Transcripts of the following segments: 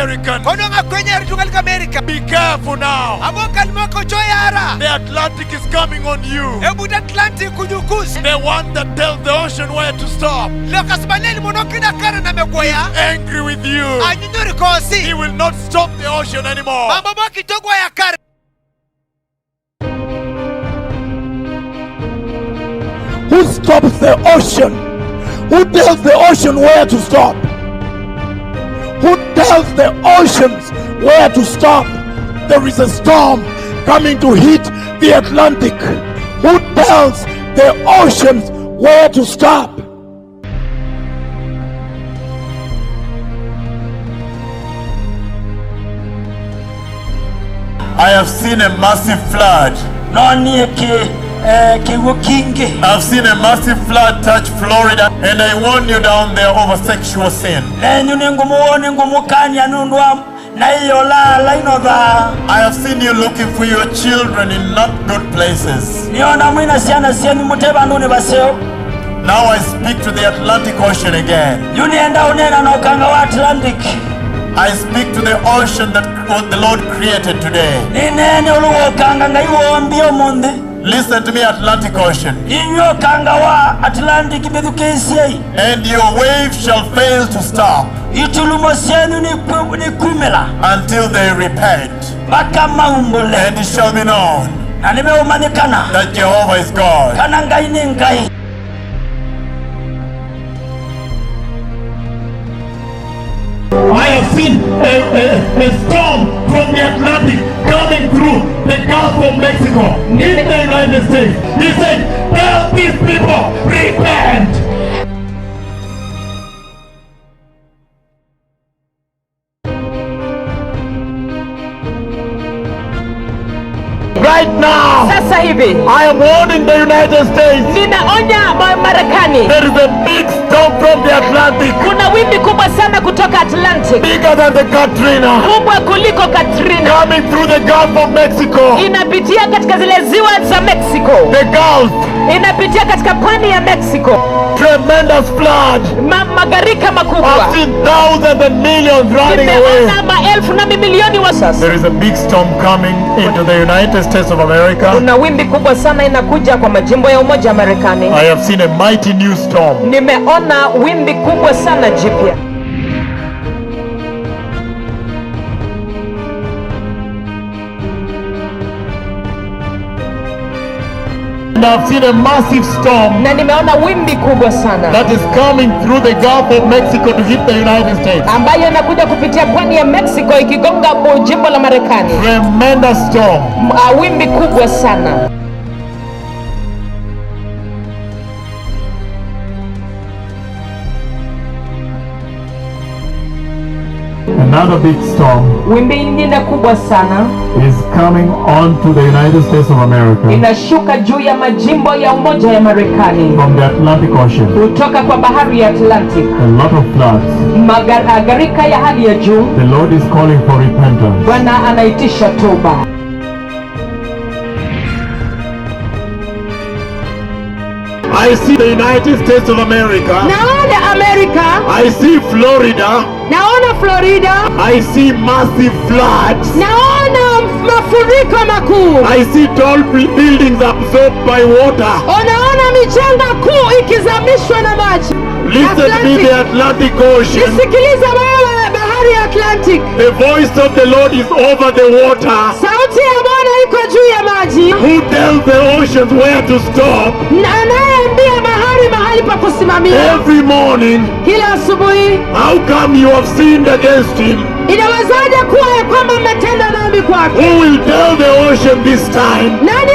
Americans. Be careful now. The Atlantic is coming on you. The one that tells the ocean where to stop. He's angry with you. He will not stop the ocean anymore. Who stops the ocean? Who tells the ocean where to stop? Who tells the oceans where to stop? There is a storm coming to hit the Atlantic. Who tells the oceans where to stop? I have seen a massive flood. I've seen a massive flood touch Florida, and I warn you down there over sexual sin. I have seen you looking for your children in not good places. Now I speak to the Atlantic Ocean again. I speak to the ocean that the Lord created today. Listen to me, Atlantic Ocean. And your waves shall fail to stop until they repent. And it shall be known that Jehovah is God. I have seen a storm from the Atlantic coming through the Gulf of Mexico in the United States. He said, tell these people, repent. Right now, sasa hivi I am warning the United States. Ninaonya Marekani. There is a big storm from the Atlantic. Kuna wimbi kubwa sana kutoka Atlantic. Bigger than the Katrina. Kubwa kuliko Katrina. Coming through the Gulf of Mexico. Inapitia katika zile ziwa za Mexico. The Gulf. Inapitia katika pwani ya Mexico. Tremendous flood. Magarika makubwa. I've seen thousands and millions running away. Maelfu na mamilioni wa sasa. There is a big storm coming into the United States of America. Kuna wimbi kubwa sana inakuja kwa majimbo ya Umoja wa Marekani. I have seen a mighty new storm. Nimeona wimbi kubwa sana jipya. And I've seen a massive storm na nimeona wimbi kubwa sana that is coming through the Gulf of Mexico to hit the United States. Ambayo inakuja kupitia pwani ya Mexico ikigonga jimbo la Marekani. Tremendous storm. Wimbi kubwa sana. Another big storm wimbi nyingine kubwa sana is coming onto the United States of America. Inashuka juu ya majimbo ya Umoja ya Marekani from the Atlantic Ocean. Kutoka kwa bahari ya Atlantic. A lot of floods. Magarika ya hali ya juu. The Lord is calling for repentance. Bwana anaitisha toba. I see the United States of America. Naona America. I see Florida. Naona Florida. I see massive floods. Naona mafuriko makuu. I see tall buildings absorbed by water. Naona mijengo kuu ikizamishwa na maji. Listen to me, the Atlantic Ocean. Nisikilize wewe, bahari ya Atlantic. The voice of the Lord is over the water. Sauti ya Bwana iko juu ya maji. Who tells the oceans where to stop? Anayeambia bahari mahali pa kusimamia. Every morning. Kila asubuhi. How come you have sinned against him? Inawezaje kuwa ya kwamba mmetenda dhambi kwake? Who will tell the ocean this time? Nani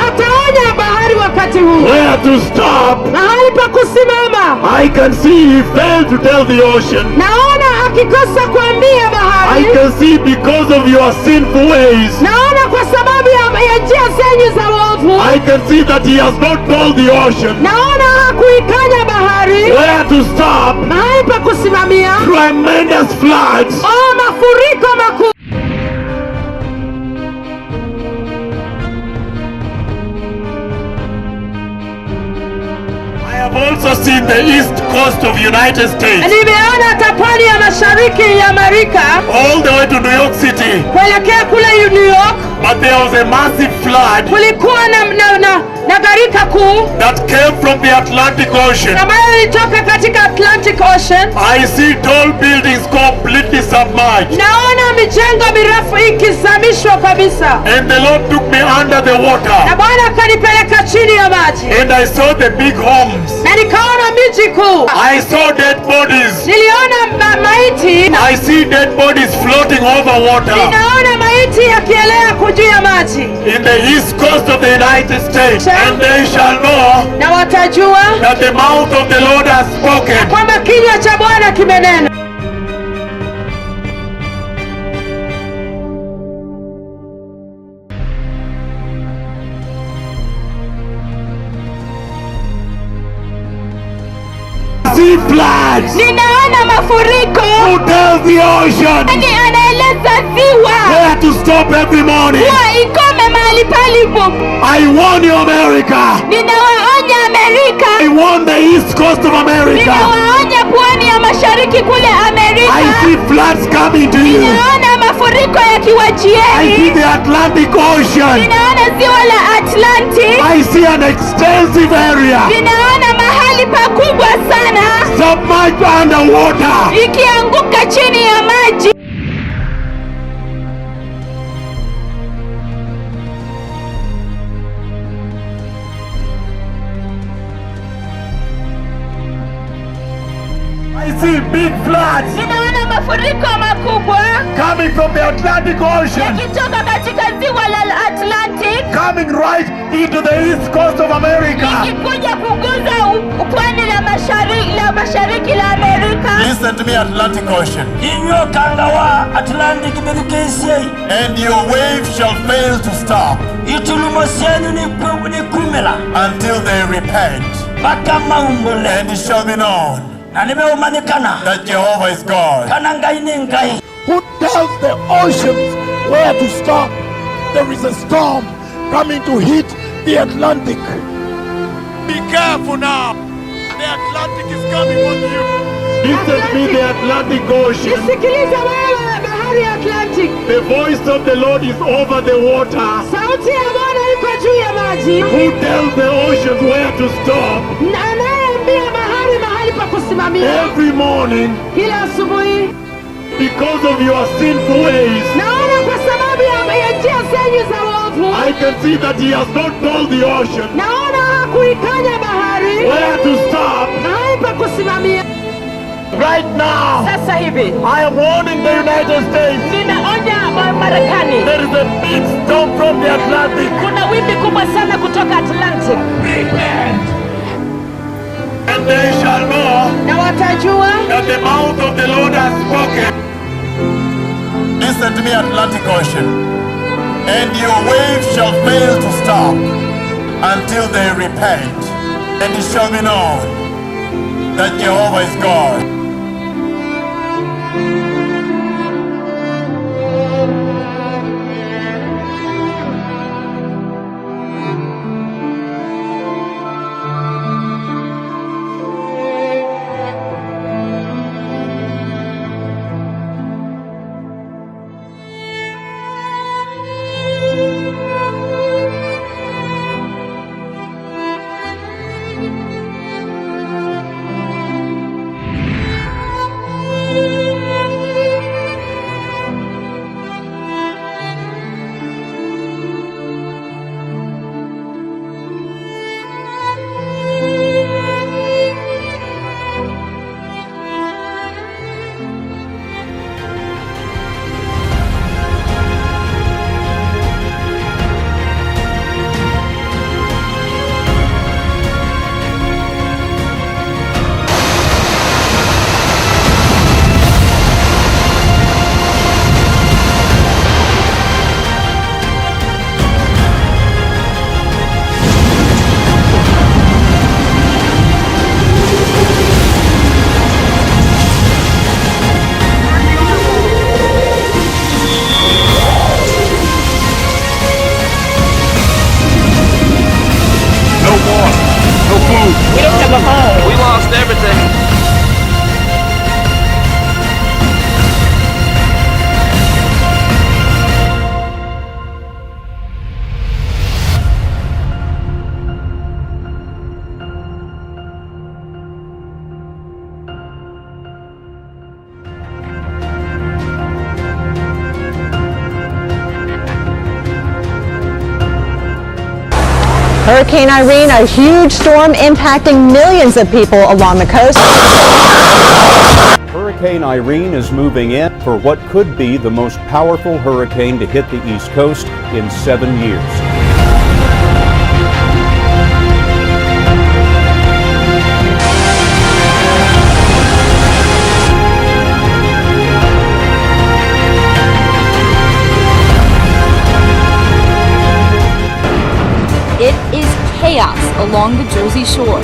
ataonya bahari wakati huu? Where to stop? Mahali pa kusimama. I can see he failed to tell the ocean. Naona akikosa kuambia bahari. I can see because of your sinful ways. Naona kwa sababu ya njia zenyu za uovu. I can see that he has not told the ocean. Naona hakuikanya bahari. Where to stop? Mahali pa kusimamia. Tremendous floods. Mafuriko makuu. have also seen the east coast of United States, Nimeona hata pwani ya mashariki ya Amerika all the way to New York City. kuelekea kule New York. But there was a massive flood Kulikuwa na gharika kuu that came from the Atlantic Ocean. ambayo ilitoka katika Atlantic Ocean. I see tall buildings completely submerged. Naona mijengo mirefu ikizamishwa kabisa. And the Lord took me under the water. Na Bwana akanipeleka chini ya maji. And I saw the big homes. Na nikaona miji kuu. I saw dead bodies. Niliona maiti. I see dead bodies floating over water. Ninaona maiti yakielea juu ya maji. In the east coast of the United States. And they shall know na watajua that the mouth of the Lord has spoken. Kwamba kinywa cha Bwana kimenena. See floods. Ninaona mafuriko. Who tells the ocean Anaeleza ziwa where to stop every morning? kuwa ikome mahali palipo. I warn you, America. Ninawaonya Amerika. I warn the east coast of America. Ninawaonya pwani ya mashariki kule Amerika. I see floods coming to you. Ninaona mafuriko I yakiwajieni. see the Atlantic Ocean. Ninaona ziwa la Atlantic. I see an extensive area Ninaona mahali pakubwa sana submerged underwater. ikianguka chini ya maji. I see big floods Ninaona mafuriko makubwa coming from the Atlantic Ocean, yakitoka katika ziwa la Atlantic coming right into the east coast of America. ikikuja kuguza pwani la mashariki la Amerika. Listen to me, Atlantic Ocean. Inyo kangawa Atlantic birukesye. And your waves shall fail to stop Itulumo senu ni kumela. until they repent. Baka maumbole. And it shall be known Na nimeumanikana. that Jehovah is God. Kana ngai ni ngai. Who tells the oceans where to stop? There is a storm coming to hit the Atlantic. Be careful now. The Atlantic is coming on you. Listen to me, the Atlantic Ocean. Nisikilize wewe bahari ya Atlantic. The voice of the Lord is over the water. Sauti ya Bwana iko juu ya maji. Who tells the oceans where to stop? Na anayeambia bahari mahali pa kusimamia. Every morning, Kila asubuhi. because of your sinful ways, Naona kwa sababu ya njia zenyu za uovu. I can see that he has not told the ocean Naona kuikanya bahari where to stop. mahali pa kusimamia. Right now, Sasa hivi I am warning the United States. ninaonya Marekani, There is a big storm from the Atlantic. kuna wimbi kubwa sana kutoka Atlantic. And they shall know Na watajua that the mouth of the Lord has spoken. Listen to me, Atlantic Ocean. And your waves shall fail to stop until they repent. And it shall be known that Jehovah is God. Hurricane Irene, a huge storm impacting millions of people along the coast. Hurricane Irene is moving in for what could be the most powerful hurricane to hit the East Coast in 7 years. It is chaos along the Jersey Shore.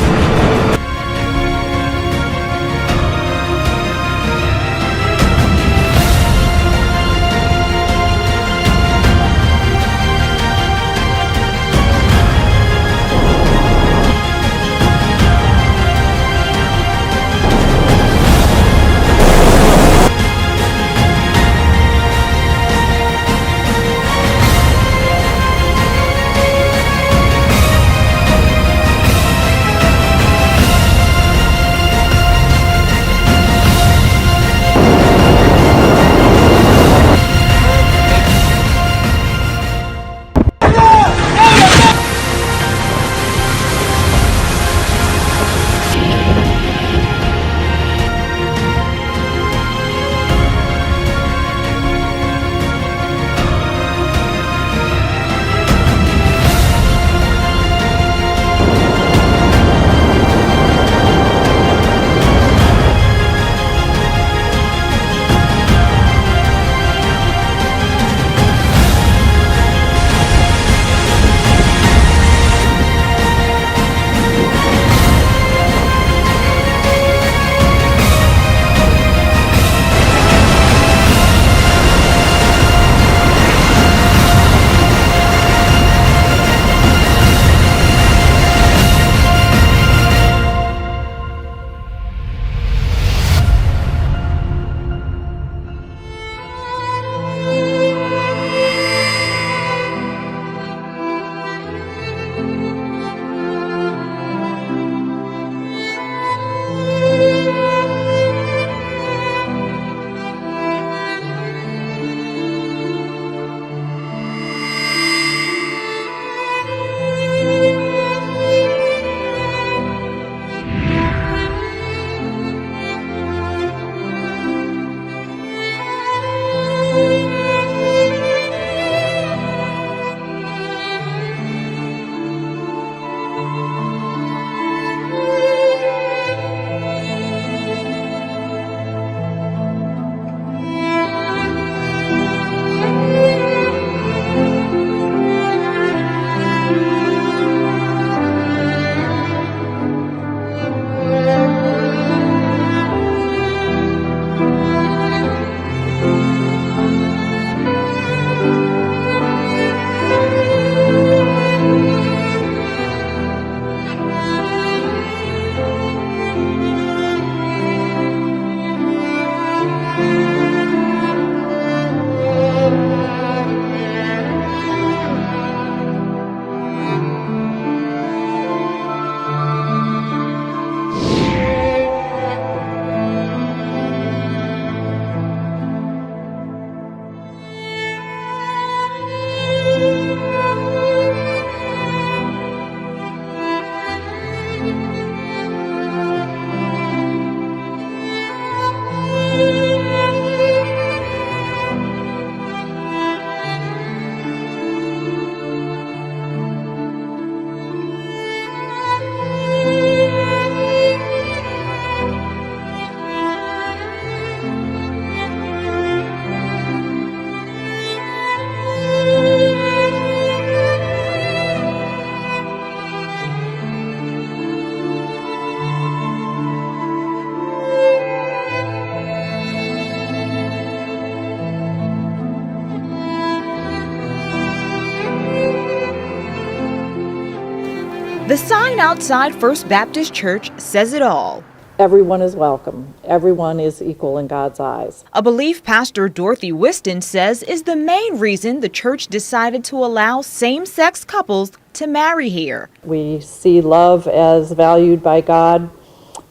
The sign outside First Baptist Church says it all. Everyone is welcome. Everyone is equal in God's eyes. A belief Pastor Dorothy Whiston says is the main reason the church decided to allow same-sex couples to marry here. We see love as valued by God,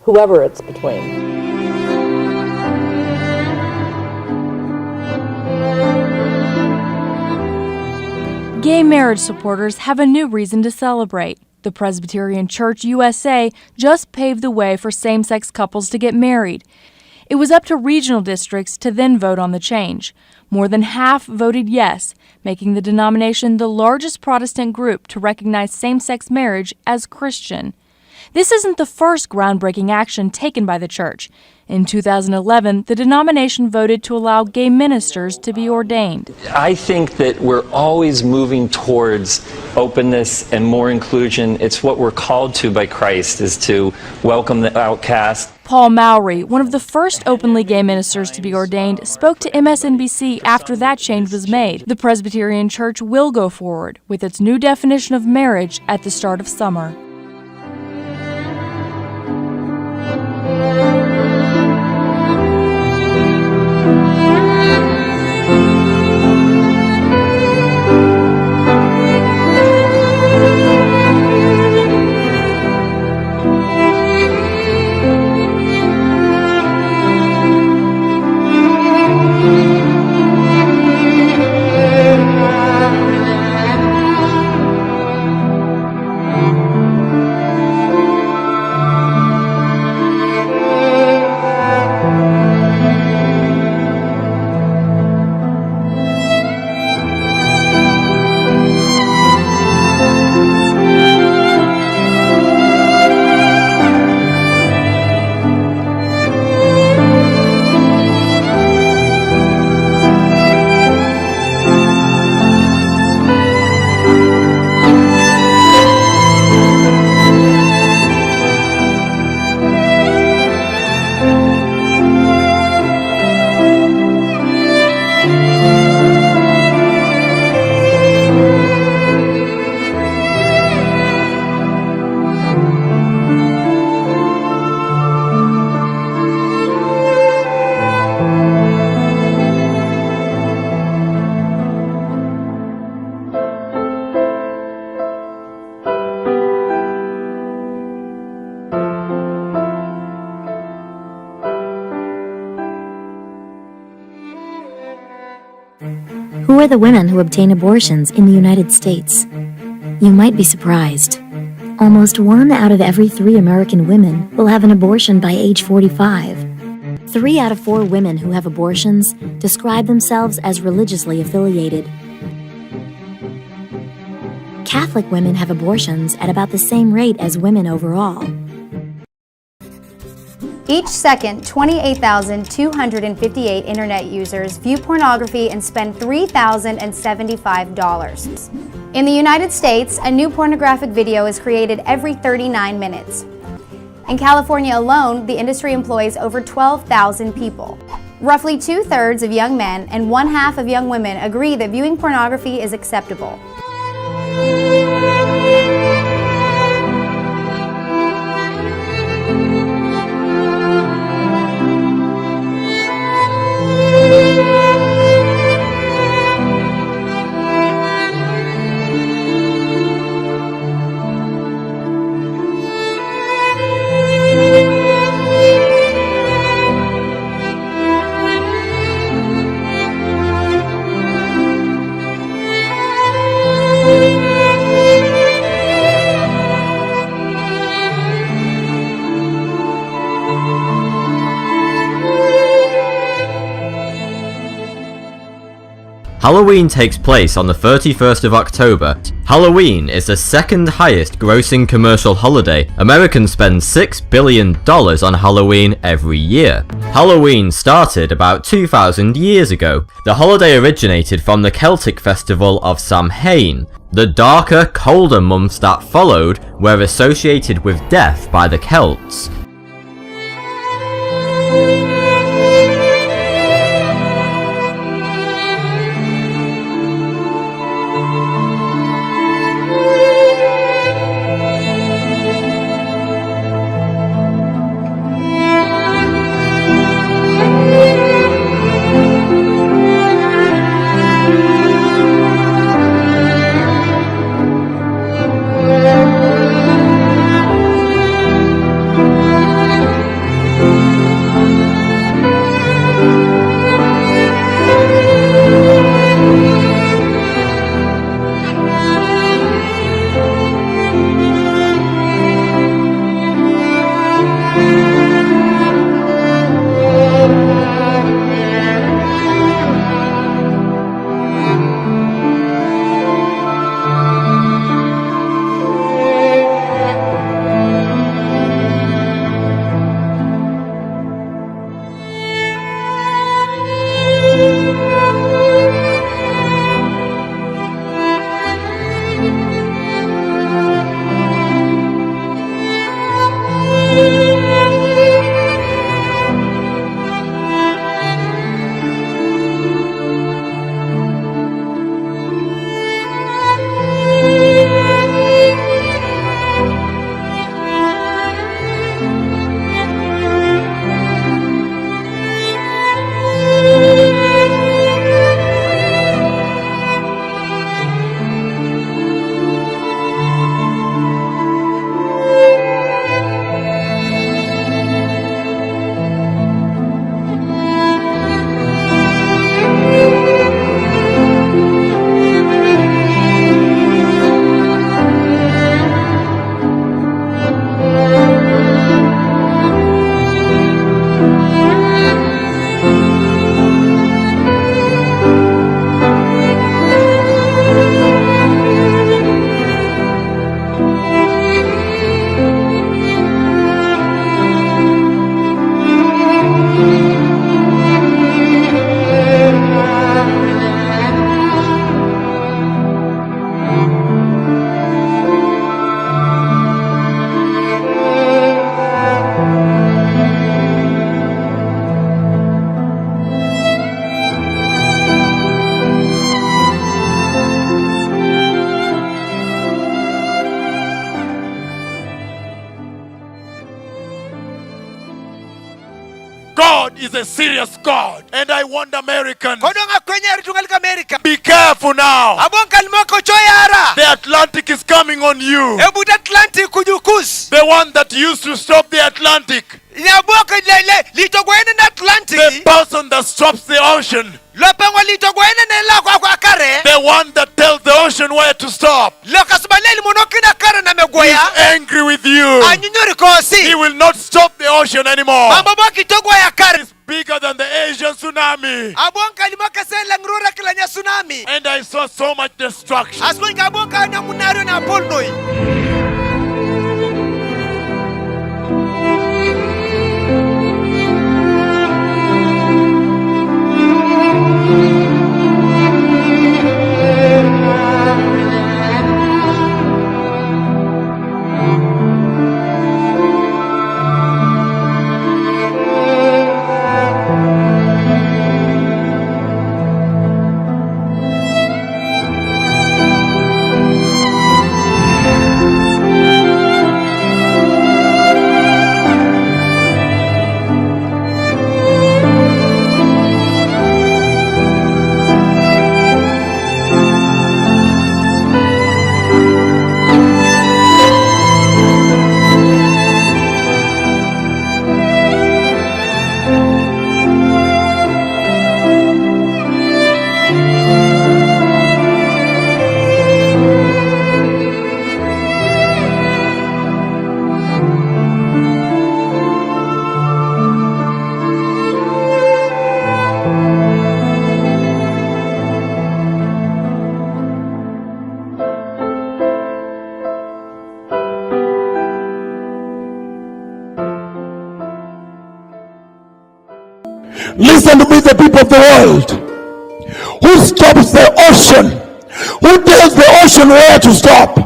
whoever it's between. Gay marriage supporters have a new reason to celebrate. The Presbyterian Church USA just paved the way for same-sex couples to get married. It was up to regional districts to then vote on the change. More than half voted yes, making the denomination the largest Protestant group to recognize same-sex marriage as Christian. This isn't the first groundbreaking action taken by the church. In 2011, the denomination voted to allow gay ministers to be ordained. I think that we're always moving towards openness and more inclusion. It's what we're called to by Christ, is to welcome the outcast. Paul Mowry, one of the first openly gay ministers to be ordained, spoke to MSNBC after that change was made. The Presbyterian Church will go forward with its new definition of marriage at the start of summer. Who are the women who obtain abortions in the United States? You might be surprised. Almost 1 out of every 3 American women will have an abortion by age 45. 3 out of 4 women who have abortions describe themselves as religiously affiliated. Catholic women have abortions at about the same rate as women overall. Each second, 28,258 internet users view pornography and spend $3,075. In the United States, a new pornographic video is created every 39 minutes. In California alone, the industry employs over 12,000 people. Roughly 2/3 of young men and 1/2 of young women agree that viewing pornography is acceptable. Halloween takes place on the 31st of October. Halloween is the second highest grossing commercial holiday. Americans spend $6 billion on Halloween every year. Halloween started about 2,000 years ago. The holiday originated from the Celtic festival of Samhain. The darker, colder months that followed were associated with death by the Celts. God is a serious God. And I want Americans. Be careful now. The Atlantic is coming on you. The one that used to stop the Atlantic. The person that stops the ocean. The one that tells the ocean where to stop. He is angry with you. He will not stop the ocean anymore. It's bigger than the Asian tsunami. And I saw so much destruction. Listen to me, the people of the world. Who stops the ocean? Who tells the ocean where to stop?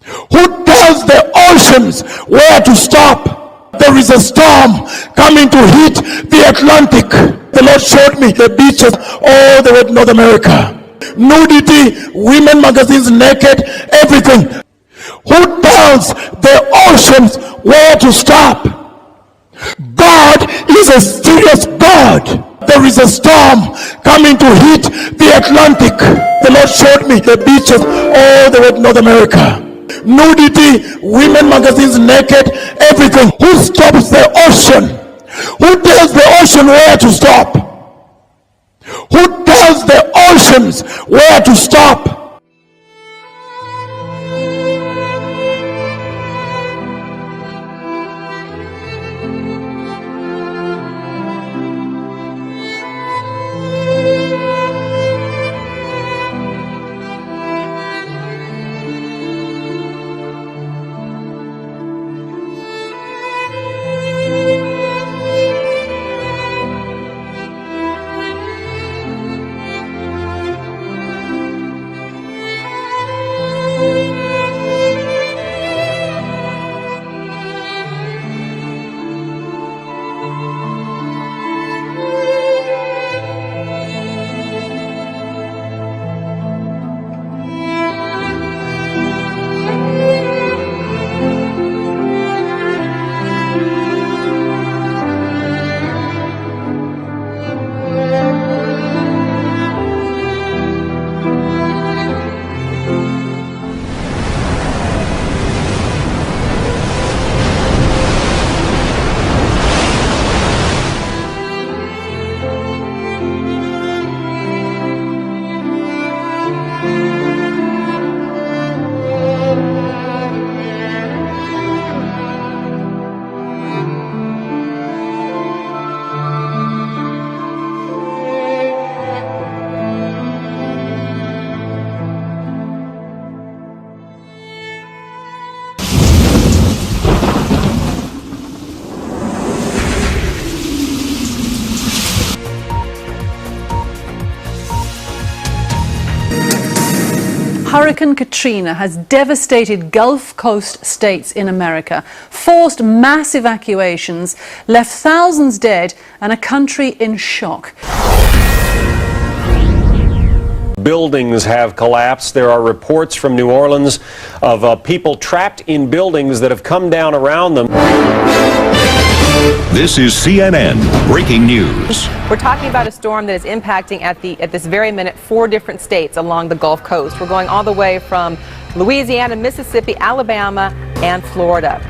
Who tells the oceans where to stop? There is a storm coming to hit the Atlantic. The Lord showed me the beaches all the way to North America. Nudity, women magazines naked, everything. Who tells the oceans where to stop? God is a serious God. There is a storm coming to hit the Atlantic. The Lord showed me the beaches all the way to North America. Nudity, women magazines naked, everything. Who stops the ocean? Who tells the ocean where to stop? Who tells the oceans where to stop? Hurricane Katrina has devastated Gulf Coast states in America, forced mass evacuations, left thousands dead, and a country in shock. Buildings have collapsed. There are reports from New Orleans of people trapped in buildings that have come down around them. This is CNN Breaking News. We're talking about a storm that is impacting at this very minute 4 different states along the Gulf Coast. We're going all the way from Louisiana, Mississippi, Alabama, and Florida.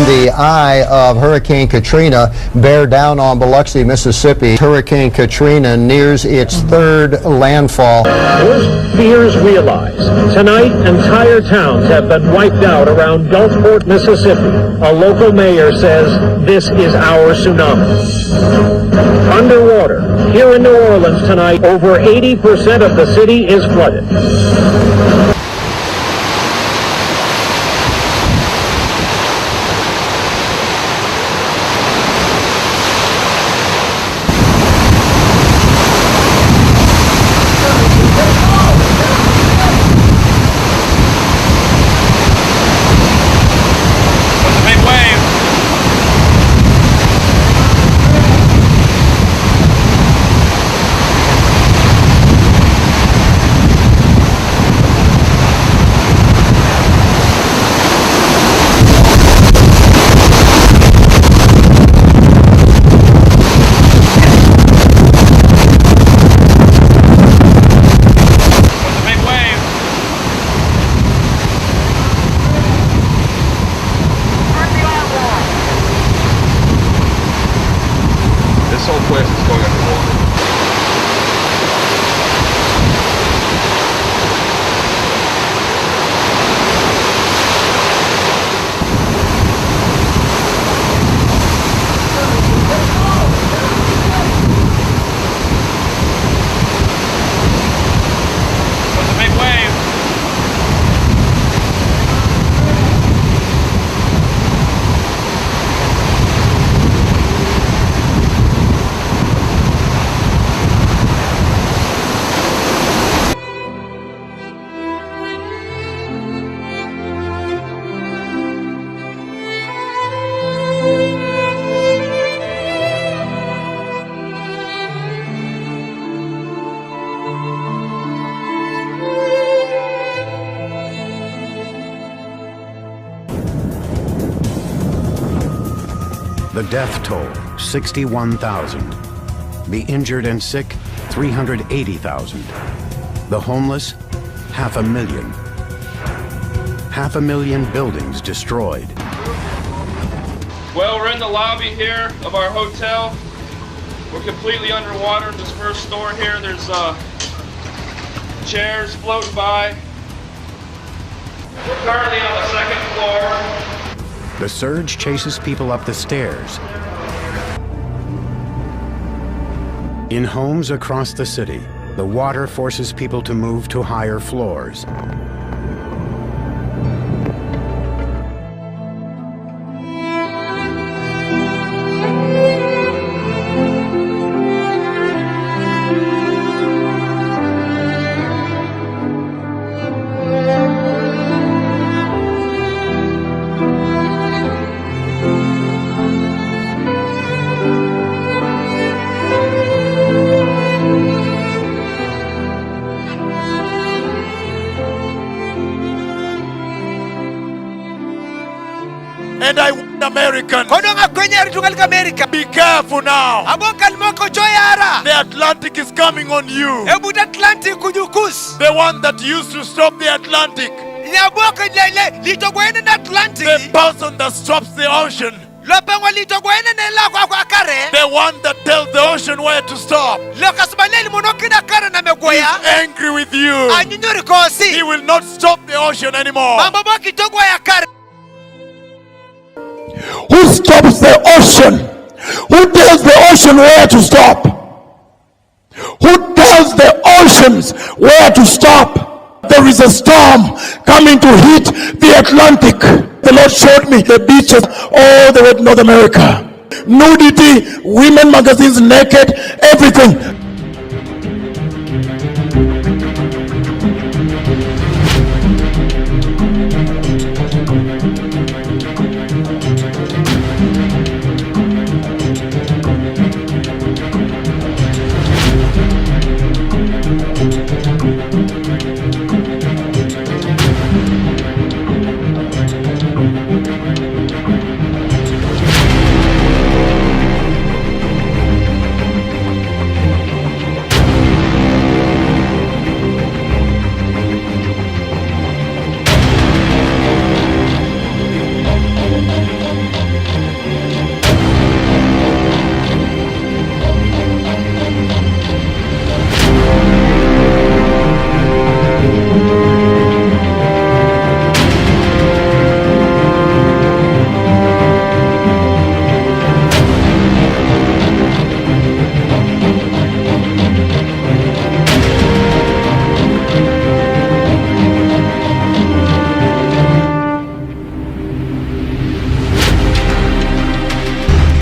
The eye of Hurricane Katrina bear down on Biloxi, Mississippi. Hurricane Katrina nears its 3rd landfall. Worst fears realized. Tonight, entire towns have been wiped out around Gulfport, Mississippi. A local mayor says this is our tsunami. Underwater, here in New Orleans tonight, over 80% of the city is flooded. The death toll, 61,000. The injured and sick, 380,000. The homeless, 500,000. 500,000 buildings destroyed. Well, we're in the lobby here of our hotel. We're completely underwater in this first store here. There's chairs floating by. We're currently on the 2nd floor. The surge chases people up the stairs. In homes across the city, the water forces people to move to higher floors. And I want Americans. Be careful now. The Atlantic is coming on you. The one that used to stop the Atlantic. The person that stops the ocean. The one that tells the ocean where to stop. He's angry with you. He will not stop the ocean anymore. Who stops the ocean? Who tells the ocean where to stop? Who tells the oceans where to stop? There is a storm coming to hit the Atlantic. The Lord showed me the beaches all the way to North America. Nudity, women magazines naked, everything.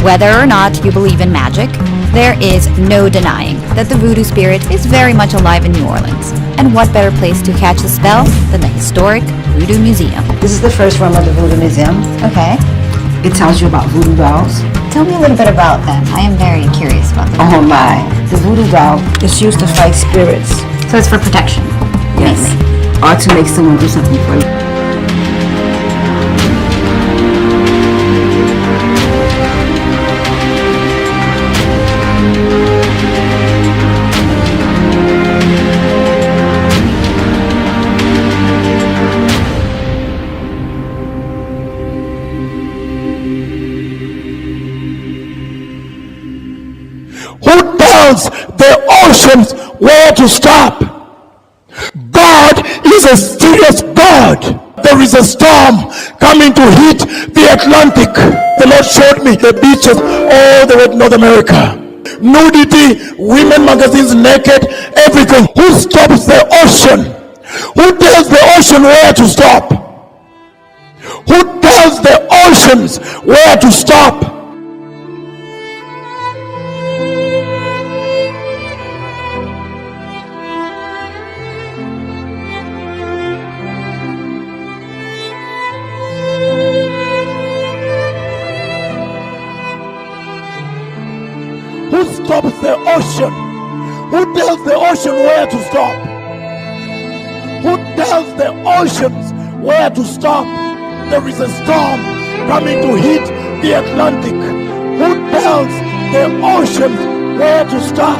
Whether or not you believe in magic, there is no denying that the voodoo spirit is very much alive in New Orleans. And what better place to catch the spell than the historic Voodoo Museum? This is the first room of the Voodoo Museum. Okay. It tells you about voodoo dolls. Tell me a little bit about them. I am very curious about them. Oh my. The voodoo doll is used to fight spirits. So it's for protection, Yes. mainly. Or to make someone do something for you. Who tells the oceans where to stop? God is a serious God. There is a storm coming to hit the Atlantic. The Lord showed me the beaches all the way to North America. Nudity, women magazines naked, everything. Who stops the ocean? Who tells the ocean where to stop? Who tells the oceans where to stop? Who stops the ocean? Who tells the ocean where to stop? Who tells the oceans where to stop? There is a storm coming to hit the Atlantic. Who tells the oceans where to stop?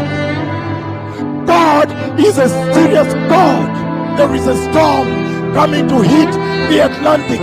God is a serious God. There is a storm coming to hit the Atlantic.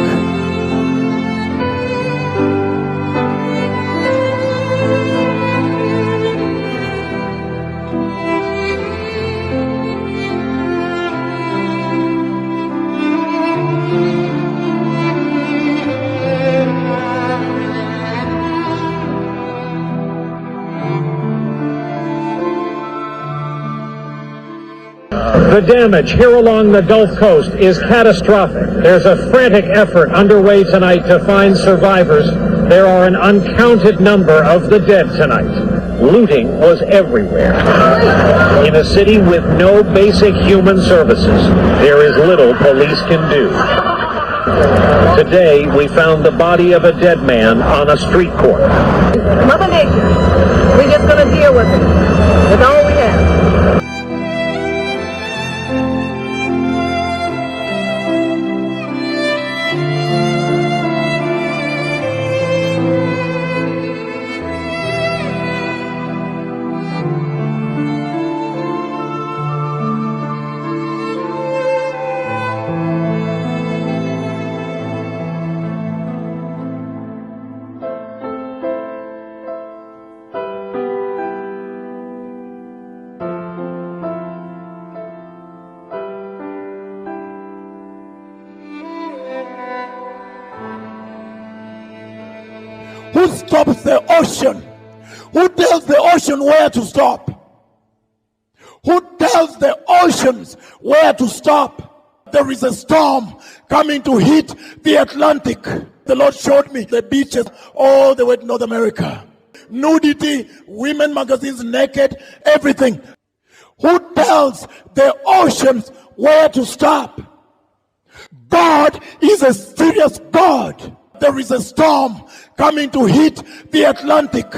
The damage here along the Gulf Coast is catastrophic. There's a frantic effort underway tonight to find survivors. There are an uncounted number of the dead tonight. Looting was everywhere. In a city with no basic human services, there is little police can do. Today, we found the body of a dead man on a street corner. Mother Nature, we're just going to deal with it. That's all we have. Who stops the ocean? Who tells the ocean where to stop? Who tells the oceans where to stop? There is a storm coming to hit the Atlantic. The Lord showed me the beaches all the way to North America. Nudity, women magazines naked, everything. Who tells the oceans where to stop? God is a serious God. There is a storm coming to hit the Atlantic.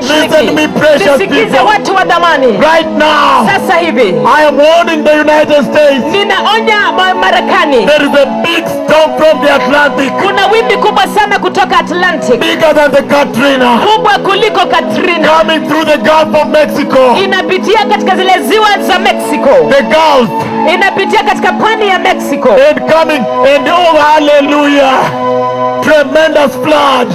Listen to me, precious people. Watu wa dhamani. Right now, Sasa hivi I am warning the United States. Ninaonya Marekani. There is a big storm from the Atlantic. Kuna wimbi kubwa sana kutoka Atlantic. Bigger than the Katrina. Kubwa kuliko Katrina. Coming through the Gulf of Mexico. Inapitia katika zile ziwa za Mexico. The Gulf. Inapitia katika pwani ya Mexico. And coming, and oh hallelujah. Tremendous flood.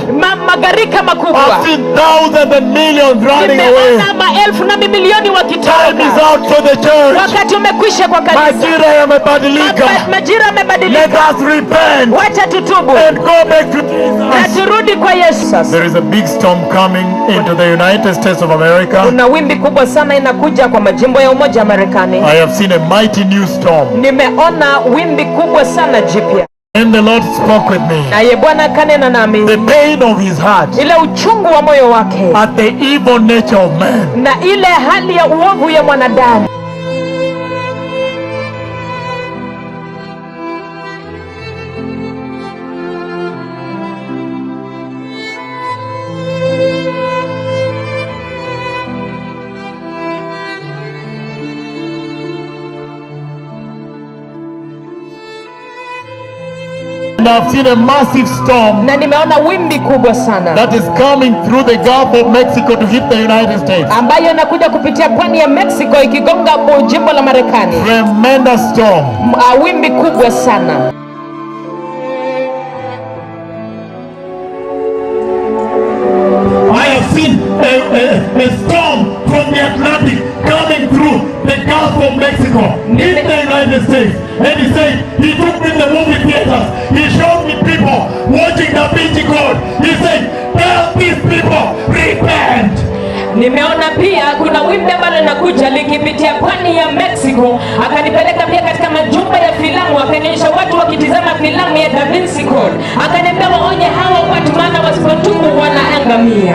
Magarika makubwa. I've seen thousands and millions running away. Nimeona maelfu na mamilioni wakitoroka. Time is out for the church. Wakati umekwisha kwa kanisa. Majira yamebadilika. Majira yamebadilika. Let us repent. Wacha tutubu. And go back to Jesus. Na turudi kwa Yesu. There is a big storm coming into the United States of America. Kuna wimbi kubwa sana inakuja kwa majimbo ya Umoja wa Marekani. I have seen a mighty new storm. Nimeona wimbi kubwa sana jipya. And the Lord spoke with me. Naye Bwana kanena nami. The pain of his heart. Ile uchungu wa moyo wake. At the evil nature of man. Na ile hali ya uovu ya mwanadamu. And I've seen a massive storm. Na nimeona wimbi kubwa sana. That is coming through the Gulf of Mexico to hit the United States. Ambayo inakuja kupitia pwani ya Mexico ikigonga jimbo la Marekani. Tremendous storm. Wimbi kubwa sana. I have seen a storm from the Atlantic coming through the Gulf of Mexico in the United States. And he said, he took me to the movie theaters. He showed me people watching Da Vinci Code. He said, tell these people, repent. Nimeona pia kuna wimbi ambalo linakuja likipitia pwani ya Mexico. Akanipeleka pia katika majumba ya filamu, akanionyesha watu wakitizama filamu ya Da Vinci Code. Akaniambia waonye hawa watu, maana wasipotubu wanaangamia.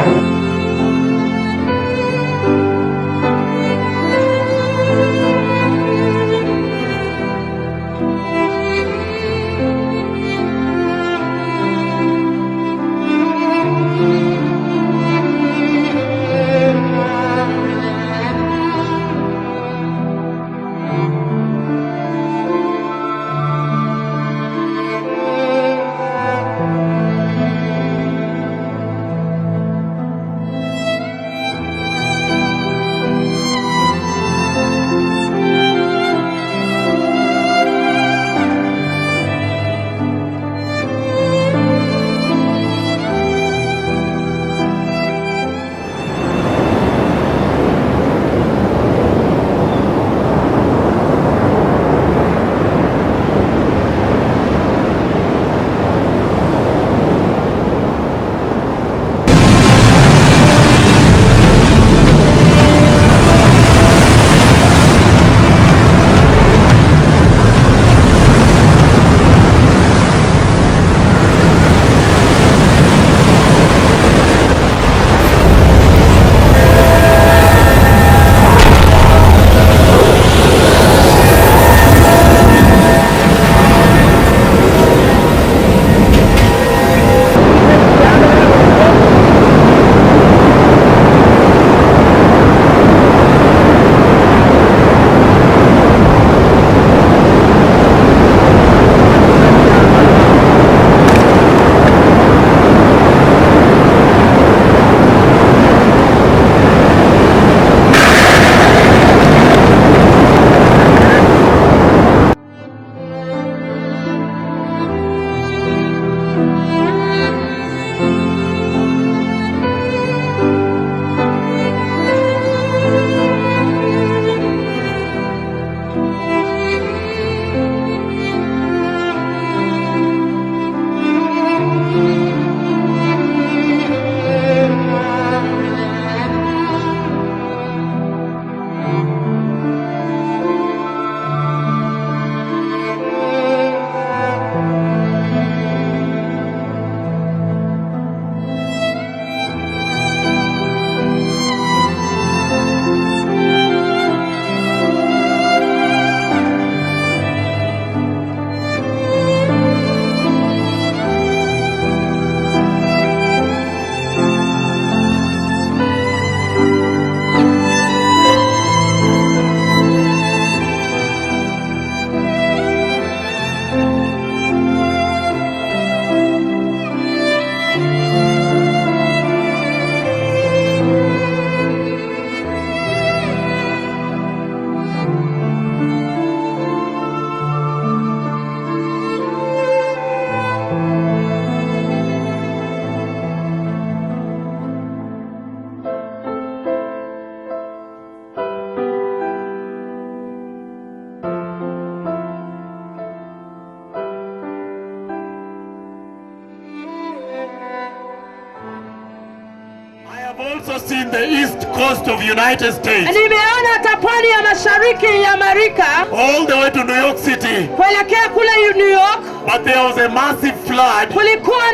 also seen the east coast of United States. Nimeona hata pwani ya mashariki ya Amerika. All the way to New York City. Kuelekea kule New York. But there was a massive flood. Kulikuwa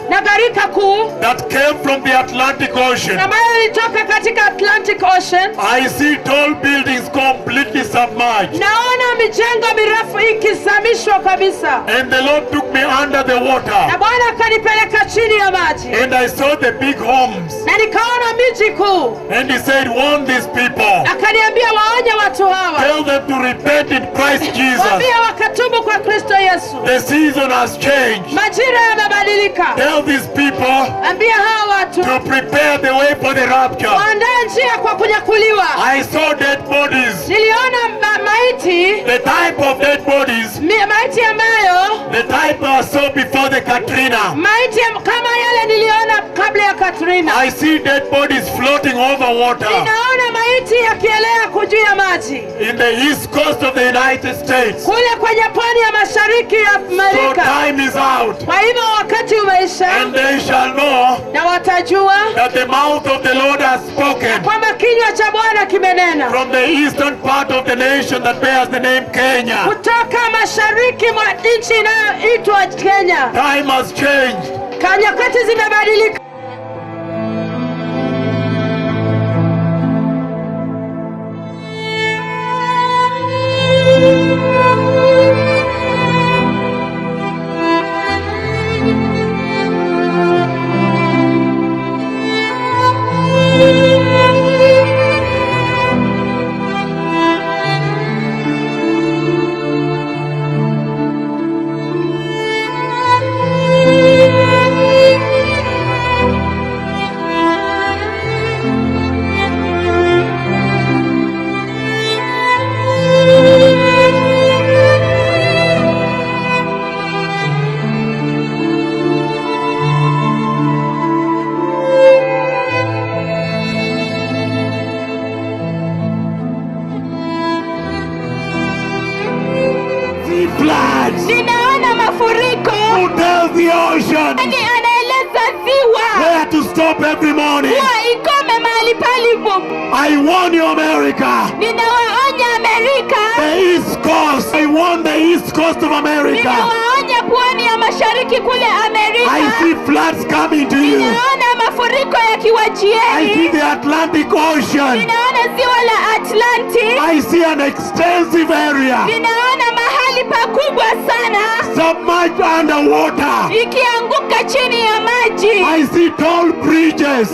na gharika kuu that came from the Atlantic Ocean. ambayo ilitoka katika Atlantic Ocean. I see tall buildings completely submerged. Naona mijengo mirefu ikizamishwa kabisa. And the Lord took me under the water. Na Bwana akanipeleka chini ya maji. And I saw the big homes. Na nikaona miji kuu. And he said, warn these people. Akaniambia waonye watu hawa. Tell them to repent in Christ Jesus. Waambie wakatubu kwa Kristo Yesu. The season has changed. Majira yamebadilika. Tell these people ambia hawa watu to prepare the way for the rapture. Waandae njia kwa kunyakuliwa. I saw dead bodies. Niliona maiti. The type of dead bodies. Maiti ambayo the type I saw before the Katrina. Maiti kama yale niliona kabla ya Katrina. I see dead bodies floating over water. Ninaona maiti yakielea juu ya maji. In the east coast of the United States. Kule kwenye pwani ya mashariki ya Amerika. So time is out. Kwa hivyo wakati umeisha. And they shall know na watajua that the mouth of the Lord has spoken. Kwamba kinywa cha Bwana kimenena. From the eastern part of the nation that bears the name Kenya. Kutoka mashariki mwa nchi inayoitwa Kenya. Time has changed. Nyakati zimebadilika. Ninaona mafuriko. Who tells the ocean anaeleza ziwa where to stop every morning? Ikome mahali palipo. I warn you, America. Ninawaonya Amerika. The East Coast. I warn the East Coast of America. Ninawaonya pwani ya mashariki kule Amerika. I see floods coming to you. Ninaona mafuriko yakiwajieni. I see the Atlantic Ocean. Ninaona ziwa la Atlantic. I see an extensive area. Ninaona mahali pakubwa sana. Submerged underwater. Ikianguka chini ya maji. I see tall bridges.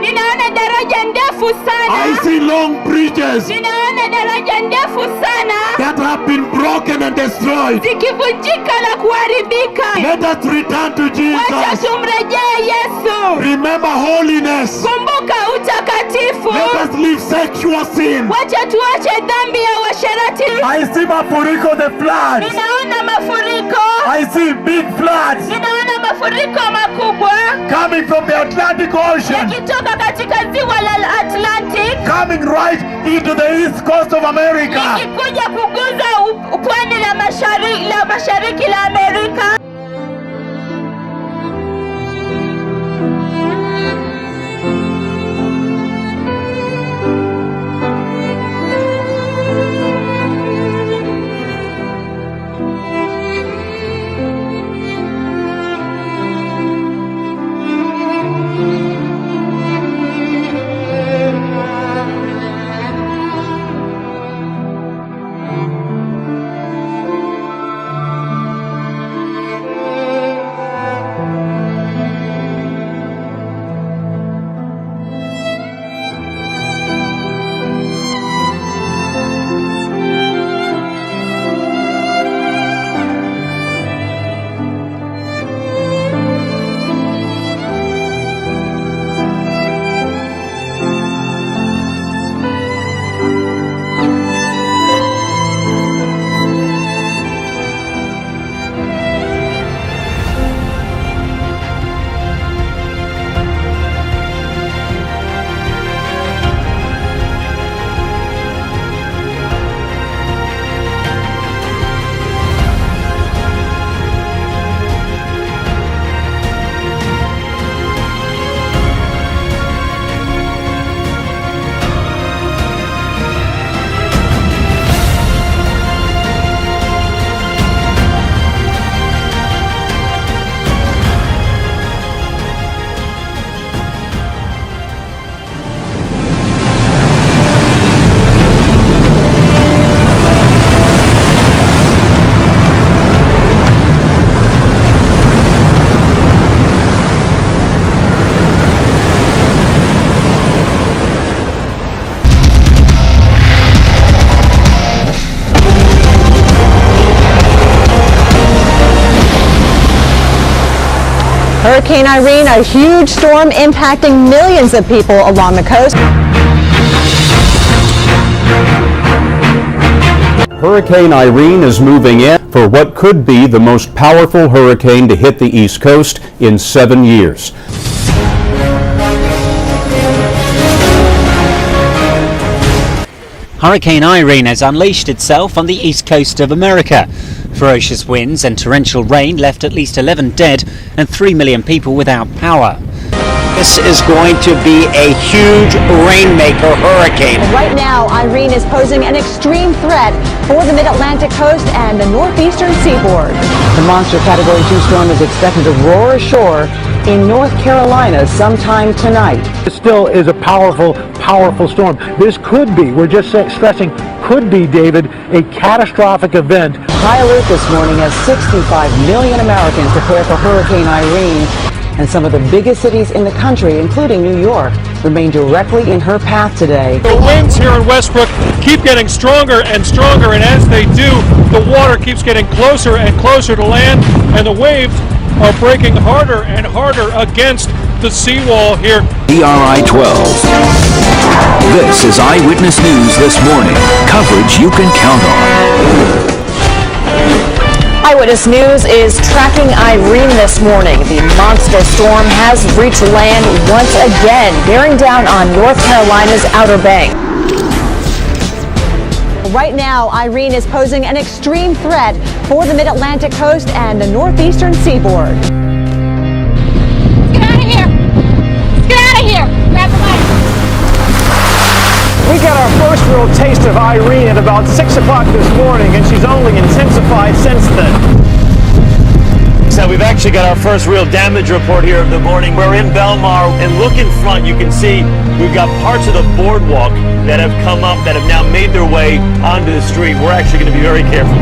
Ninaona daraja ndefu sana. I see long bridges. Ninaona daraja ndefu sana. That have been broken and destroyed. Zikivunjika na kuharibika. Let us return to Jesus. Wacha tumrejee Yesu. Remember holiness. Kumbuka utakatifu. Let us leave sexual sin. Wacha tuache dhambi ya uasherati. I see mafuriko, the floods. Ninaona mafuriko. I see big floods. Ninaona mafuriko makubwa. Coming from the Atlantic Ocean. Yakitoka katika ziwa la Atlantic. Coming right into the east coast of America. Ikikuja kuguza pwani la mashariki la Amerika. Hurricane Irene, a huge storm impacting millions of people along the coast. Hurricane Irene is moving in for what could be the most powerful hurricane to hit the East Coast in 7 years. Hurricane Irene has unleashed itself on the east coast of America. Ferocious winds and torrential rain left at least 11 dead and 3 million people without power. This is going to be a huge rainmaker hurricane. Right now, Irene is posing an extreme threat for the mid-Atlantic coast and the northeastern seaboard. The monster Category 2 storm is expected to roar ashore in North Carolina sometime tonight. This still is a powerful storm. This could be, we're just stressing, could be, David, a catastrophic event. High alert this morning as 65 million Americans prepare for Hurricane Irene. And some of the biggest cities in the country, including New York, remain directly in her path today. The winds here in Westbrook keep getting stronger and stronger, and as they do, the water keeps getting closer and closer to land, and the waves are breaking harder and harder against the seawall here. PRI 12. This is Eyewitness News this morning. Coverage you can count on. Eyewitness News is tracking Irene this morning. The monster storm has reached land once again, bearing down on North Carolina's Outer Banks. Right now, Irene is posing an extreme threat for the mid-Atlantic coast and the northeastern seaboard. Get out of here! Get out of here! Grab the mic! We got our first real taste of Irene at about 6 o'clock this morning, and she's only intensified since then. So we've actually got our first real damage report here of the morning. We're in Belmar, and look in front, you can see we've got parts of the boardwalk that have come up, that have now made their way onto the street. We're actually going to be very careful.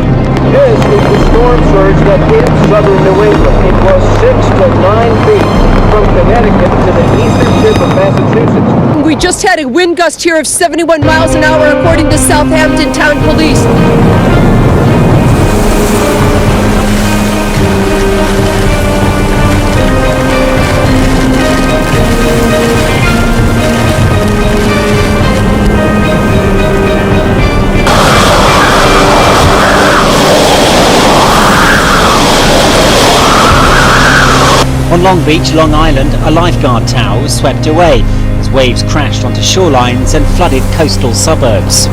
This is the storm surge that hit southern New England. It was 6 to 9 feet from Connecticut to the eastern tip of Massachusetts. We just had a wind gust here of 71 miles an hour, according to Southampton Town Police. On Long Beach, Long Island, a lifeguard tower was swept away as waves crashed onto shorelines and flooded coastal suburbs.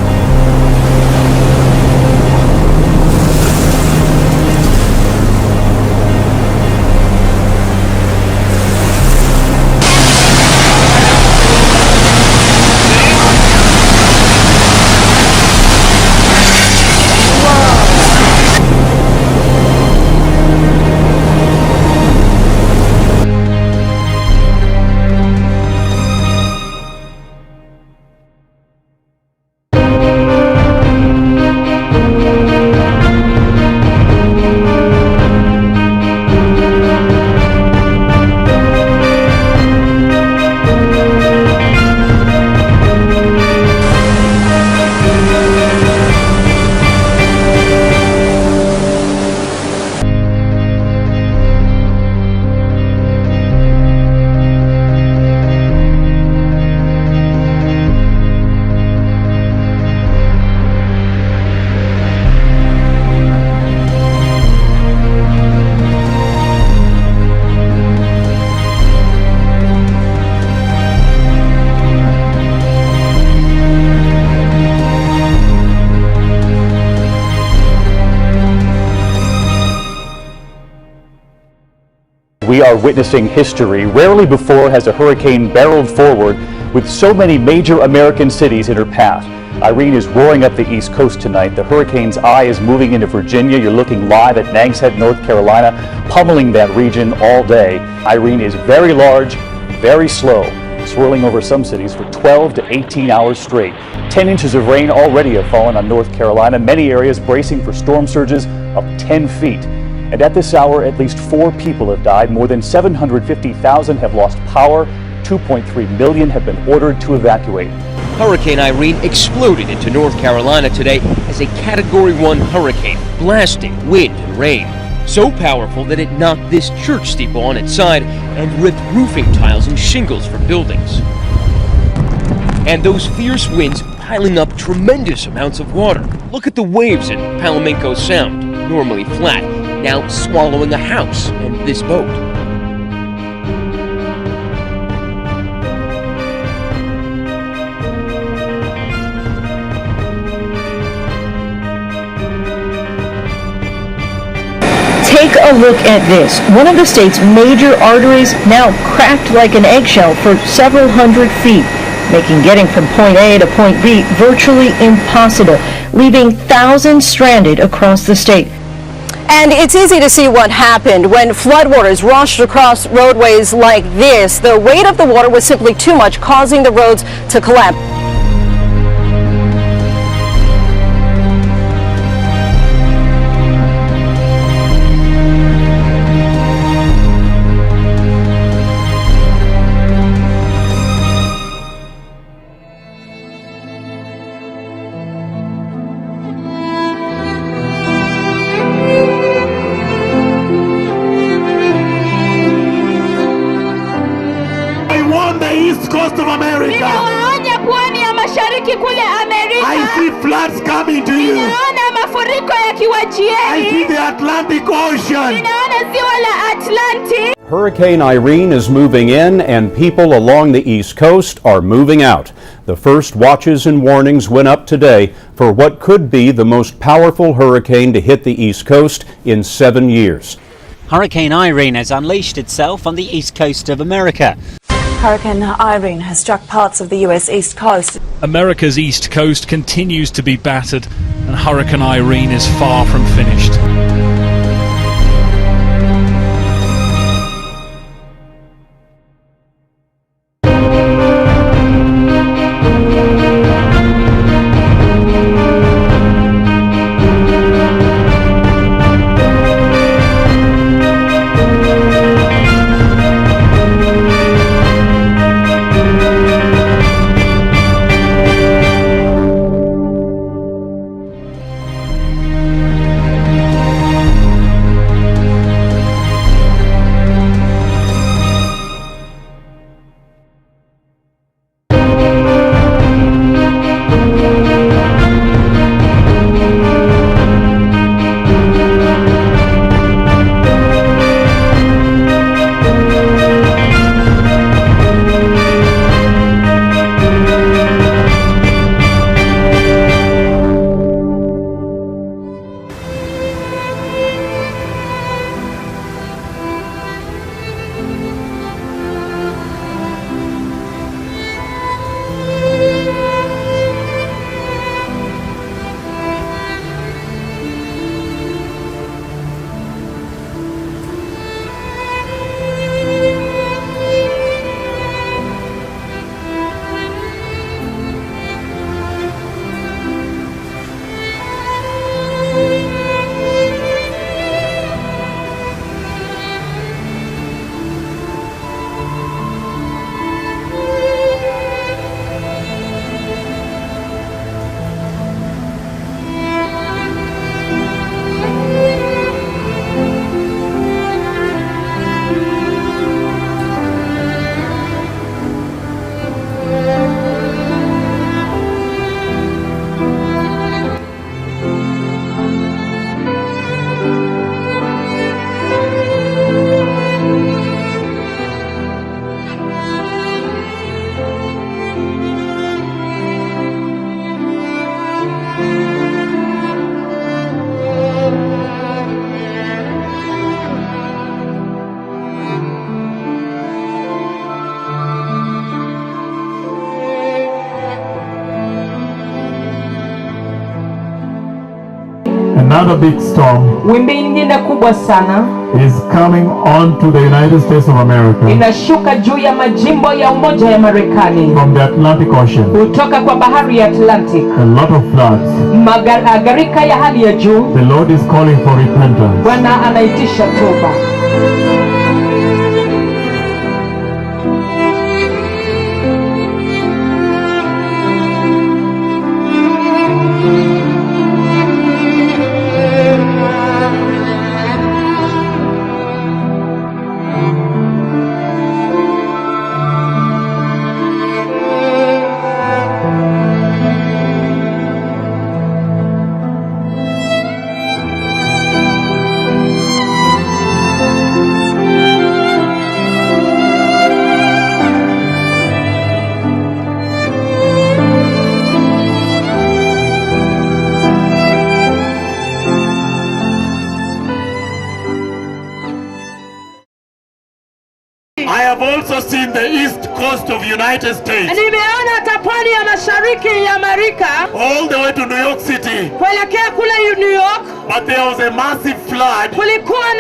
We are witnessing history. Rarely before has a hurricane barreled forward with so many major American cities in her path. Irene is roaring up the East Coast tonight. The hurricane's eye is moving into Virginia. You're looking live at Nags Head, North Carolina, pummeling that region all day. Irene is very large, very slow, swirling over some cities for 12 to 18 hours straight. 10 inches of rain already have fallen on North Carolina, many areas bracing for storm surges of 10 feet. And at this hour, at least 4 people have died. More than 750,000 have lost power. 2.3 million have been ordered to evacuate. Hurricane Irene exploded into North Carolina today as a Category 1 hurricane, blasting wind and rain. so powerful that it knocked this church steeple on its side and ripped roofing tiles and shingles from buildings. And those fierce winds piling up tremendous amounts of water. Look at the waves at Palamenco Sound, normally flat, now swallowing a house and this boat. Take a look at this. One of the state's major arteries now cracked like an eggshell for several hundred feet, making getting from point A to point B virtually impossible, leaving thousands stranded across the state. And it's easy to see what happened when floodwaters rushed across roadways like this. The weight of the water was simply too much, causing the roads to collapse. Ninawaonya pwani ya mashariki kule Amerika. I see floods coming to you. Ninaona mafuriko yakiwajieni. I see the Atlantic Ocean. Ninaona ziwa la Atlantic. Hurricane Irene is moving in and people along the East Coast are moving out. The first watches and warnings went up today for what could be the most powerful hurricane to hit the East Coast in 7 years. Hurricane Irene has unleashed itself on the east coast of America. Hurricane Irene has struck parts of the U.S. East Coast. America's East Coast continues to be battered, and Hurricane Irene is far from finished. Another big storm Wimbi nyingine kubwa sana is coming on to the United States of America inashuka juu ya majimbo ya Umoja ya Marekani from the Atlantic Ocean. kutoka kwa bahari ya Atlantic. A lot of floods. Gharika ya hali ya juu. The Lord is calling for repentance. Bwana anaitisha toba. have also seen the east coast of United States. Nimeona hata pwani ya mashariki ya Amerika. All the way to New York City. Kuelekea kule New York. But there was a massive flood. Kulikuwa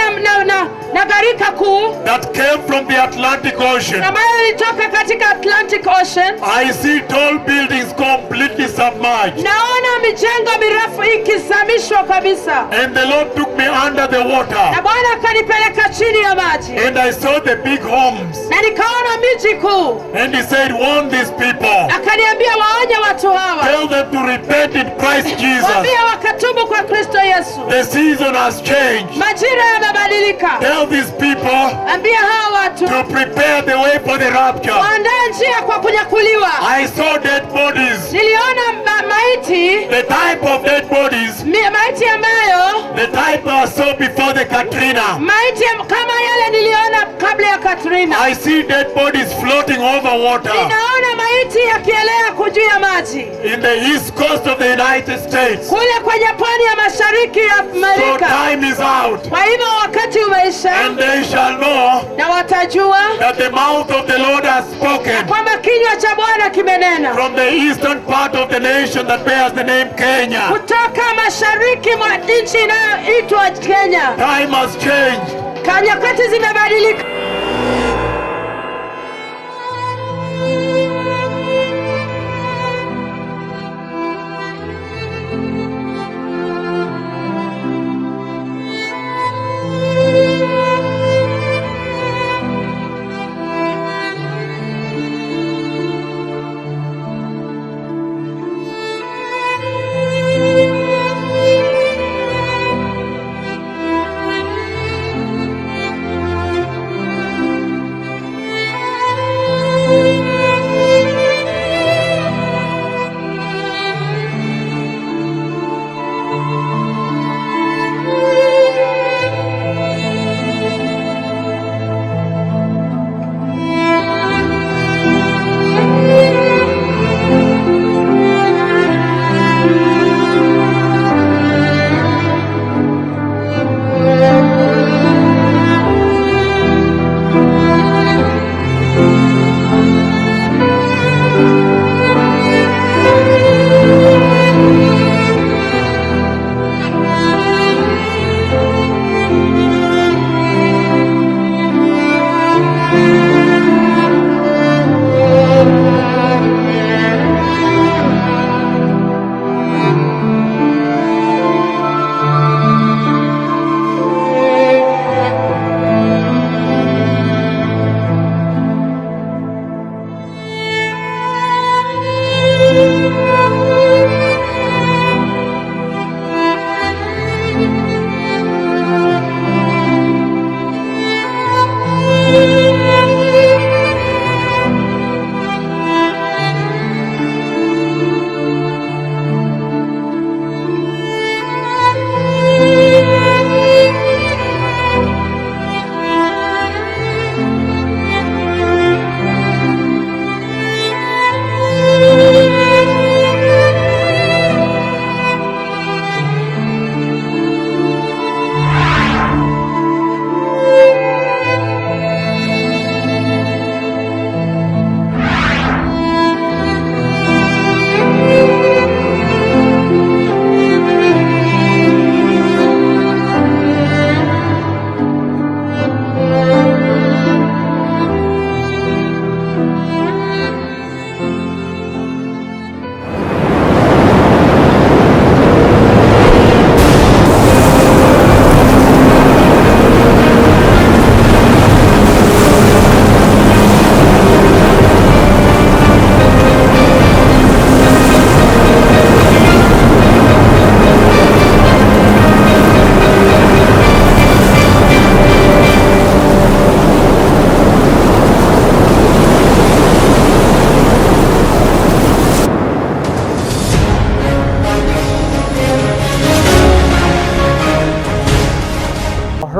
na gharika kuu that came from the Atlantic Ocean. Ambayo ilitoka katika Atlantic Ocean. I see tall buildings completely submerged. Naona mijengo mirefu ikizamishwa kabisa. And the Lord took me under the water. Na Bwana akanipeleka chini ya maji. And I saw the big homes. Na nikaona miji kuu. And he said, warn these people. Akaniambia waonye watu hawa. Tell them to repent in Christ Jesus. Waambie wakatubu kwa Kristo Yesu. The season has changed. Majira yamebadilika. Tell these people ambia hawa watu to prepare the way for the rapture. Waandae njia kwa kunyakuliwa. I saw dead bodies. Niliona maiti. The type of dead bodies. Maiti ambayo the type I saw before the Katrina. Maiti kama yale niliona kabla ya Katrina. I see dead bodies floating over water. Ninaona maiti yakielea juu ya maji. In the east coast of the United States. Kule kwenye pwani ya mashariki ya Amerika. So time is out. Kwa hivyo wakati umeisha. And they shall know na watajua that the mouth of the Lord has spoken. Kwamba kinywa cha Bwana kimenena. From the eastern part of the nation that bears the name Kenya. Kutoka mashariki mwa nchi inayoitwa Kenya. Time has changed. Nyakati zimebadilika.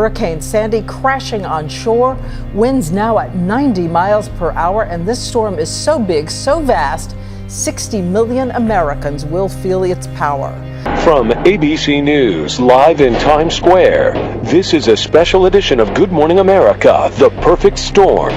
Hurricane Sandy crashing on shore, winds now at 90 miles per hour, and this storm is so big, so vast, 60 million Americans will feel its power. From ABC News, live in Times Square, this is a special edition of Good Morning America, The Perfect Storm.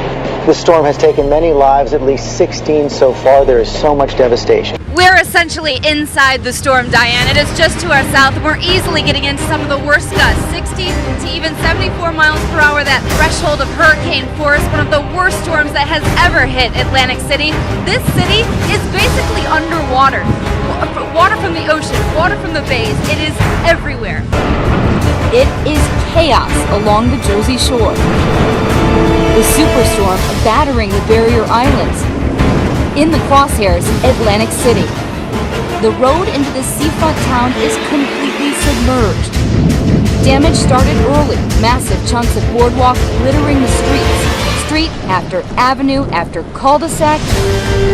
The storm has taken many lives, at least 16 so far. There is so much devastation. We're essentially inside the storm, Diane. It is just to our south. We're easily getting into some of the worst gusts, 60 to even 74 miles per hour, that threshold of hurricane force, one of the worst storms that has ever hit Atlantic City. This city is basically underwater. Water from the ocean, water from the bays. It is everywhere. It is chaos along the Jersey Shore. The superstorm battering the barrier islands. In the crosshairs, Atlantic City. The road into the seafront town is completely submerged. Damage started early. Massive chunks of boardwalk littering the streets. Street after avenue after cul-de-sac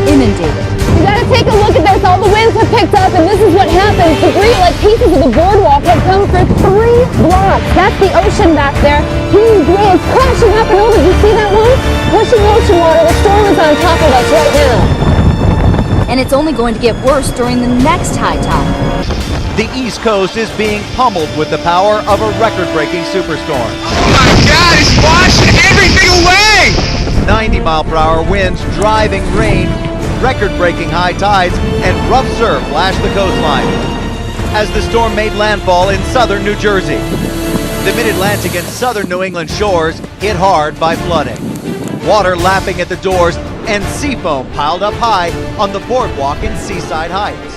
inundated. You gotta take a look at this. All the winds have picked up, and this is what happens. Debris like pieces of the boardwalk have come for 3 blocks. That's the ocean back there. Huge waves crashing up and over. Do you see that one? Pushing ocean water. The storm is on top of us right now. And it's only going to get worse during the next high tide. The East Coast is being pummeled with the power of a record-breaking superstorm. Oh my God, it's washing everything away! 90-mile-per-hour winds, driving rain, record-breaking high tides, and rough surf lashed the coastline as the storm made landfall in southern New Jersey. The mid-Atlantic and southern New England shores hit hard by flooding. Water lapping at the doors and sea foam piled up high on the boardwalk in Seaside Heights.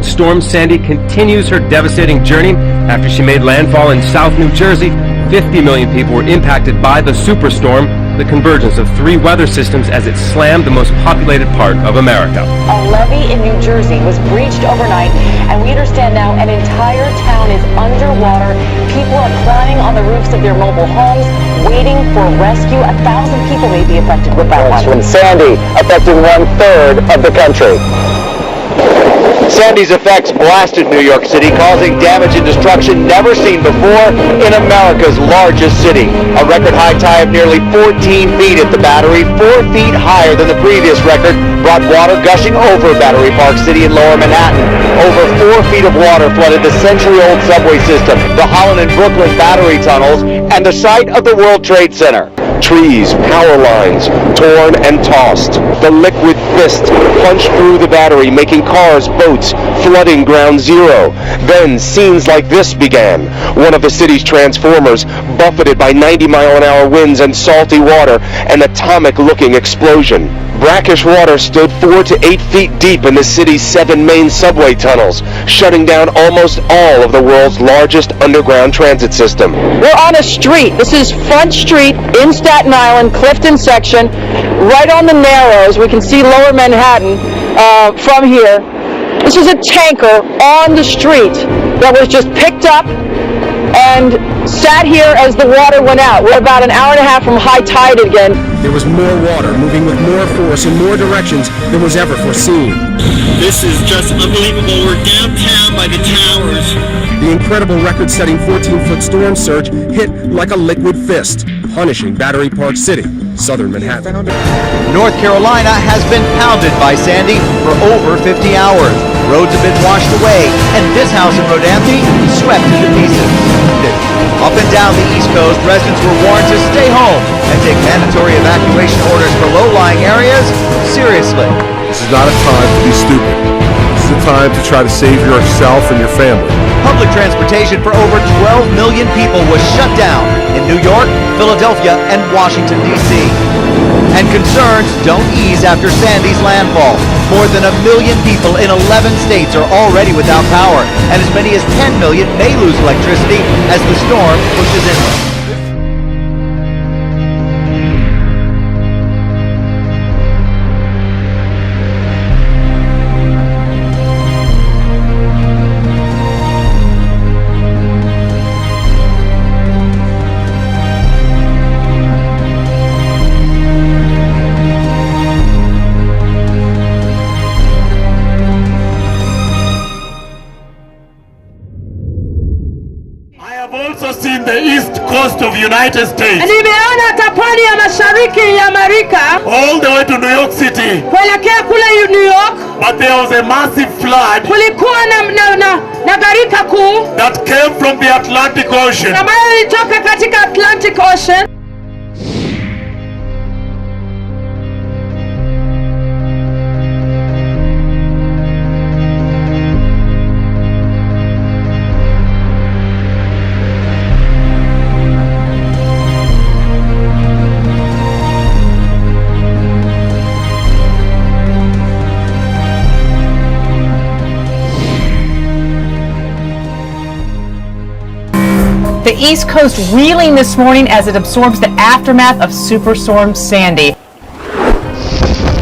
Storm Sandy continues her devastating journey. After she made landfall in South New Jersey, 50 million people were impacted by the superstorm, the convergence of 3 weather systems as it slammed the most populated part of America. A levee in New Jersey was breached overnight, and we understand now an entire town is underwater. People are climbing on the roofs of their mobile homes, waiting for rescue. 1,000 people may be affected with that one. From Sandy, affecting 1/3 of the country. Sandy's effects blasted New York City, causing damage and destruction never seen before in America's largest city. A record high tide of nearly 14 feet at the Battery, 4 feet higher than the previous record, brought water gushing over Battery Park City in lower Manhattan. Over 4 feet of water flooded the century-old subway system, the Holland and Brooklyn Battery tunnels, and the site of the World Trade Center. Trees, power lines, torn and tossed. The liquid fist punched through the Battery, making cars, boats, flooding Ground Zero. Then scenes like this began. One of the city's transformers buffeted by 90-mile-an-hour winds and salty water, an atomic-looking explosion. Brackish water stood 4 to 8 feet deep in the city's 7 main subway tunnels, shutting down almost all of the world's largest underground transit system. We're on a street. This is Front Street in Staten Island, Clifton section, right on the Narrows. We can see lower Manhattan from here. This is a tanker on the street that was just picked up and sat here as the water went out. We're about an hour and a half from high tide again. There was more water moving with more force in more directions than was ever foreseen. This is just unbelievable. We're downtown by the towers. The incredible record-setting 14-foot storm surge hit like a liquid fist, punishing Battery Park City, southern Manhattan. North Carolina has been pounded by Sandy for over 50 hours. Roads have been washed away, and this house in Rodanthe swept into pieces. Up and down the East Coast, residents were warned to stay home and take mandatory evacuation orders for low-lying areas seriously. This is not a time to be stupid. This is a time to try to save yourself and your family. Public transportation for over 12 million people was shut down in New York, Philadelphia, and Washington, D.C. And concerns don't ease after Sandy's landfall. More than 1 million people in 11 states are already without power, and as many as 10 million may lose electricity as the storm pushes inland. In the east coast of United States. Nimeona hata pwani ya mashariki ya Amerika. All the way to New York City. Kuelekea kule New York. But there was a massive flood. Kulikuwa na gharika kuu. that came from the Atlantic Ocean. ambayo ilitoka katika Atlantic Ocean. The East Coast reeling this morning as it absorbs the aftermath of Superstorm Sandy.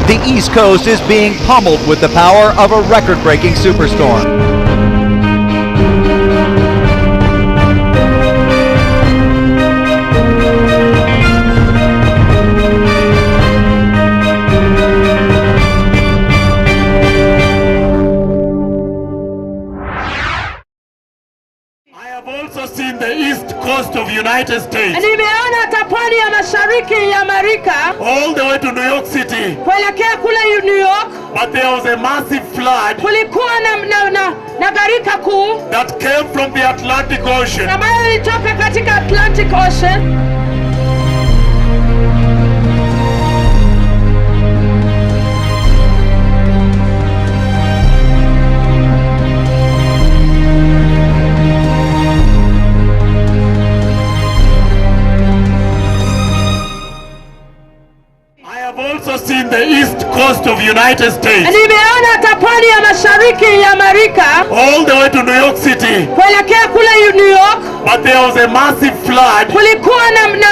The East Coast is being pummeled with the power of a record-breaking superstorm. United States. Nimeona hata pwani ya mashariki ya Amerika. All the way to New York City. Kuelekea kule New York. But there was a massive flood. Kulikuwa na gharika kuu. That came from the Atlantic Ocean. Ambayo ilitoka katika Atlantic Ocean. In the east coast of United States. Nimeona hata pwani ya mashariki ya Amerika. All the way to New York City. Kuelekea kule New York. But there was a massive flood. Kulikuwa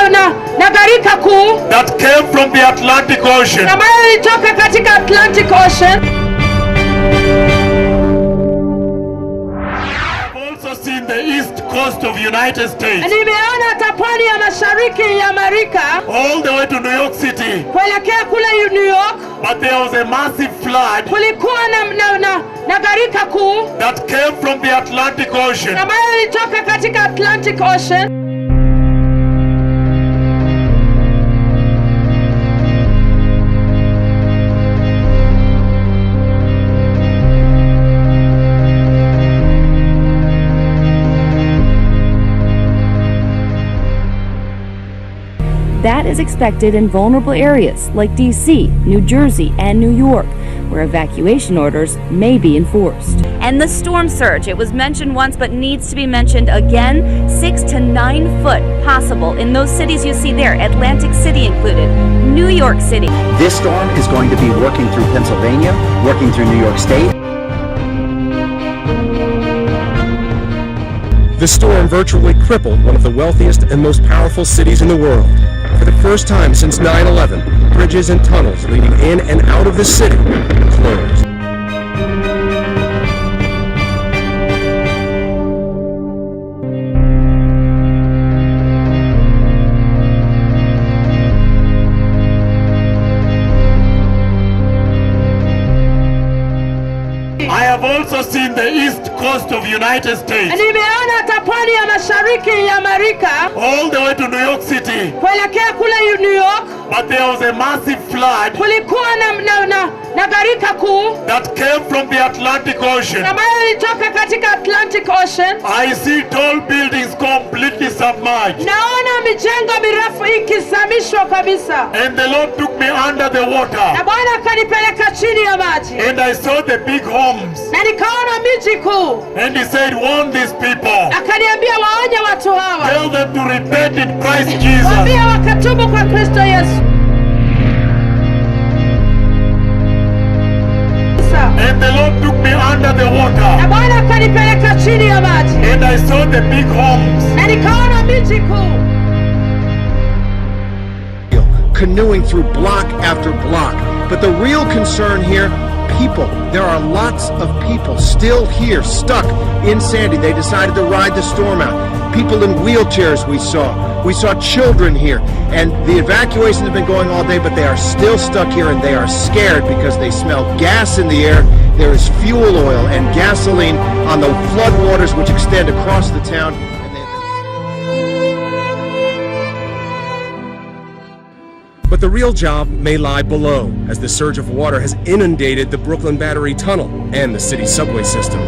na gharika kuu. That came from the Atlantic Ocean. Ambayo ilitoka katika Atlantic Ocean. In the east coast of United States. Nimeona hata pwani ya mashariki ya Amerika. All the way to New York City. Kuelekea kule New York. But there was a massive flood. Kulikuwa na gharika kuu. That came from the Atlantic Ocean. Ambayo ilitoka katika Atlantic Ocean. That is expected in vulnerable areas like D.C., New Jersey, and New York, where evacuation orders may be enforced. And the storm surge, it was mentioned once but needs to be mentioned again, 6 to 9 foot possible in those cities you see there, Atlantic City included, New York City. This storm is going to be working through Pennsylvania, working through New York State. The storm virtually crippled one of the wealthiest and most powerful cities in the world. For the first time since 9/11, bridges and tunnels leading in and out of the city closed. I have also seen the east coast of United States. Nimeona hata pwani ya mashariki ya Amerika. All the way to New York City. Kuelekea kule New York. But there was a massive flood. Kulikuwa na gharika kuu. That came from the Atlantic Ocean. Ambayo ilitoka katika Atlantic Ocean. I see tall buildings completely submerged. Naona mijengo mirefu ikizamishwa kabisa. And the Lord took me under the water. Na Bwana akanipeleka chini ya maji. And I saw the big homes. Na nikaona miji kuu. And he said, warn these people. Akaniambia waonye watu hawa. Tell them to repent in Christ Jesus. Waambie wakatubu kwa Kristo Yesu. And the Lord took me under the water. Na Bwana akanipeleka chini ya maji. And I saw the big homes. Na nikaona miji kuu. Canoeing through block after block. But the real concern here, people. There are lots of people still here, stuck in Sandy. They decided to ride the storm out. People in wheelchairs we saw. We saw children here. And the evacuation has been going all day, but they are still stuck here and they are scared because they smell gas in the air. There is fuel oil and gasoline on the floodwaters which extend across the town. But the real job may lie below, as the surge of water has inundated the Brooklyn Battery Tunnel and the city subway system.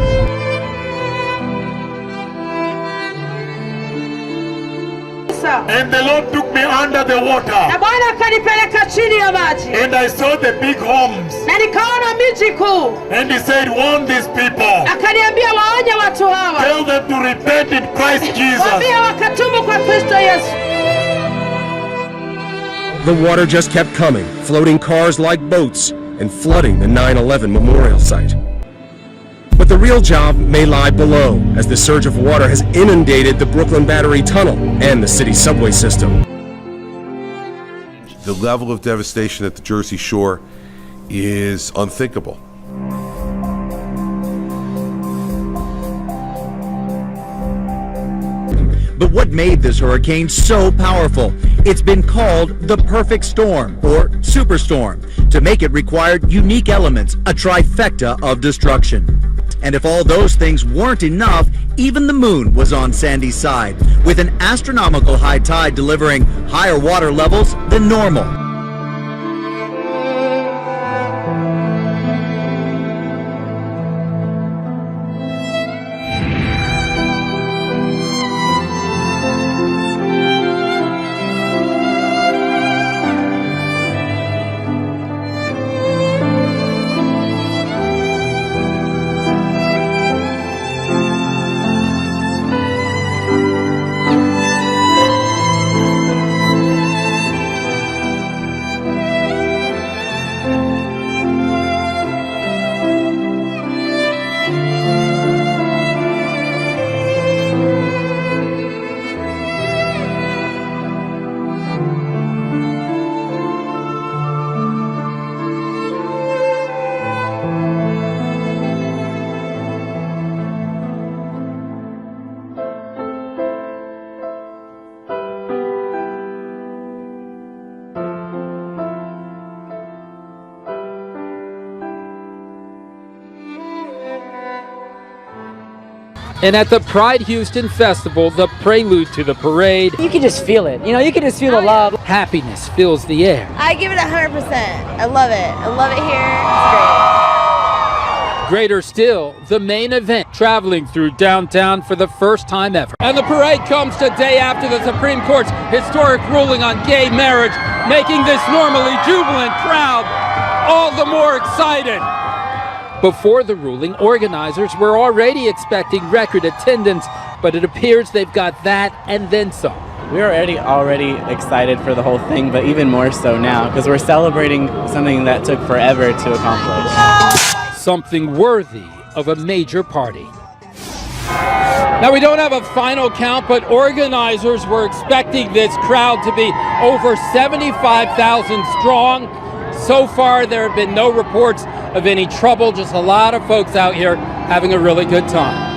And the Lord took me under the water. na Bwana akanipeleka chini ya maji, And I saw the big homes. na nikaona miji kuu. And he said, warn these people. Akaniambia waonye watu hawa, Tell them to repent in Christ Jesus. waambie wakatubu kwa Kristo Yesu. The water just kept coming, floating cars like boats and flooding the 9/11 memorial site. But the real job may lie below, as the surge of water has inundated the Brooklyn Battery Tunnel and the city subway system. The level of devastation at the Jersey Shore is unthinkable. But what made this hurricane so powerful? It's been called the perfect storm, or superstorm. To make it required unique elements, a trifecta of destruction. And if all those things weren't enough, even the moon was on Sandy's side, with an astronomical high tide delivering higher water levels than normal. And at the Pride Houston Festival, the prelude to the parade, you can just feel it. You know, you can just feel the love. Happiness fills the air. I give it 100%. I love it. I love it here. It's great. Greater still, the main event, traveling through downtown for the first time ever. And the parade comes the day after the Supreme Court's historic ruling on gay marriage, making this normally jubilant crowd all the more excited. Before the ruling, organizers were already expecting record attendance, but it appears they've got that and then some. We're already excited for the whole thing, but even more so now, because we're celebrating something that took forever to accomplish. Something worthy of a major party. Now, we don't have a final count, but organizers were expecting this crowd to be over 75,000 strong. So far, there have been no reports of any trouble, just a lot of folks out here having a really good time.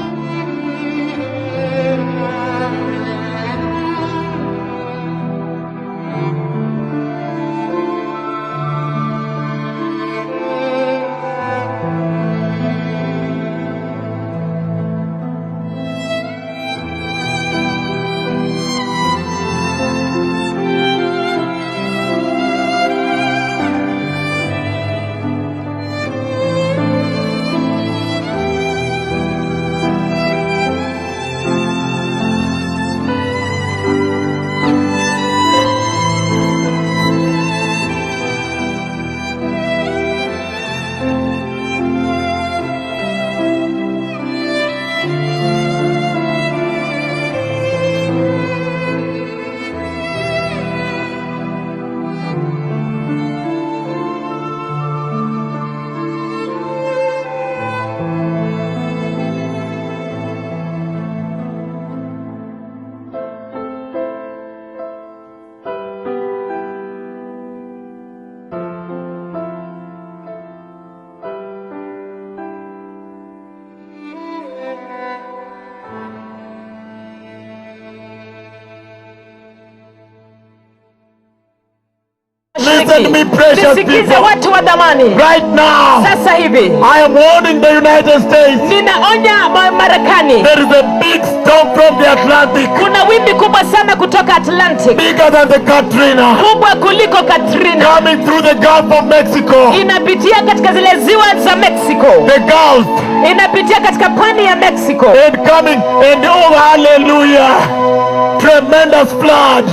Listen to me, precious Nisikize people. watu wa dhamani. Right now, Sasa hivi I am warning the United States. ninaonya Marekani, There is a big storm from the Atlantic, kuna wimbi kubwa sana kutoka Atlantic, bigger than the Katrina, kubwa kuliko Katrina, coming through the Gulf of Mexico. inapitia katika zile ziwa za Mexico, The Gulf, inapitia katika pwani ya Mexico, and coming, and oh hallelujah, tremendous flood.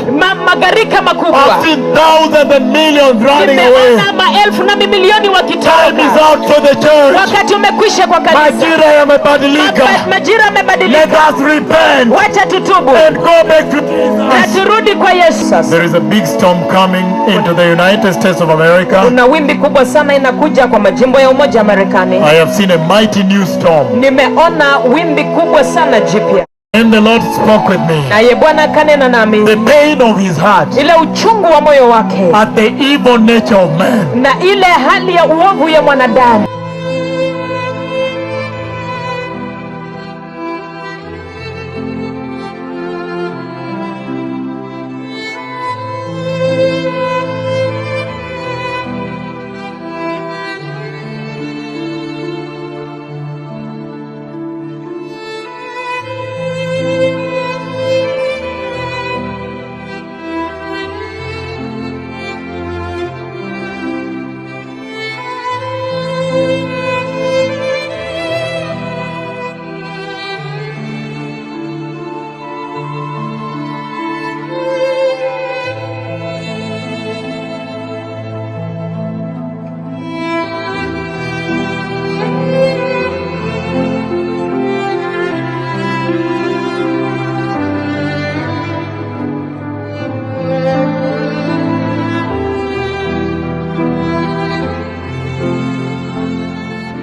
Magarika makubwa. I've seen thousands and millions running away. Nimeona maelfu na mamilioni wakitoka. Time is out for the church. Wakati umekwisha kwa kanisa. Majira yamebadilika. Majira yamebadilika. Let us repent. Wacha tutubu. And go back to Jesus. Na turudi kwa Yesu. There is a big storm coming into the United States of America. Kuna wimbi kubwa sana inakuja kwa majimbo ya Umoja wa Marekani. I have seen a mighty new storm. Nimeona wimbi kubwa sana jipya. And the Lord spoke with me. Naye Bwana kanena nami. The pain of his heart. Ile uchungu wa moyo wake. At the evil nature of man. Na ile hali ya uovu ya mwanadamu.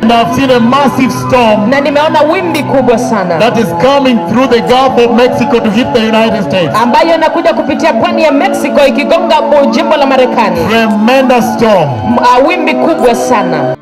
And I've seen a massive storm. Na nimeona wimbi kubwa sana. That is coming through the Gulf of Mexico to hit the United States. Ambayo inakuja kupitia pwani ya Mexico ikigonga jimbo la Marekani. Tremendous storm. Wimbi kubwa sana.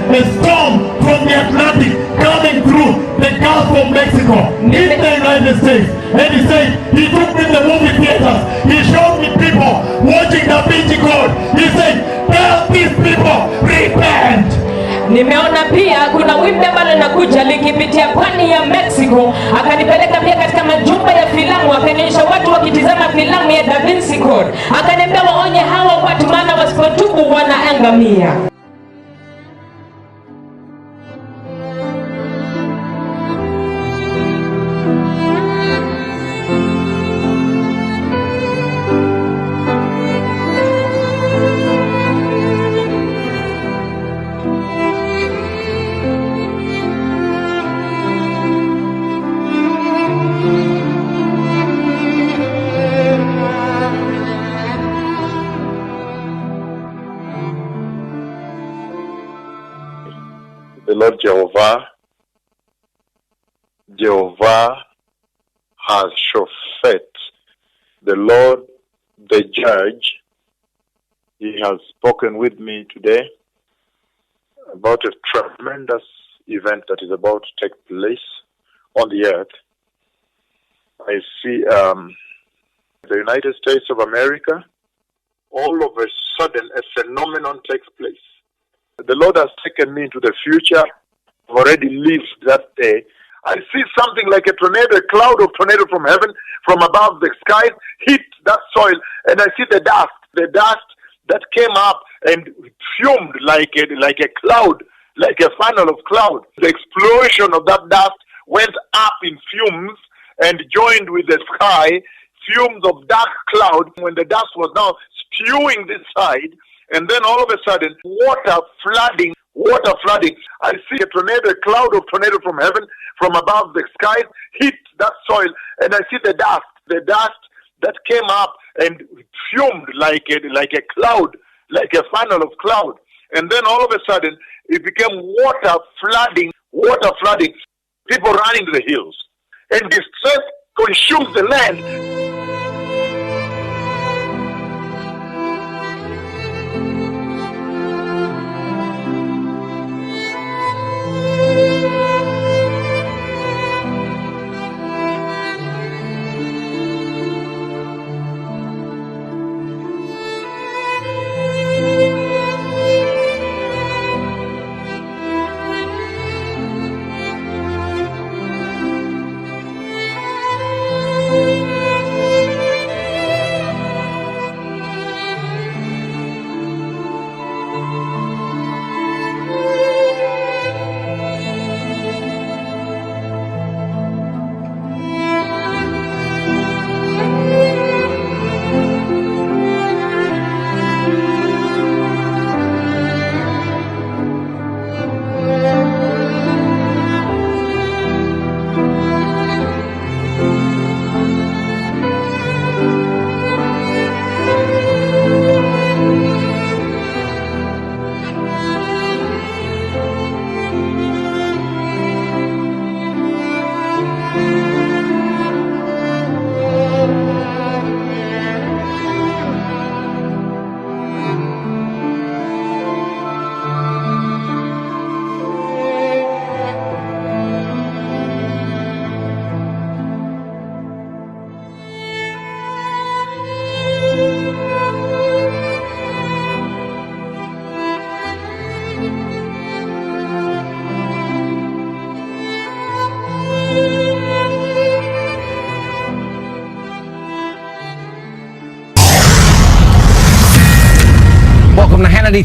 A storm from the Atlantic coming through the Gulf of Mexico in the United States. And he said, he took me to the movie theaters. He showed me people watching Da Vinci Code. He said, tell these people, repent. Nimeona pia kuna wimbi ambalo linakuja likipitia pwani ya Mexico. Akanipeleka pia katika majumba ya filamu, akanionyesha watu wakitizama filamu ya Da Vinci Code. Akaniambia waonye hawa watu, maana wasipotubu wanaangamia. The Lord Jehovah has shofet. The Lord, the judge, he has spoken with me today about a tremendous event that is about to take place on the earth. I see the United States of America, all of a sudden a phenomenon takes place. The Lord has taken me into the future. I've already lived that day. I see something like a tornado, a cloud of tornado from heaven, from above the sky, hit that soil, and I see the dust that came up and fumed like a cloud, like a funnel of cloud. The explosion of that dust went up in fumes and joined with the sky, fumes of dark cloud, when the dust was now spewing this side, and then all of a sudden, water flooding. I see a tornado, a cloud of tornado from heaven, from above the sky, hit that soil, and I see the dust that came up and fumed like a cloud, like a funnel of cloud. And then all of a sudden, it became water flooding, people running to the hills. And distress consumes the land.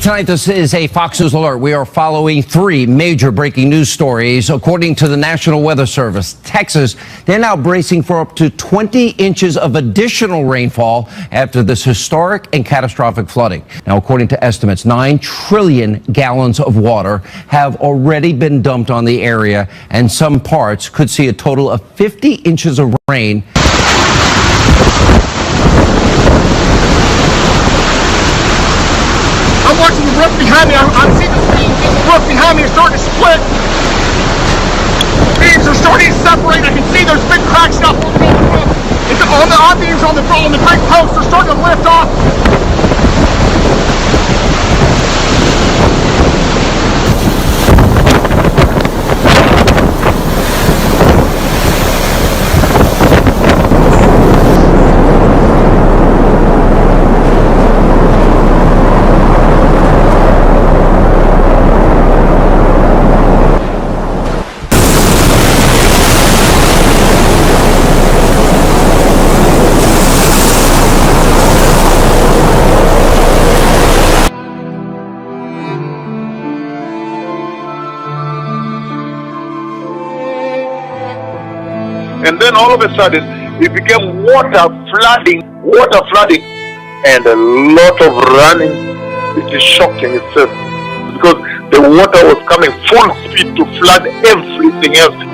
Tonight, this is a Fox News alert. We are following three major breaking news stories. According to the National Weather Service, Texas, they're now bracing for up to 20 inches of additional rainfall after this historic and catastrophic flooding. Now, according to estimates, 9 trillion gallons of water have already been dumped on the area, and some parts could see a total of 50 inches of rain. I'm watching the roof behind me. I'm seeing the roof behind me is starting to split. Beams are starting to separate. I can see there's big cracks now forming on the roof. It's all the I-beams on the big posts are starting to lift off. And then all of a sudden, it became water flooding, and a lot of running. It is shocking itself because the water was coming full speed to flood everything else.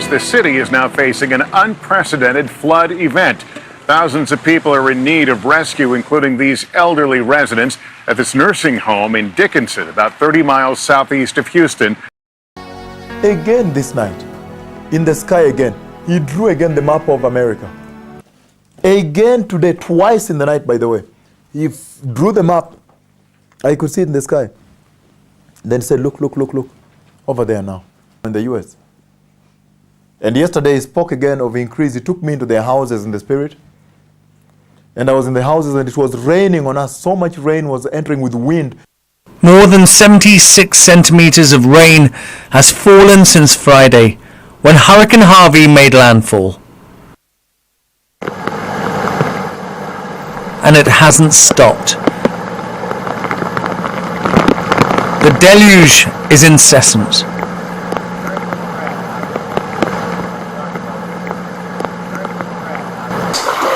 says the city is now facing an unprecedented flood event. Thousands of people are in need of rescue, including these elderly residents at this nursing home in Dickinson, about 30 miles southeast of Houston. Again this night, in the sky again, he drew again the map of America. Again today, twice in the night, by the way, he drew the map. I could see it in the sky. Then he said, look, over there now, in the US. And yesterday he spoke again of increase. He took me into their houses in the spirit. And I was in the houses and it was raining on us. So much rain was entering with wind. More than 76 centimeters of rain has fallen since Friday, when Hurricane Harvey made landfall. And it hasn't stopped. The deluge is incessant.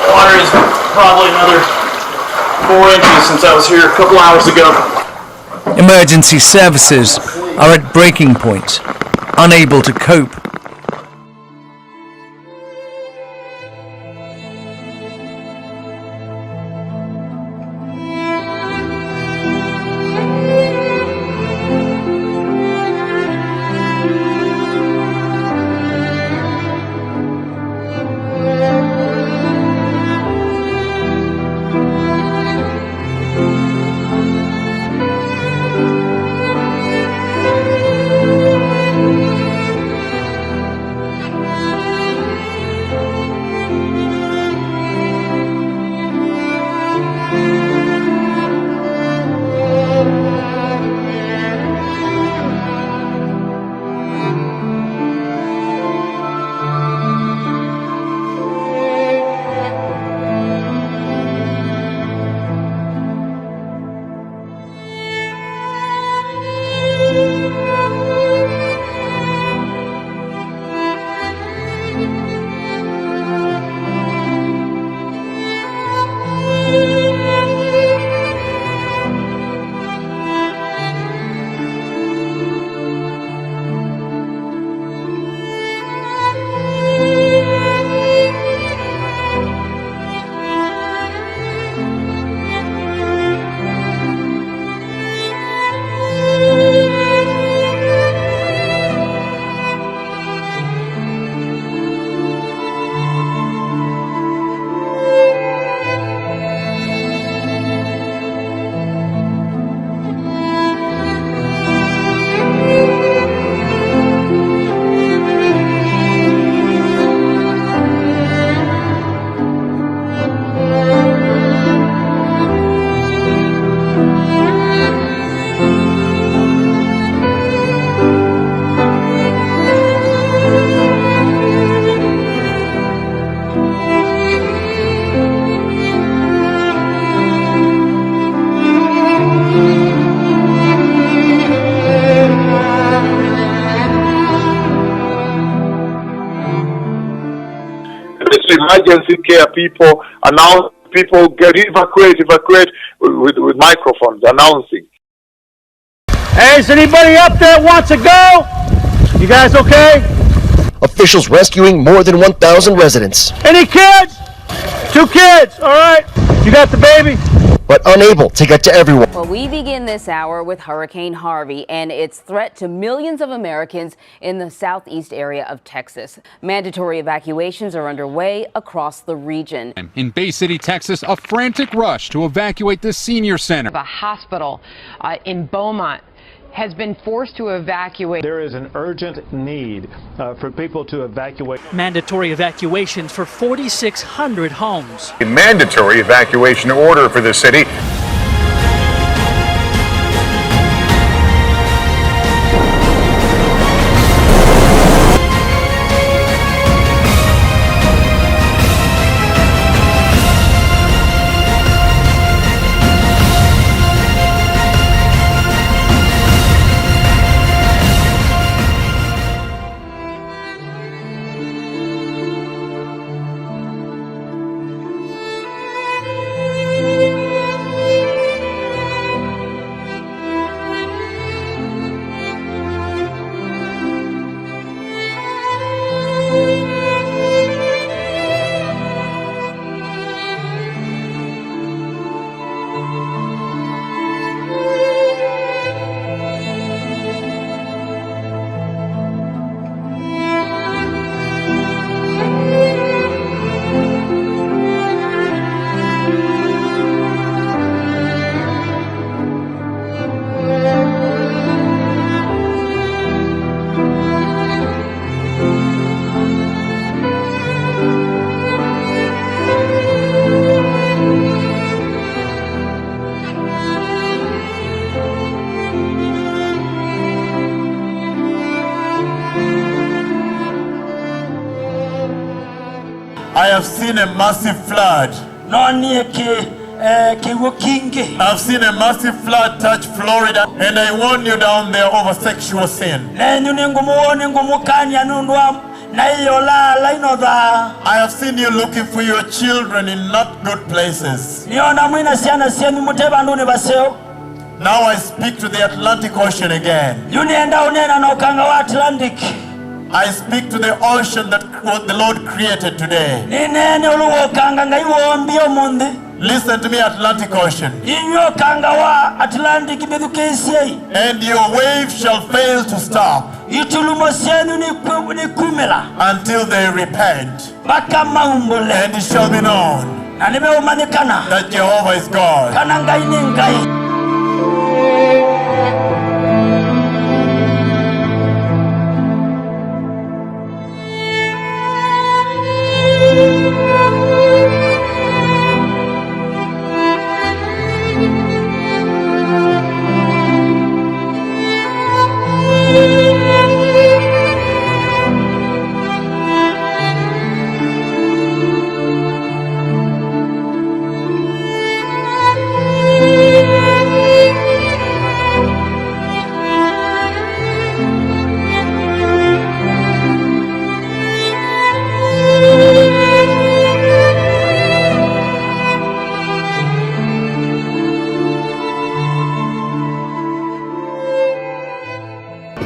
Water is probably another 4 inches since I was here a couple hours ago. Emergency services are at breaking point, unable to cope. Emergency care people announce people get evacuate with microphones announcing. Hey, is anybody up there wants to go? You guys okay? Officials rescuing more than 1,000 residents. Any kids? 2 kids, all right. You got the baby? But unable to get to everyone. Well, we begin this hour with Hurricane Harvey and its threat to millions of Americans in the southeast area of Texas. Mandatory evacuations are underway across the region. In Bay City, Texas, a frantic rush to evacuate the senior center. A hospital in Beaumont has been forced to evacuate. There is an urgent need for people to evacuate. Mandatory evacuations for 4,600 homes. A mandatory evacuation order for the city. have seen a massive flood. I've seen a massive flood touch Florida, and I warn you down there over sexual sin. I have seen you looking for your children in not good places. Now I speak to the Atlantic Ocean again. I speak to the ocean that the Lord created today. Listen to me, Atlantic Ocean. And your waves shall fail to stop until they repent. And it shall be known that Jehovah is God.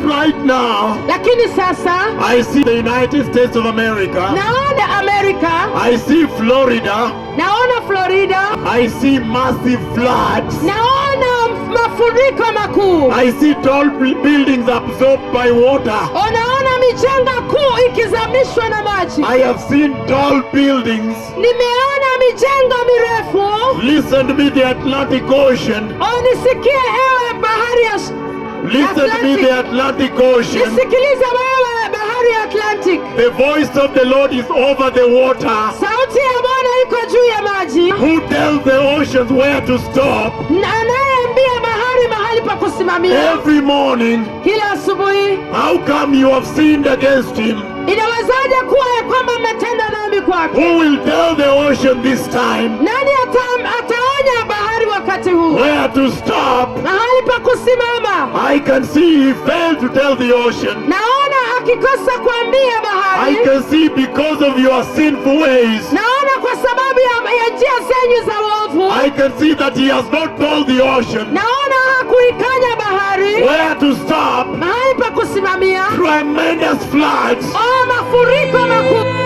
Right now, lakini sasa I see the United States of America. Naona Amerika. I see Florida. Naona Florida. I see massive floods. Naona mafuriko makuu. I see tall buildings absorbed by water. Naona mijengo kuu ikizamishwa na maji. I have seen tall buildings. Nimeona mijengo mirefu. Listen to me, the Atlantic Ocean. Nisikie ewe bahari ya Listen to me, the Atlantic Ocean. Nisikilize wewe bahari ya Atlantic. The voice of the Lord is over the water. Sauti ya Bwana iko juu ya maji. Who tells the oceans where to stop? Anayeambia bahari mahali pa kusimamia. Every morning. Kila asubuhi. How come you have sinned against him? Inawezaje kuwa ya kwamba mmetenda dhambi kwake? Who will tell the ocean this time? Nani ataonya bahari wakati huu? Where to stop? Mahali pa kusimama. I can see he failed to tell the ocean. Naona akikosa kuambia bahari. I can see because of your sinful ways. Naona kwa sababu ya njia zenyu za uovu. I can see that he has not told the ocean. Naona hakuikanya bahari. Where to stop? Mahali pa kusimamia. Tremendous floods. Mafuriko makuu.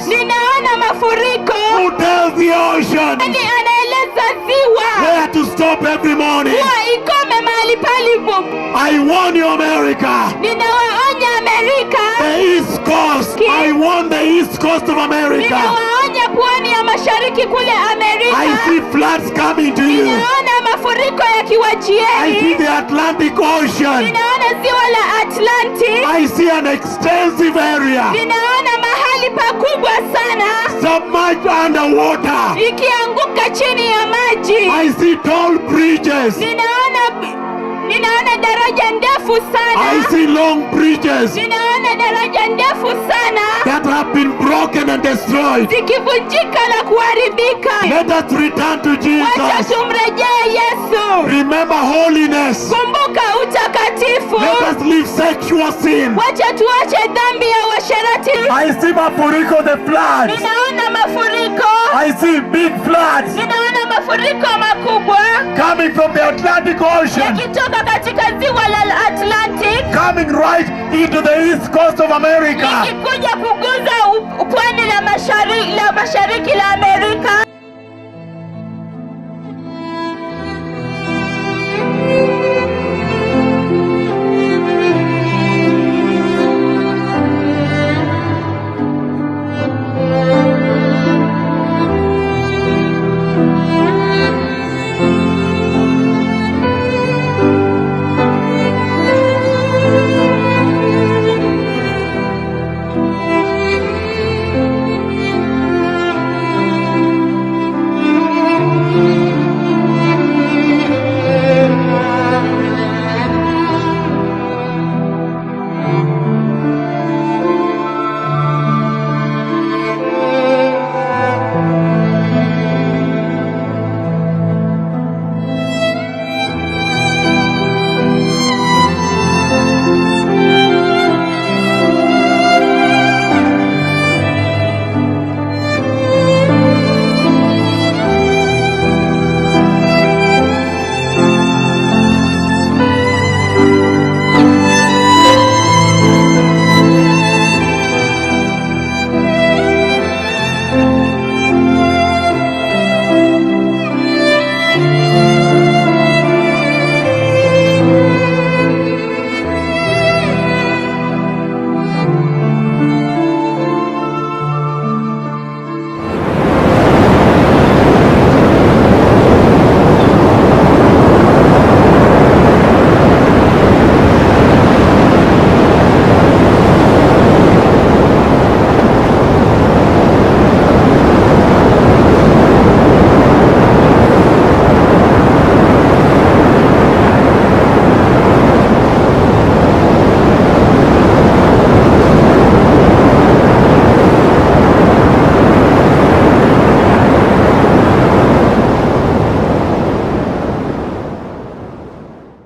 Ninaona mafuriko. Who tells the ocean Nani anaeleza ziwa where to stop every morning? kuwa ikome mahali palipo. I warn you, America. Ninawaonya Amerika. The East Coast. I warn the East Coast of America. Ninawaonya pwani ya mashariki kule Amerika. I see floods coming to you. Ninaona mafuriko yakiwajieni. I see the Atlantic Ocean. Ninaona ziwa la Atlantic. I see an extensive area. Ninaona mahali pakubwa sana Submerged underwater. ikianguka chini ya maji. I see tall bridges. Ninaona daraja ndefu sana. I see long bridges Ninaona daraja ndefu sana that have been broken and destroyed. zikivunjika na kuharibika. Let us return to Wacha Jesus. tumrejee Yesu. Remember holiness. Kumbuka utakatifu. Let us leave sexual sin. Wacha tuache dhambi ya uasherati. I see mafuriko, the floods. Ninaona mafuriko. I see big floods Ninaona mafuriko makubwa coming from the Atlantic Ocean, yakitoka katika ziwa la Atlantic coming right into the East Coast of America. ikikuja kuguza pwani la mashariki la Amerika.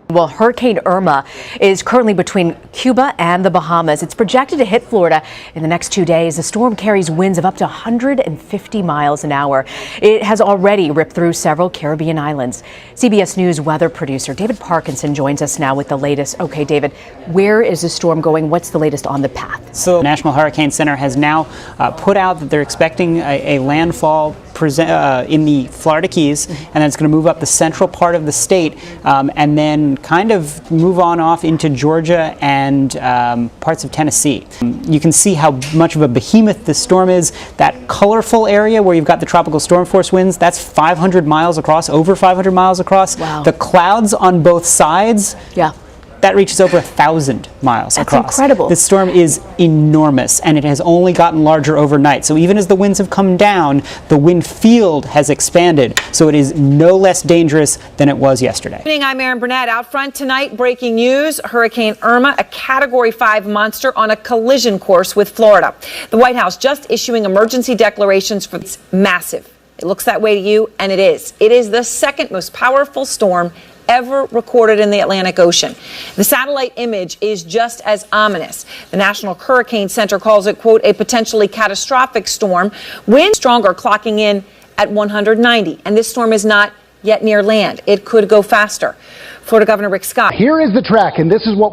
Well, Hurricane Irma is currently between Cuba and the Bahamas. It's projected to hit Florida in the next 2 days. The storm carries winds of up to 150 miles an hour. It has already ripped through several Caribbean islands. CBS News weather producer David Parkinson joins us now with the latest. Okay, David, where is the storm going? What's the latest on the path? So, the National Hurricane Center has now put out that they're expecting a landfall in the Florida Keys, and then it's going to move up the central part of the state, and then kind of move on off into Georgia and parts of Tennessee. You can see how much of a behemoth this storm is. That colorful area where you've got the tropical storm force winds, that's 500 miles across, over 500 miles across. Wow. The clouds on both sides, that reaches over 1,000 miles across. That's incredible. This storm is enormous, and it has only gotten larger overnight. So even as the winds have come down, the wind field has expanded, so it is no less dangerous than it was yesterday. Good evening, I'm Erin Burnett. Out front tonight, breaking news, Hurricane Irma, a Category 5 monster on a collision course with Florida. The White House just issuing emergency declarations for it's massive. It looks that way to you, and it is. It is the second most powerful storm ever recorded in the Atlantic Ocean. The satellite image is just as ominous. The National Hurricane Center calls it, quote, a potentially catastrophic storm. Winds stronger, clocking in at 190. And this storm is not yet near land. It could go faster. Florida Governor Rick Scott. Here is the track, and this is what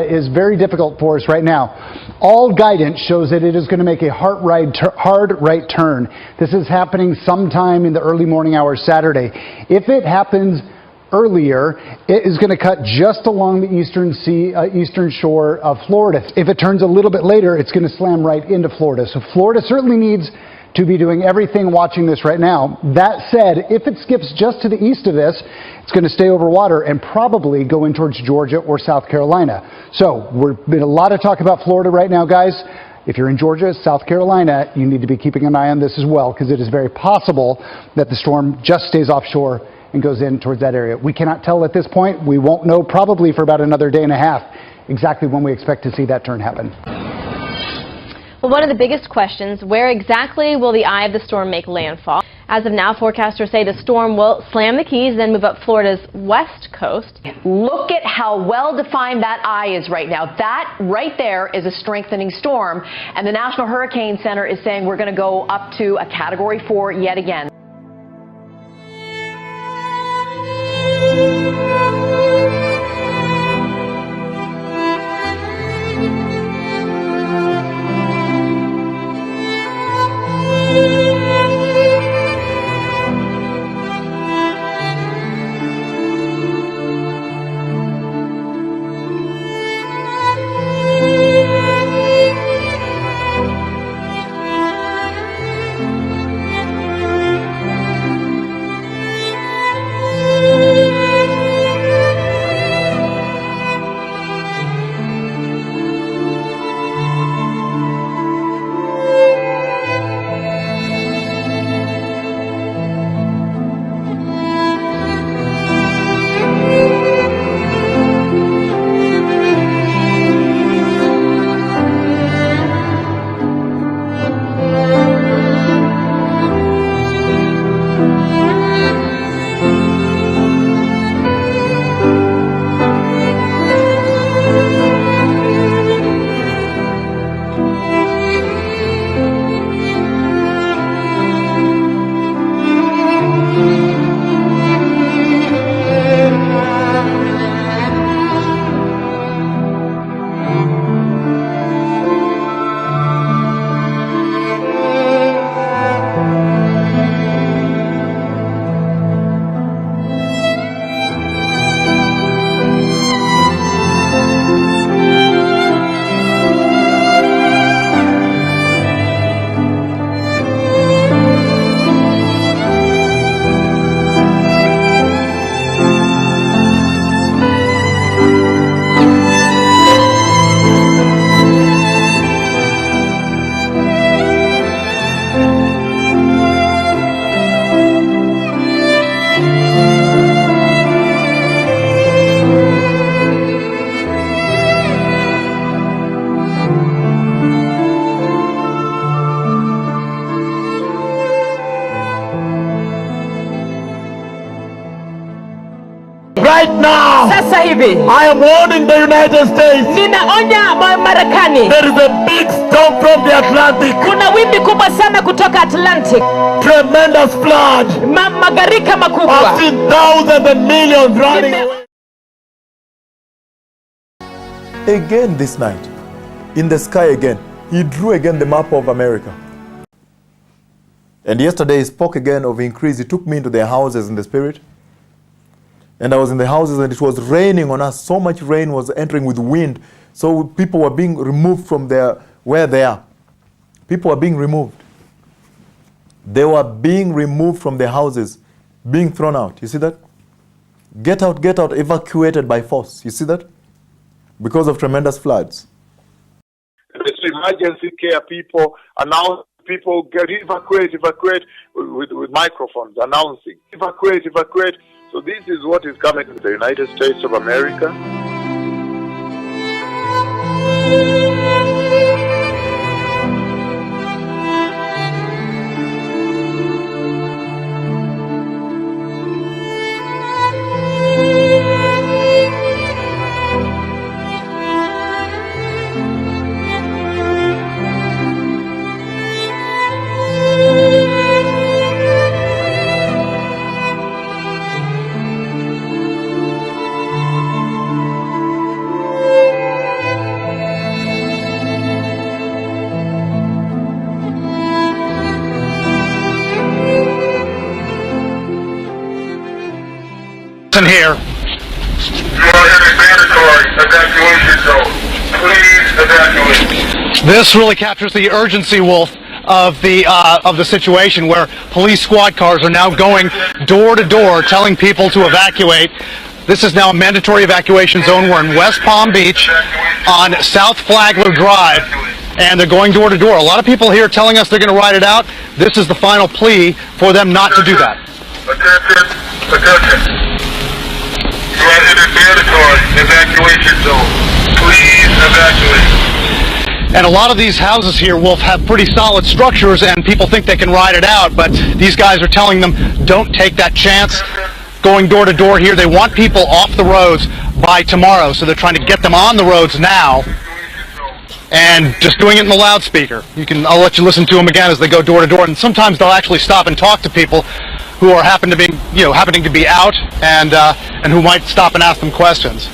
is very difficult for us right now. All guidance shows that it is going to make a hard right turn. This is happening sometime in the early morning hours Saturday. If it happens earlier, it is going to cut just along the eastern shore of Florida. If it turns a little bit later, it's going to slam right into Florida. So Florida certainly needs to be doing everything watching this right now. That said, if it skips just to the east of this, it's going to stay over water and probably go in towards Georgia or South Carolina. So there's been a lot of talk about Florida right now, guys. If you're in Georgia, South Carolina, you need to be keeping an eye on this as well, because it is very possible that the storm just stays offshore and goes in towards that area. We cannot tell at this point. We won't know probably for about another day and a half exactly when we expect to see that turn happen. Well, one of the biggest questions, where exactly will the eye of the storm make landfall? As of now, forecasters say the storm will slam the Keys, then move up Florida's west coast. Look at how well defined that eye is right now. That right there is a strengthening storm, and the National Hurricane Center is saying we're going to go up to a Category 4 yet again. Right now, sasa hivi I am warning the United States. Ninaonya Marekani. There is a big storm from the Atlantic. Kuna wimbi kubwa sana kutoka Atlantic. Tremendous flood. Magarika makubwa. I've seen thousands and millions running away. Again this night, in the sky again, he drew again the map of America. And yesterday he spoke again of increase. He took me into their houses in the spirit. And I was in the houses and it was raining on us. So much rain was entering with wind. So people were being removed from where they are. People were being removed. They were being removed from their houses, being thrown out. You see that? Get out, evacuated by force. You see that? Because of tremendous floods. There's emergency care people announce people get evacuate with microphones announcing evacuate. So this is what is coming to the United States of America. Listen here. You are in a mandatory evacuation zone. Please evacuate. This really captures the urgency, Wolf, of the situation, where police squad cars are now going door to door telling people to evacuate. This is now a mandatory evacuation zone. We're in West Palm Beach on South Flagler Drive, and they're going door to door. A lot of people here telling us they're going to ride it out. This is the final plea for them not to do that. Attention, attention. You are in a mandatory evacuation zone. Please evacuate. And a lot of these houses here, Wolf, have pretty solid structures, and people think they can ride it out, but these guys are telling them, don't take that chance. Going door to door here, they want people off the roads by tomorrow, so they're trying to get them on the roads now, and just doing it in the loudspeaker. I'll let you listen to them again as they go door to door, and sometimes they'll actually stop and talk to people who are happening to be out, and who might stop and ask them questions.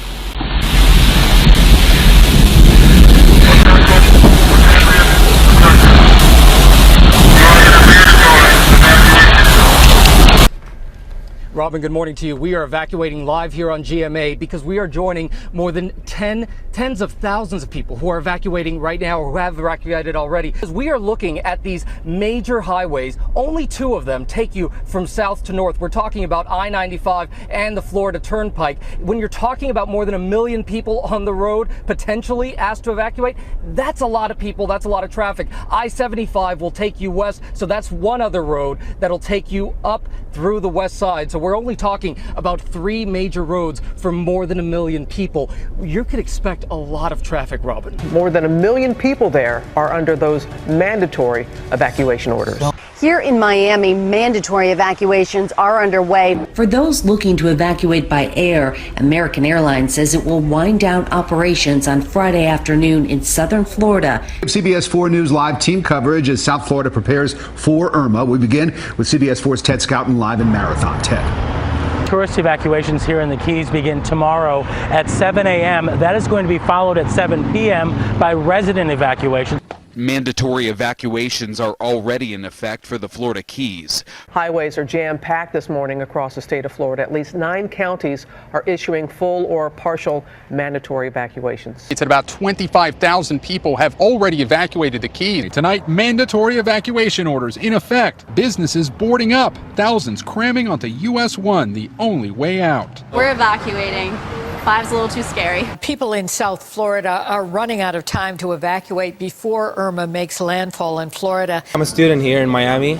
Robin, good morning to you. We are evacuating live here on GMA because we are joining more than tens of thousands of people who are evacuating right now or who have evacuated already. As we are looking at these major highways, only two of them take you from south to north. We're talking about I-95 and the Florida Turnpike. When you're talking about more than 1 million people on the road potentially asked to evacuate, that's a lot of people, that's a lot of traffic. I-75 will take you west, so that's one other road that'll take you up through the west side. So we're only talking about 3 major roads for more than 1 million people. You could expect a lot of traffic, Robin. More than 1 million people there are under those mandatory evacuation orders. Here in Miami, mandatory evacuations are underway. For those looking to evacuate by air, American Airlines says it will wind down operations on Friday afternoon in southern Florida. CBS 4 News live team coverage as South Florida prepares for Irma. We begin with CBS 4's Ted Scouten live in Marathon. Ted. Tourist evacuations here in the Keys begin tomorrow at 7 a.m. That is going to be followed at 7 p.m. by resident evacuations. Mandatory evacuations are already in effect for the Florida Keys. Highways are jam-packed this morning across the state of Florida. At least 9 counties are issuing full or partial mandatory evacuations. It's at about 25,000 people have already evacuated the Keys. Tonight, mandatory evacuation orders in effect. Businesses boarding up. Thousands cramming onto US 1, the only way out. We're evacuating. 5's a little too scary. People in South Florida are running out of time to evacuate before Irma makes landfall in Florida. I'm a student here in Miami.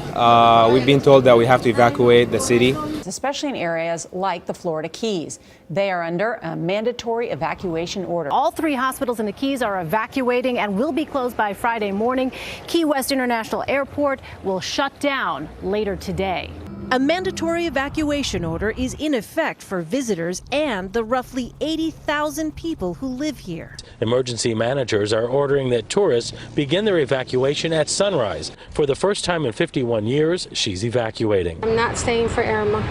We've been told that we have to evacuate the city. Especially in areas like the Florida Keys. They are under a mandatory evacuation order. All 3 hospitals in the Keys are evacuating and will be closed by Friday morning. Key West International Airport will shut down later today. A mandatory evacuation order is in effect for visitors and the roughly 80,000 people who live here. Emergency managers are ordering that tourists begin their evacuation at sunrise. For the first time in 51 years, she's evacuating. I'm not staying for Irma.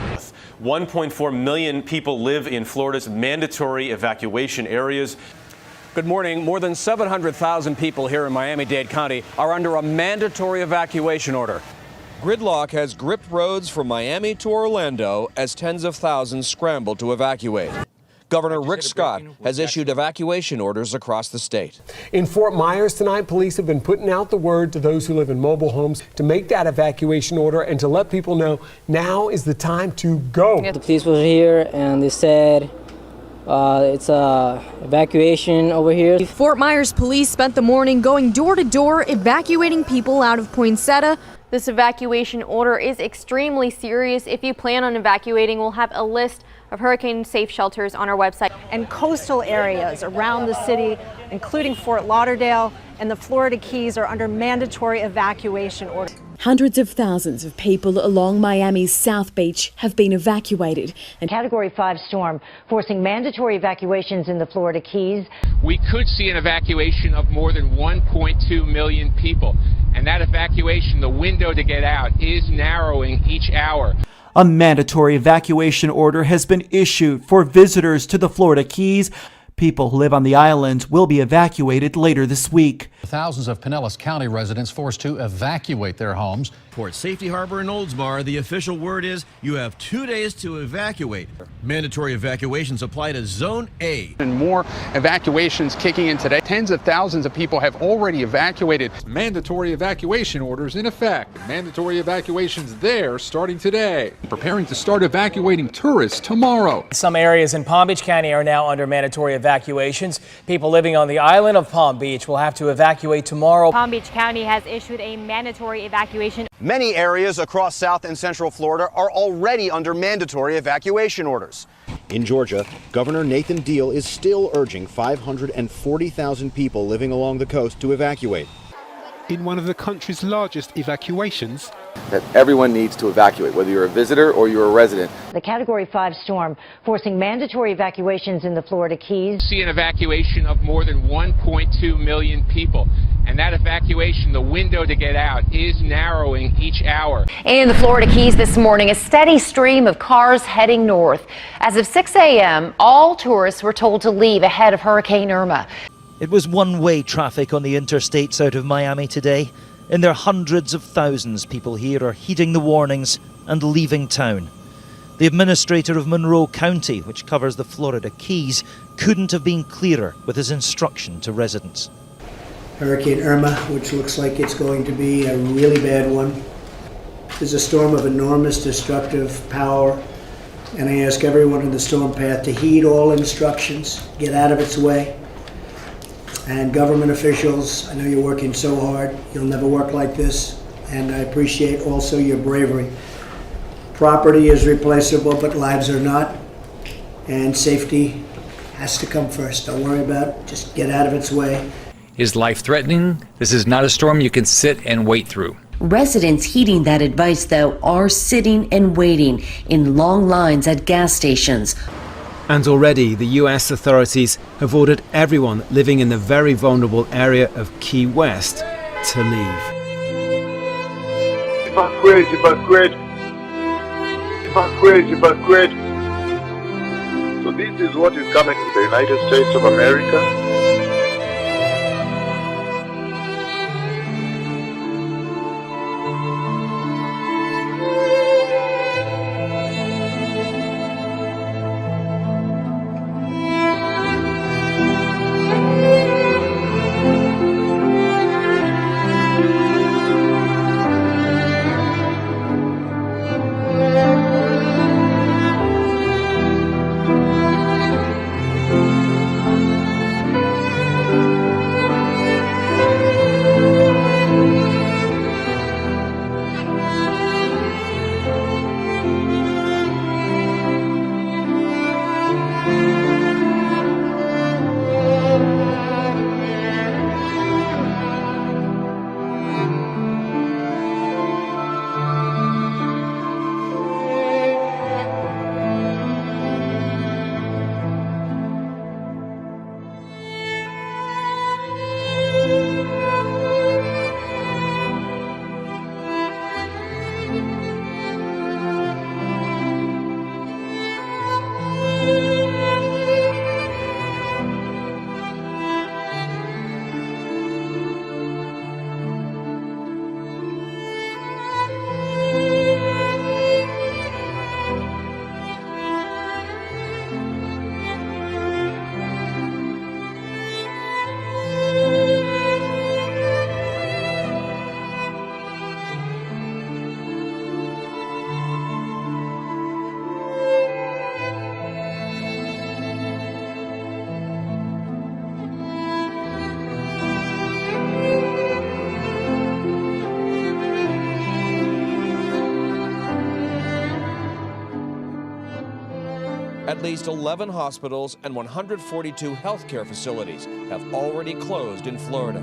1.4 million people live in Florida's mandatory evacuation areas. Good morning. More than 700,000 people here in Miami-Dade County are under a mandatory evacuation order. Gridlock has gripped roads from Miami to Orlando as tens of thousands scramble to evacuate. Governor Rick Scott has issued evacuation orders across the state. In Fort Myers tonight, police have been putting out the word to those who live in mobile homes to make that evacuation order and to let people know now is the time to go. The police were here and they said it's evacuation over here. Fort Myers police spent the morning going door to door evacuating people out of Poinsettia. This evacuation order is extremely serious. If you plan on evacuating, we'll have a list of hurricane-safe shelters on our website. And coastal areas around the city, including Fort Lauderdale and the Florida Keys, are under mandatory evacuation orders. Hundreds of thousands of people along Miami's South Beach have been evacuated. A Category 5 storm forcing mandatory evacuations in the Florida Keys. We could see an evacuation of more than 1.2 million people. And that evacuation, the window to get out, is narrowing each hour. A mandatory evacuation order has been issued for visitors to the Florida Keys. People who live on the island will be evacuated later this week. Thousands of Pinellas County residents forced to evacuate their homes. Port Safety Harbor in Oldsmar, the official word is you have 2 days to evacuate. Mandatory evacuations apply to Zone A. And more evacuations kicking in today. Tens of thousands of people have already evacuated. Mandatory evacuation orders in effect. Mandatory evacuations there starting today. Preparing to start evacuating tourists tomorrow. Some areas in Palm Beach County are now under mandatory evacuations. People living on the island of Palm Beach will have to evacuate tomorrow. Palm Beach County has issued a mandatory evacuation. Many areas across South and Central Florida are already under mandatory evacuation orders. In Georgia, Governor Nathan Deal is still urging 540,000 people living along the coast to evacuate. In one of the country's largest evacuations, that everyone needs to evacuate, whether you're a visitor or you're a resident. The Category 5 storm forcing mandatory evacuations in the Florida Keys. See an evacuation of more than 1.2 million people. And that evacuation, the window to get out, is narrowing each hour. In the Florida Keys this morning, a steady stream of cars heading north. As of 6 a.m., all tourists were told to leave ahead of Hurricane Irma. It was one-way traffic on the interstates out of Miami today. In their hundreds of thousands, people here are heeding the warnings and leaving town. The administrator of Monroe County, which covers the Florida Keys, couldn't have been clearer with his instruction to residents. Hurricane Irma, which looks like it's going to be a really bad one, is a storm of enormous destructive power, and I ask everyone in the storm path to heed all instructions, get out of its way. And government officials, I know you're working so hard. You'll never work like this, and I appreciate also your bravery. Property is replaceable, but lives are not, and safety has to come first. Don't worry about it. Just get out of its way. Is life-threatening? This is not a storm you can sit and wait through. Residents heeding that advice, though, are sitting and waiting in long lines at gas stations. And already the US authorities have ordered everyone living in the very vulnerable area of Key West to leave. Evacuate, evacuate. Evacuate, evacuate. So this is what is coming to the United States of America. At least 11 hospitals and 142 healthcare facilities have already closed in Florida.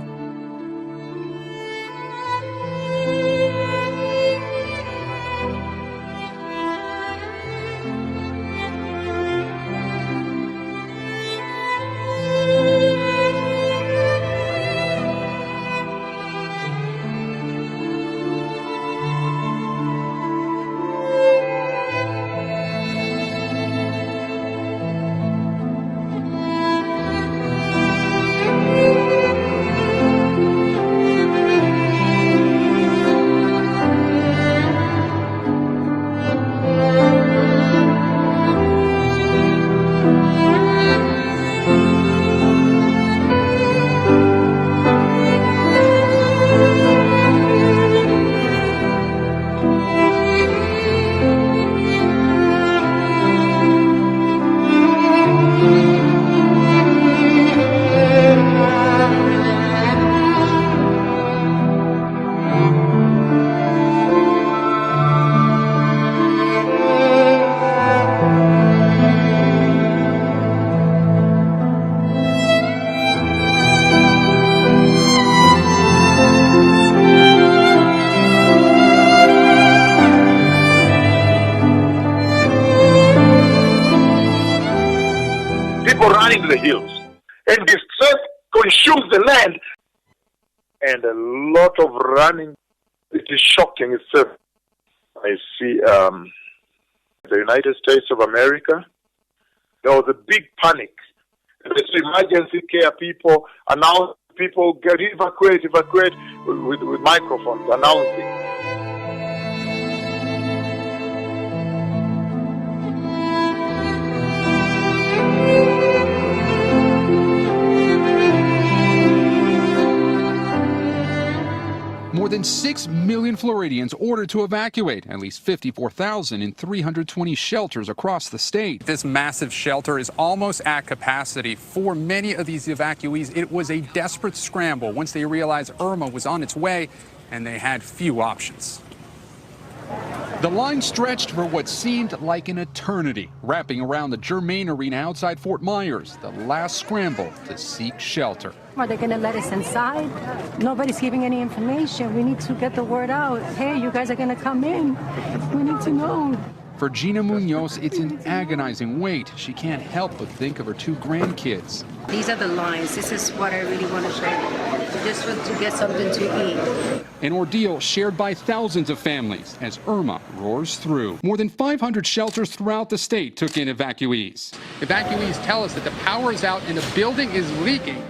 people running to the hills. And this threat consumes the land. And a lot of running. It is shocking itself. I see the United States of America. There was a big panic. There's emergency care people announce people get evacuate with microphones announcing. More than 6 million Floridians ordered to evacuate, at least 54,000 in 320 shelters across the state. This massive shelter is almost at capacity. For many of these evacuees, it was a desperate scramble once they realized Irma was on its way and they had few options. The line stretched for what seemed like an eternity, wrapping around the Germain Arena outside Fort Myers, the last scramble to seek shelter. Are they going to let us inside? Nobody's giving any information. We need to get the word out. Hey, you guys are going to come in. We need to know. For Gina Munoz, it's an agonizing wait. She can't help but think of her 2 grandkids. These are the lines. This is what I really want to show. Just to get something to eat. An ordeal shared by thousands of families as Irma roars through. More than 500 shelters throughout the state took in evacuees. Evacuees tell us that the power is out and the building is leaking.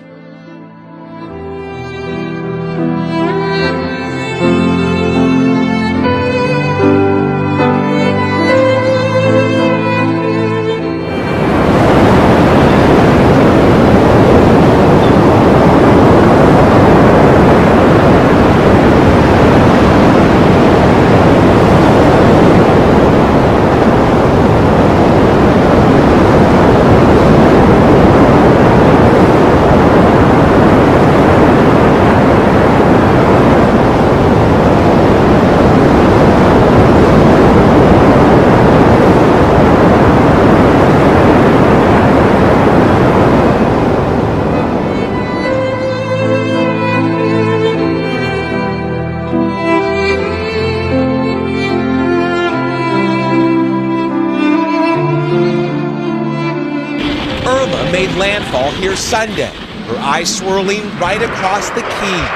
Made landfall here Sunday, her eyes swirling right across the Keys.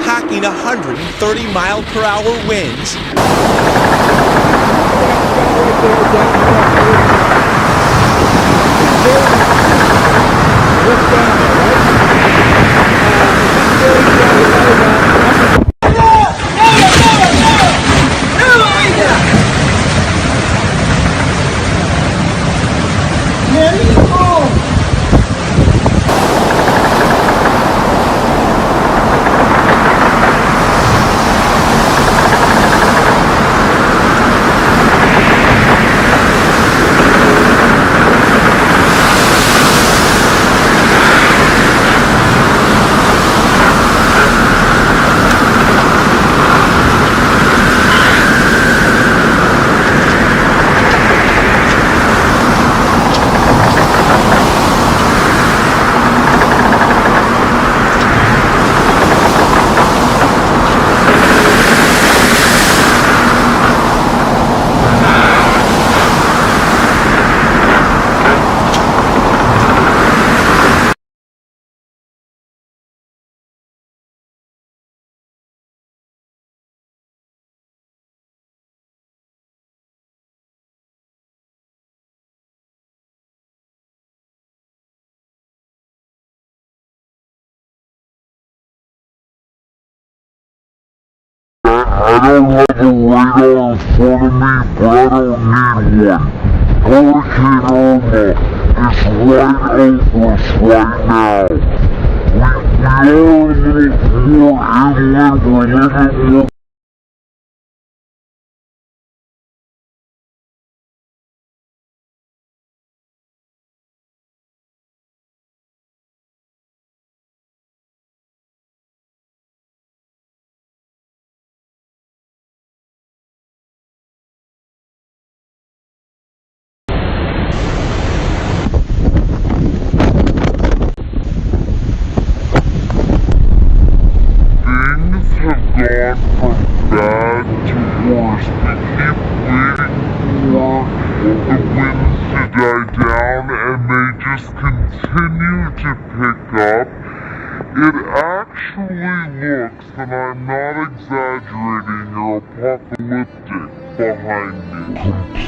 Packing 130-mile-per-hour winds. I don't have a radar in front of me, but I don't need one. Hurricane Irma is right over us right now. We all need more inland, we need more. Things have gone from continue to pick up, it actually looks, and I'm not exaggerating or apocalyptic behind me.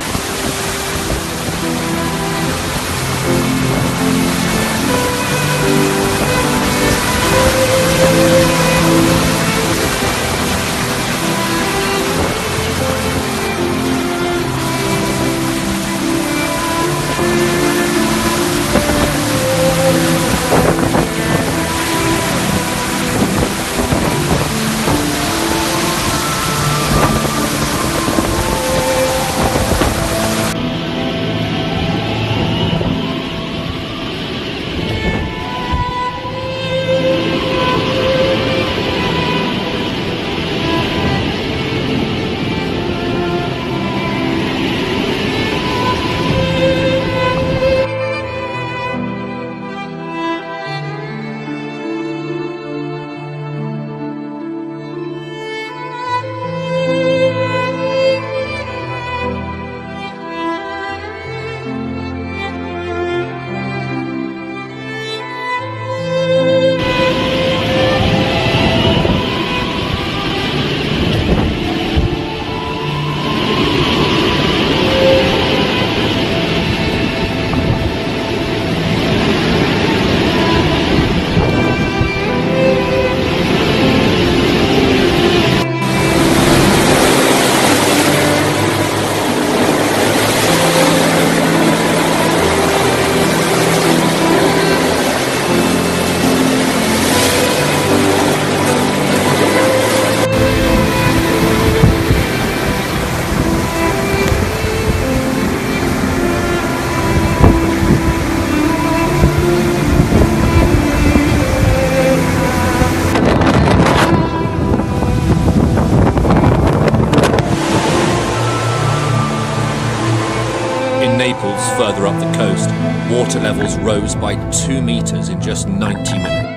Further up the coast, water levels rose by 2 meters in just 90 minutes.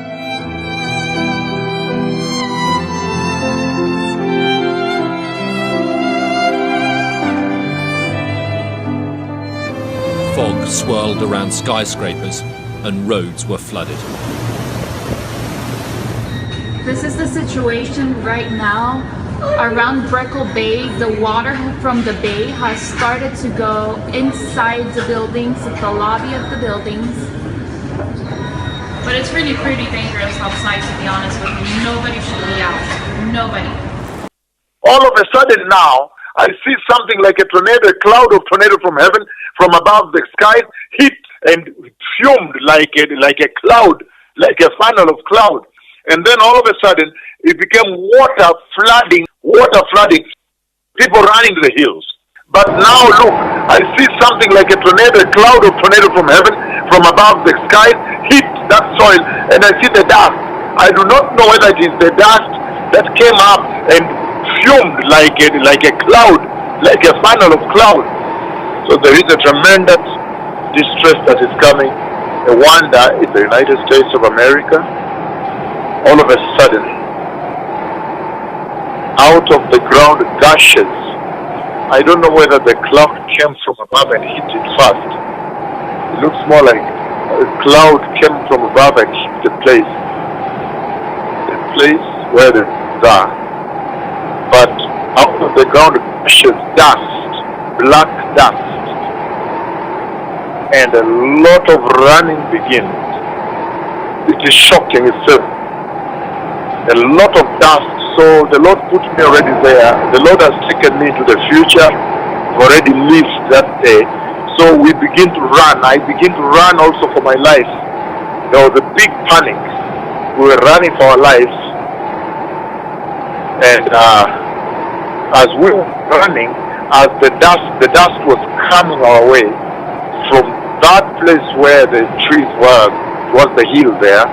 Fog swirled around skyscrapers and roads were flooded. This is the situation right now. Around Brickell Bay, the water from the bay has started to go inside the buildings, the lobby of the buildings. But it's really pretty dangerous outside, to be honest with you. Nobody should be out. Nobody. All of a sudden now, I see something like a tornado, a cloud of tornado from heaven, from above the sky, hit and fumed like a cloud, like a funnel of cloud. And then all of a sudden, it became water flooding, people running to the hills. But now look, I see something like a tornado, a cloud of tornado from heaven, from above the sky, hit that soil, and I see the dust. I do not know whether it is the dust that came up and fumed like a cloud, like a funnel of cloud. So there is a tremendous distress that is coming. I wonder if the United States of America, all of a sudden, out of the ground gushes. I don't know whether the cloud came from above and hit it first. It looks more like a cloud came from above and hit the place where the are. But out of the ground gushes dust, black dust, and a lot of running begins. It is shocking itself. A lot of dust. So the Lord put me already there. The Lord has taken me to the future. I've already lived that day. So we begin to run. I begin to run also for my life. There was a big panic. We were running for our lives. And as we were running, as the dust was coming our way from that place where the trees were, was the hill there,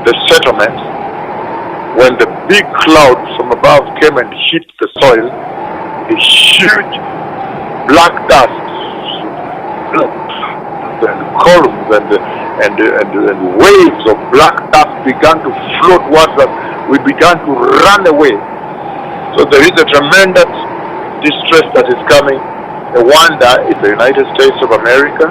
the settlement. When the big cloud from above came and hit the soil, a huge black dust and columns and waves of black dust began to float towards us. We began to run away. So there is a tremendous distress that is coming. I wonder if the United States of America,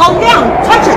好亮，开始。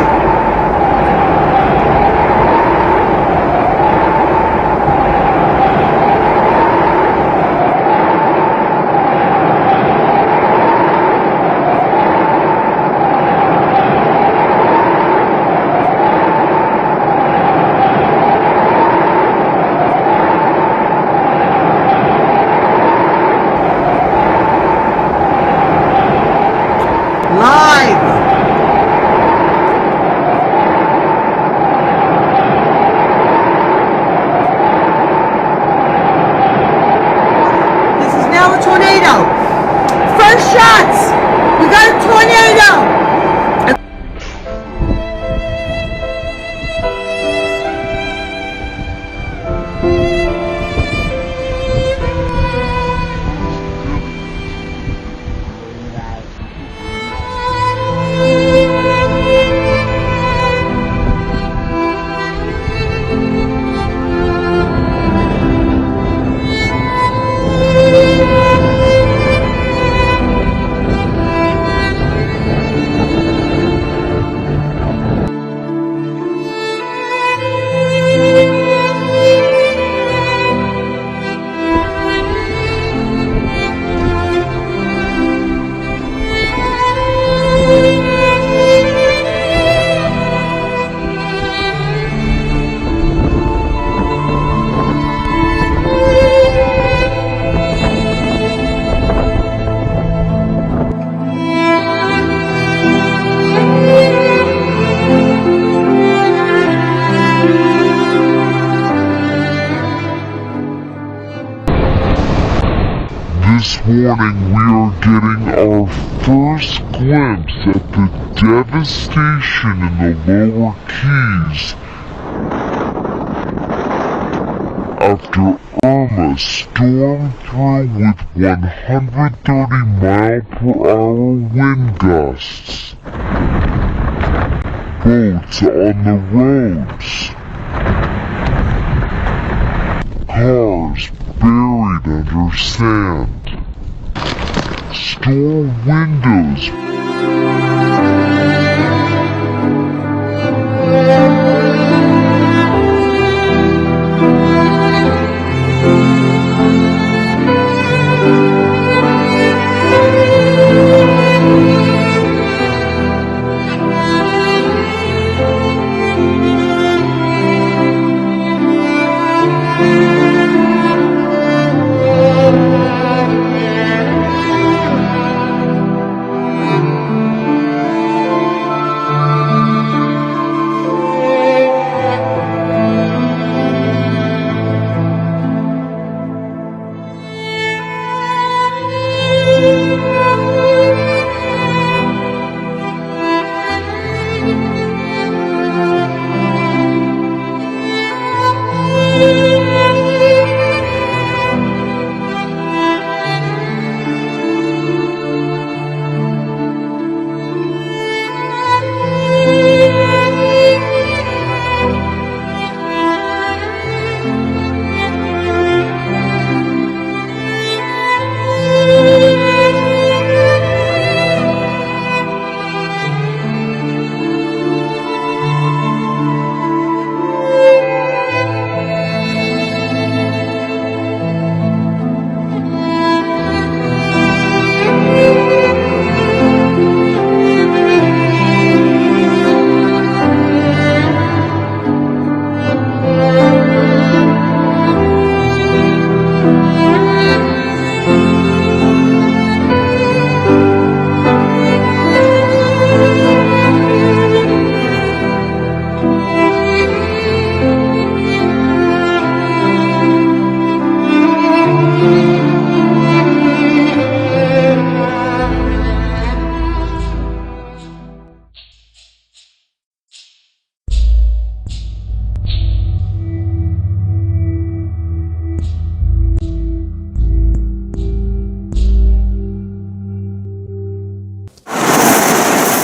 This morning we are getting our first glimpse at the devastation in the lower Keys after Irma stormed through with 130-mile-per-hour wind gusts. Boats on the roads. Cars buried under sand. Store windows.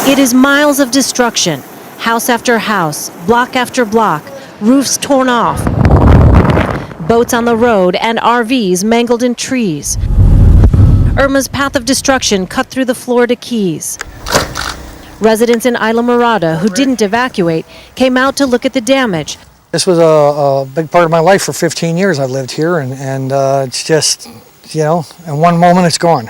It is miles of destruction, house after house, block after block, roofs torn off, boats on the road, and RVs mangled in trees. Irma's path of destruction cut through the Florida Keys. Residents in Isla Morada who didn't evacuate came out to look at the damage. This was a big part of my life. For 15 years I've lived here, and it's just, in one moment it's gone.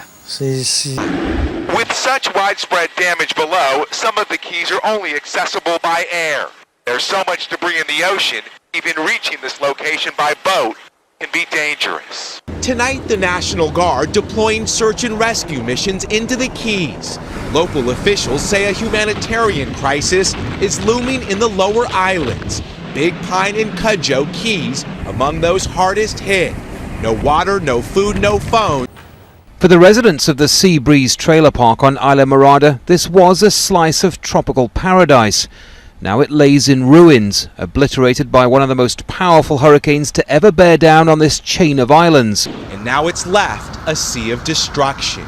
With such widespread damage below, some of the keys are only accessible by air. There's so much debris in the ocean, even reaching this location by boat can be dangerous. Tonight, the National Guard deploying search and rescue missions into the Keys. Local officials say a humanitarian crisis is looming in the lower islands. Big Pine and Cudjoe Keys among those hardest hit. No water, no food, no phone. For the residents of the Sea Breeze Trailer Park on Isla Morada, this was a slice of tropical paradise. Now it lays in ruins, obliterated by one of the most powerful hurricanes to ever bear down on this chain of islands. And now it's left a sea of destruction.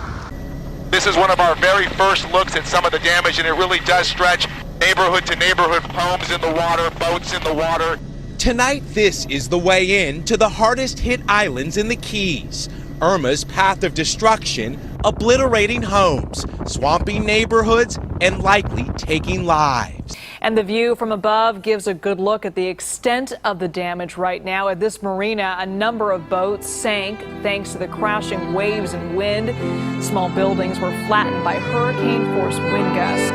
This is one of our very first looks at some of the damage, and it really does stretch neighborhood to neighborhood, homes in the water, boats in the water. Tonight, this is the way in to the hardest hit islands in the Keys. Irma's path of destruction, obliterating homes, swamping neighborhoods, and likely taking lives. And the view from above gives a good look at the extent of the damage right now. At this marina, a number of boats sank thanks to the crashing waves and wind. Small buildings were flattened by hurricane-force wind gusts.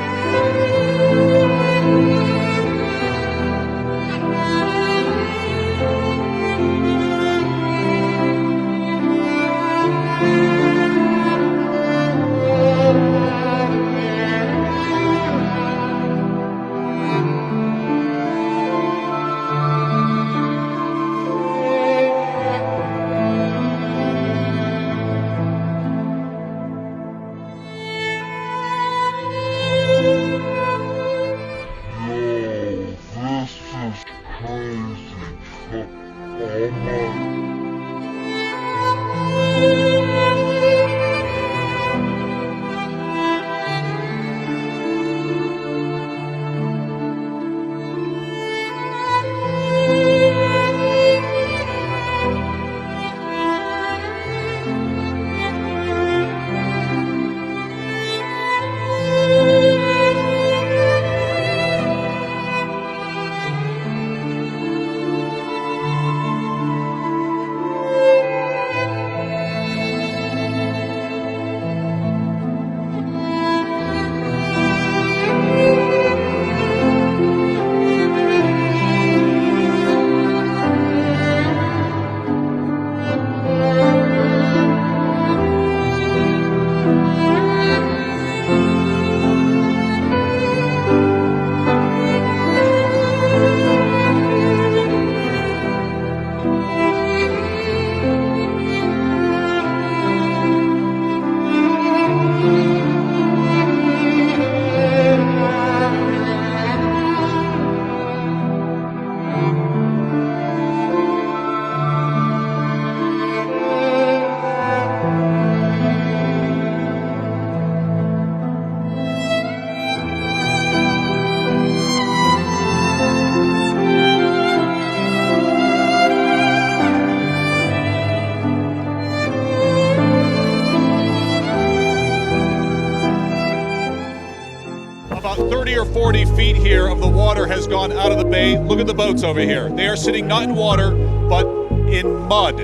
About 30 or 40 feet here of the water has gone out of the bay. Look at the boats over here. They are sitting not in water, but in mud.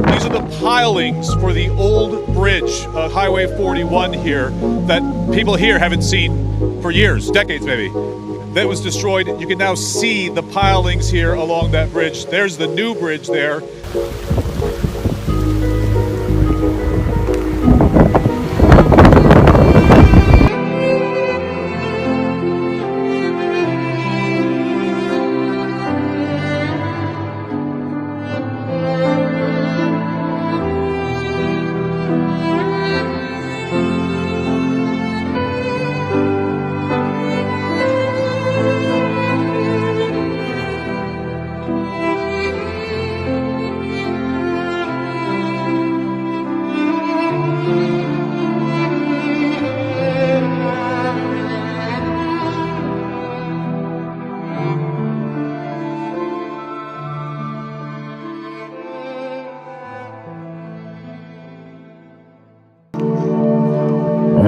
These are the pilings for the old bridge, Highway 41 here, that people here haven't seen for years, decades maybe. That was destroyed. You can now see the pilings here along that bridge. There's the new bridge there.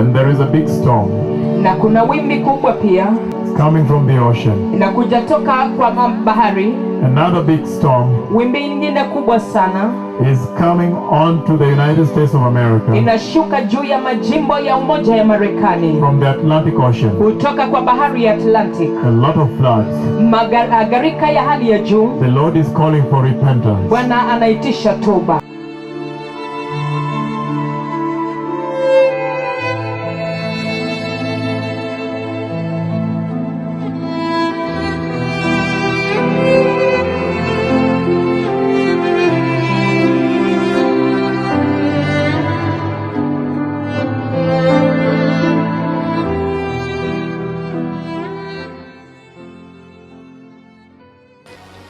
And there is a big storm na kuna wimbi kubwa pia coming from the ocean. inakuja toka kwa bahari. Another big storm Wimbi nyingine kubwa sana is coming onto the United States of America inashuka juu ya majimbo ya Umoja ya Marekani from the Atlantic Ocean. kutoka kwa bahari ya Atlantic. A lot of floods. Gharika ya hali ya juu. The Lord is calling for repentance. Bwana anaitisha toba.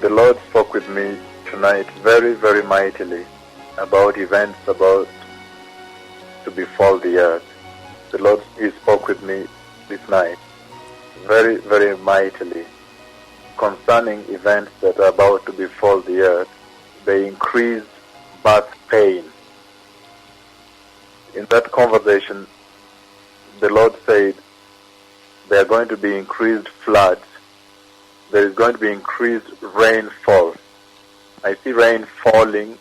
The Lord spoke with me tonight very, very mightily about events about to befall the earth. The Lord, He spoke with me this night very, very mightily concerning events that are about to befall the earth. The increased birth pain. In that conversation, the Lord said there are going to be increased floods. There is going to be increased rainfall. I see rain falling.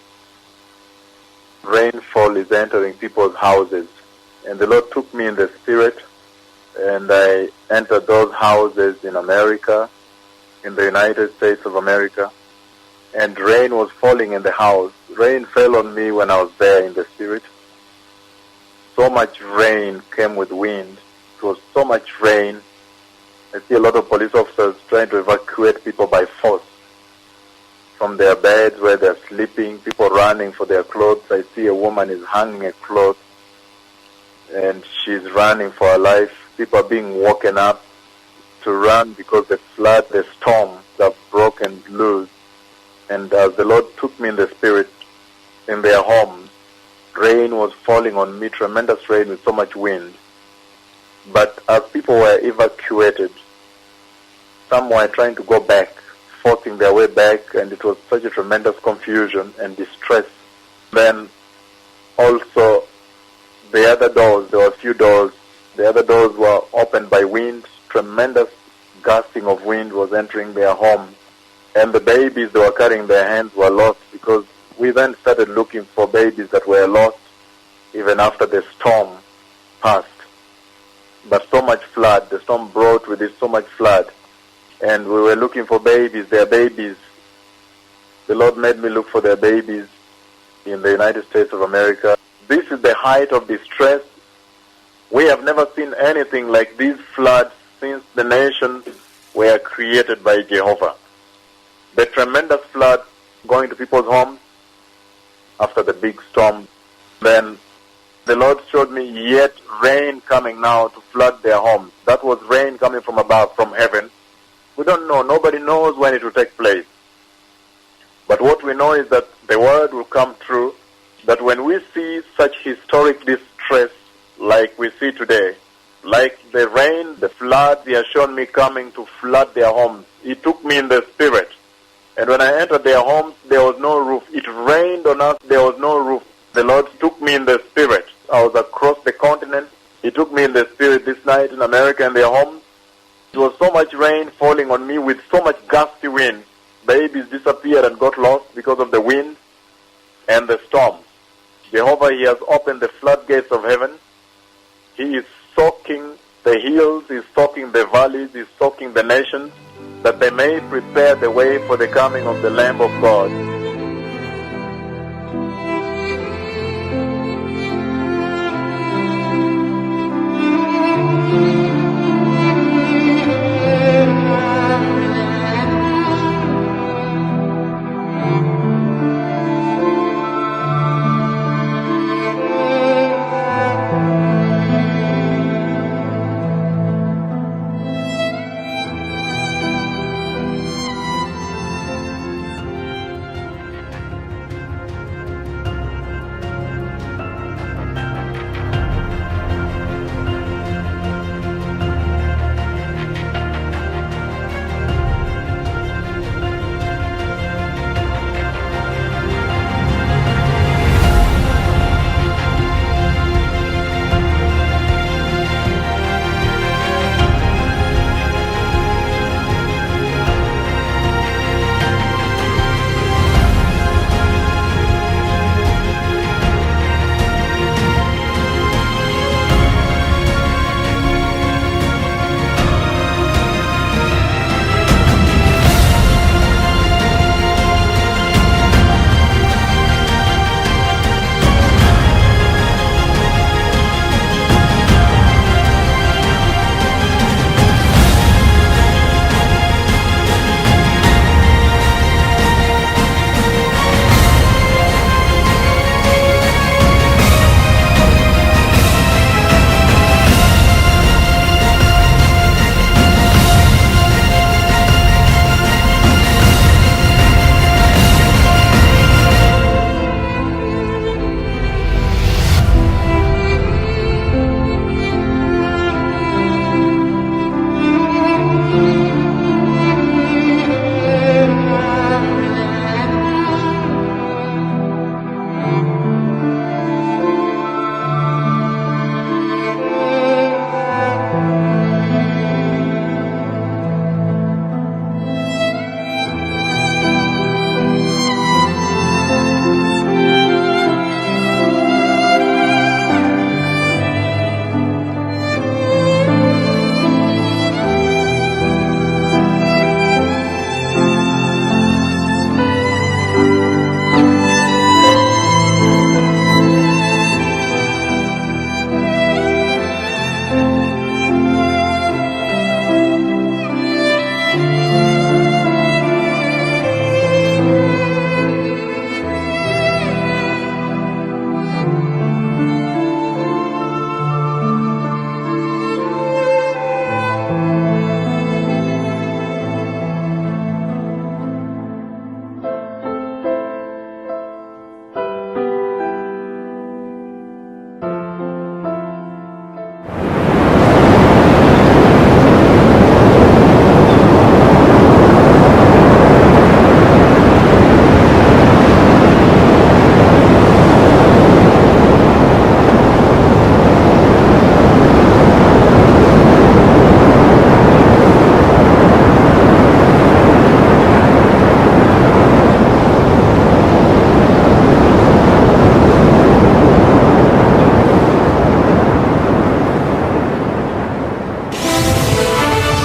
Rainfall is entering people's houses. And the Lord took me in the spirit, and I entered those houses in America, in the United States of America, and rain was falling in the house. Rain fell on me when I was there in the spirit. So much rain came with wind. It was so much rain. I see a lot of police officers trying to evacuate people by force from their beds where they're sleeping, people running for their clothes. I see a woman is hanging a cloth and she's running for her life. People are being woken up to run because the flood, the storms have broken loose. And as the Lord took me in the spirit, in their homes, rain was falling on me, tremendous rain with so much wind. But as people were evacuated, some were trying to go back, forcing their way back, and it was such a tremendous confusion and distress. Then also the other doors, there were a few doors, the other doors were opened by wind. Tremendous gusting of wind was entering their home. And the babies they were carrying in their hands were lost, because we then started looking for babies that were lost even after the storm passed. But so much flood, the storm brought with it so much flood. And we were looking for babies, their babies. The Lord made me look for their babies in the United States of America. This is the height of distress. We have never seen anything like these floods since the nations were created by Jehovah. The tremendous flood going to people's homes after the big storm. Then the Lord showed me yet rain coming now to flood their homes. That was rain coming from above, from heaven. We don't know. Nobody knows when it will take place. But what we know is that the word will come true, that when we see such historic distress like we see today, like the rain, the flood, He has shown me coming to flood their homes. He took me in the spirit. And when I entered their homes, there was no roof. It rained on us, there was no roof. The Lord took me in the spirit. I was across the continent. He took me in the spirit this night in America in their homes. It was so much rain falling on me with so much gusty wind. Babies disappeared and got lost because of the wind and the storm. Jehovah, He has opened the floodgates of heaven. He is soaking the hills, He is soaking the valleys, He is soaking the nations, that they may prepare the way for the coming of the Lamb of God.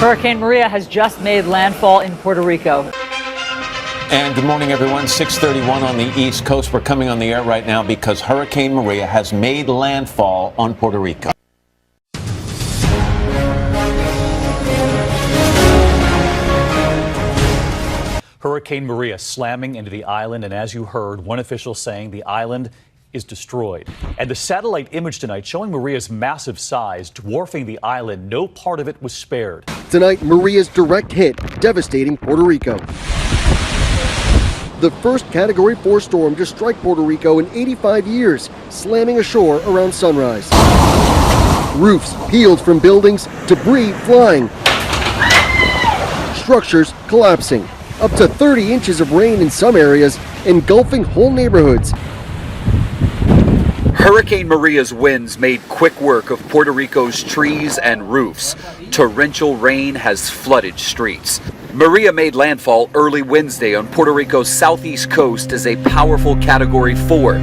Hurricane Maria has just made landfall in Puerto Rico. And good morning, everyone. 6:31 on the East Coast. We're coming on the air right now because Hurricane Maria has made landfall on Puerto Rico. Hurricane Maria slamming into the island, and as you heard, one official saying the island is destroyed. And the satellite image tonight showing Maria's massive size, dwarfing the island. No part of it was spared. Tonight, Maria's direct hit devastating Puerto Rico. The first Category 4 storm to strike Puerto Rico in 85 years, slamming ashore around sunrise. Roofs peeled from buildings, debris flying. Structures collapsing. Up to 30 inches of rain in some areas, engulfing whole neighborhoods. Hurricane Maria's winds made quick work of Puerto Rico's trees and roofs. Torrential rain has flooded streets. Maria made landfall early Wednesday on Puerto Rico's southeast coast as a powerful Category 4,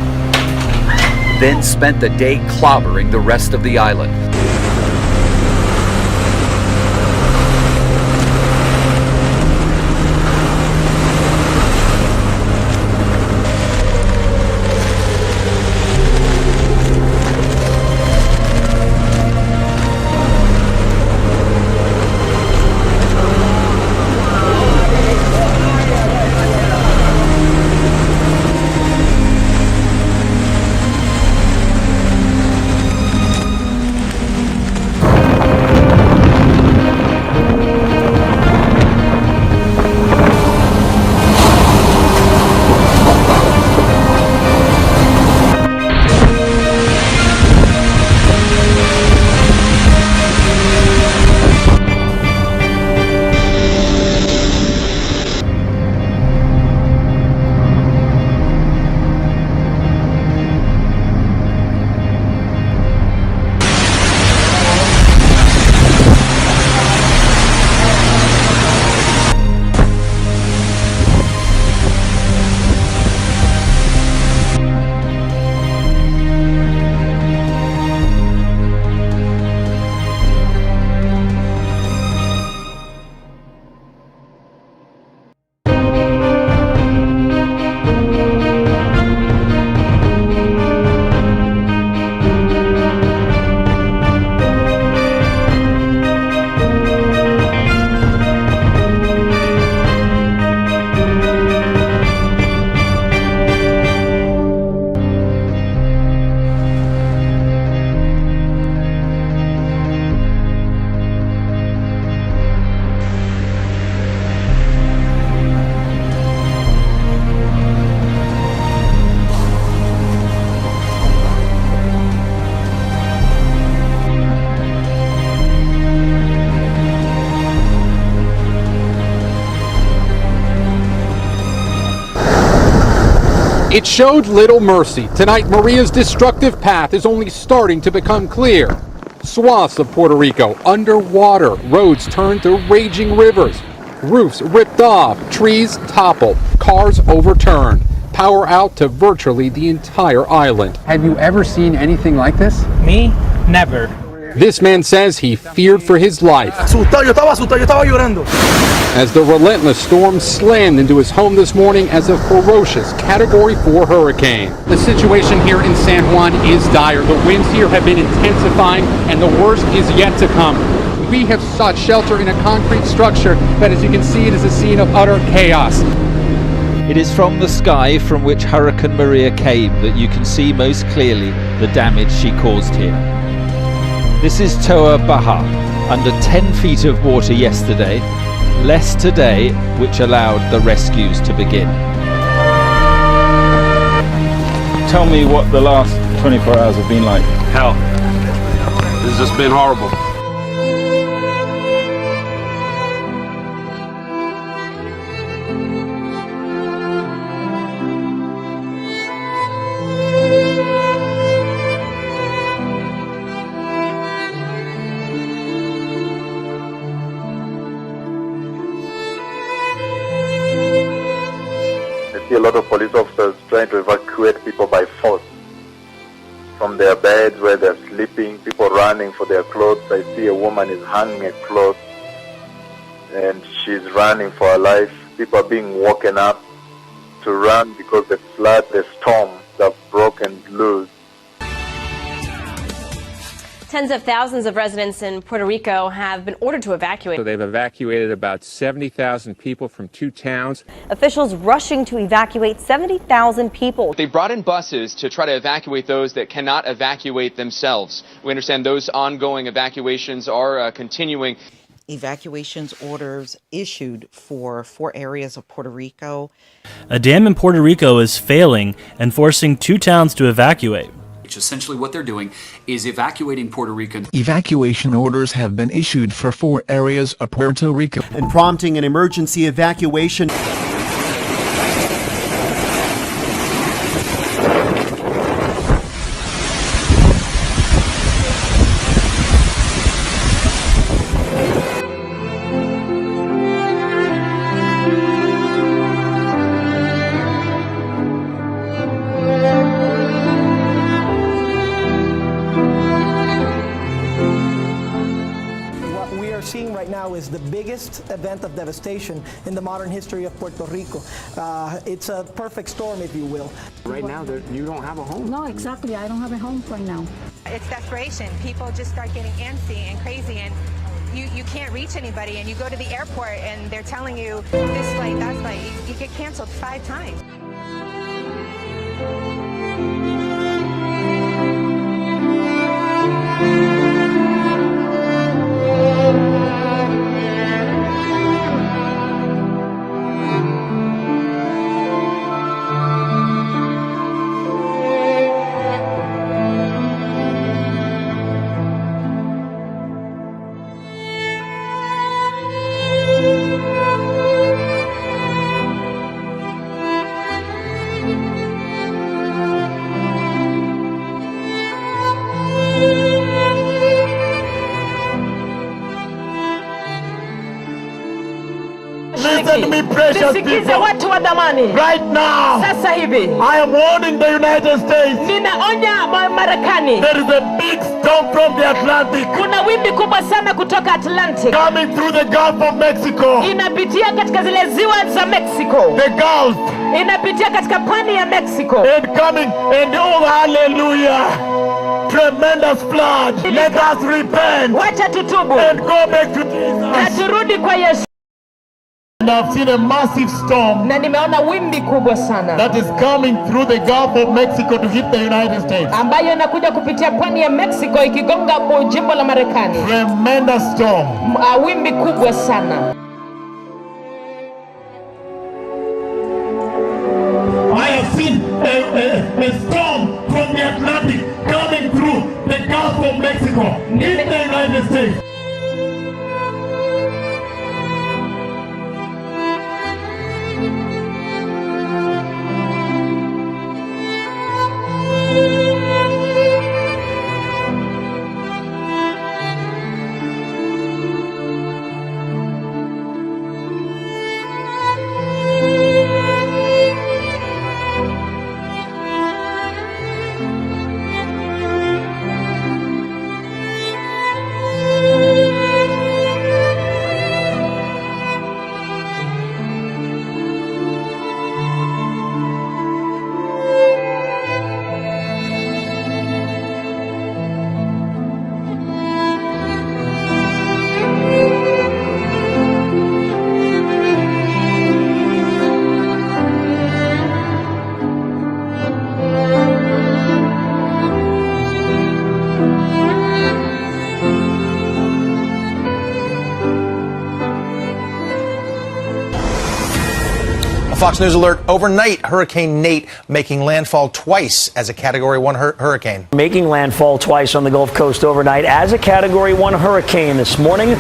then spent the day clobbering the rest of the island. It showed little mercy. Tonight, Maria's destructive path is only starting to become clear. Swaths of Puerto Rico underwater, roads turned to raging rivers, roofs ripped off, trees toppled, cars overturned, power out to virtually the entire island. Have you ever seen anything like this? Me? Never. This man says he feared for his life. Asustado, yo estaba llorando. As the relentless storm slammed into his home this morning as a ferocious Category 4 hurricane. The situation here in San Juan is dire. The winds here have been intensifying and the worst is yet to come. We have sought shelter in a concrete structure that, as you can see, it is a scene of utter chaos. It is from the sky from which Hurricane Maria came that you can see most clearly the damage she caused here. This is Toa Baja, under 10 feet of water yesterday, less today, which allowed the rescues to begin. Tell me what the last 24 hours have been like. Hell. It's just been horrible. A lot of police officers trying to evacuate people by force from their beds where they're sleeping, people running for their clothes. I see a woman is hanging a cloth and she's running for her life. People are being woken up to run because the flood, the storm have broken loose. Tens of thousands of residents in Puerto Rico have been ordered to evacuate. So they've evacuated about 70,000 people from 2 towns. Officials rushing to evacuate 70,000 people. They brought in buses to try to evacuate those that cannot evacuate themselves. We understand those ongoing evacuations are continuing. Evacuations orders issued for 4 areas of Puerto Rico. A dam in Puerto Rico is failing and forcing 2 towns to evacuate. Essentially what they're doing is evacuating Puerto Rico. Evacuation orders have been issued for 4 areas of Puerto Rico. And prompting an emergency evacuation. Is the biggest event of devastation in the modern history of Puerto Rico. It's a perfect storm, if you will. Right now, you don't have a home. No, exactly. I don't have a home right now. It's desperation. People just start getting antsy and crazy, and you can't reach anybody, and you go to the airport and they're telling you this flight, that flight. You get canceled 5 times. Listen to me, precious people. Right now, I am warning the United States. There is a big storm from the Atlantic. Coming through the Gulf of Mexico. The Gulf. And coming, and oh hallelujah. Tremendous flood. Let us repent and go back to Jesus. And I've seen a massive storm that is coming through the Gulf of Mexico to hit the United States. Tremendous storm. I have seen a storm from the Atlantic coming through the Gulf of Mexico in the United States. Fox News alert overnight, Hurricane Nate making landfall twice as a Category 1 hurricane. Making landfall twice on the Gulf Coast overnight as a Category 1 hurricane. This morning,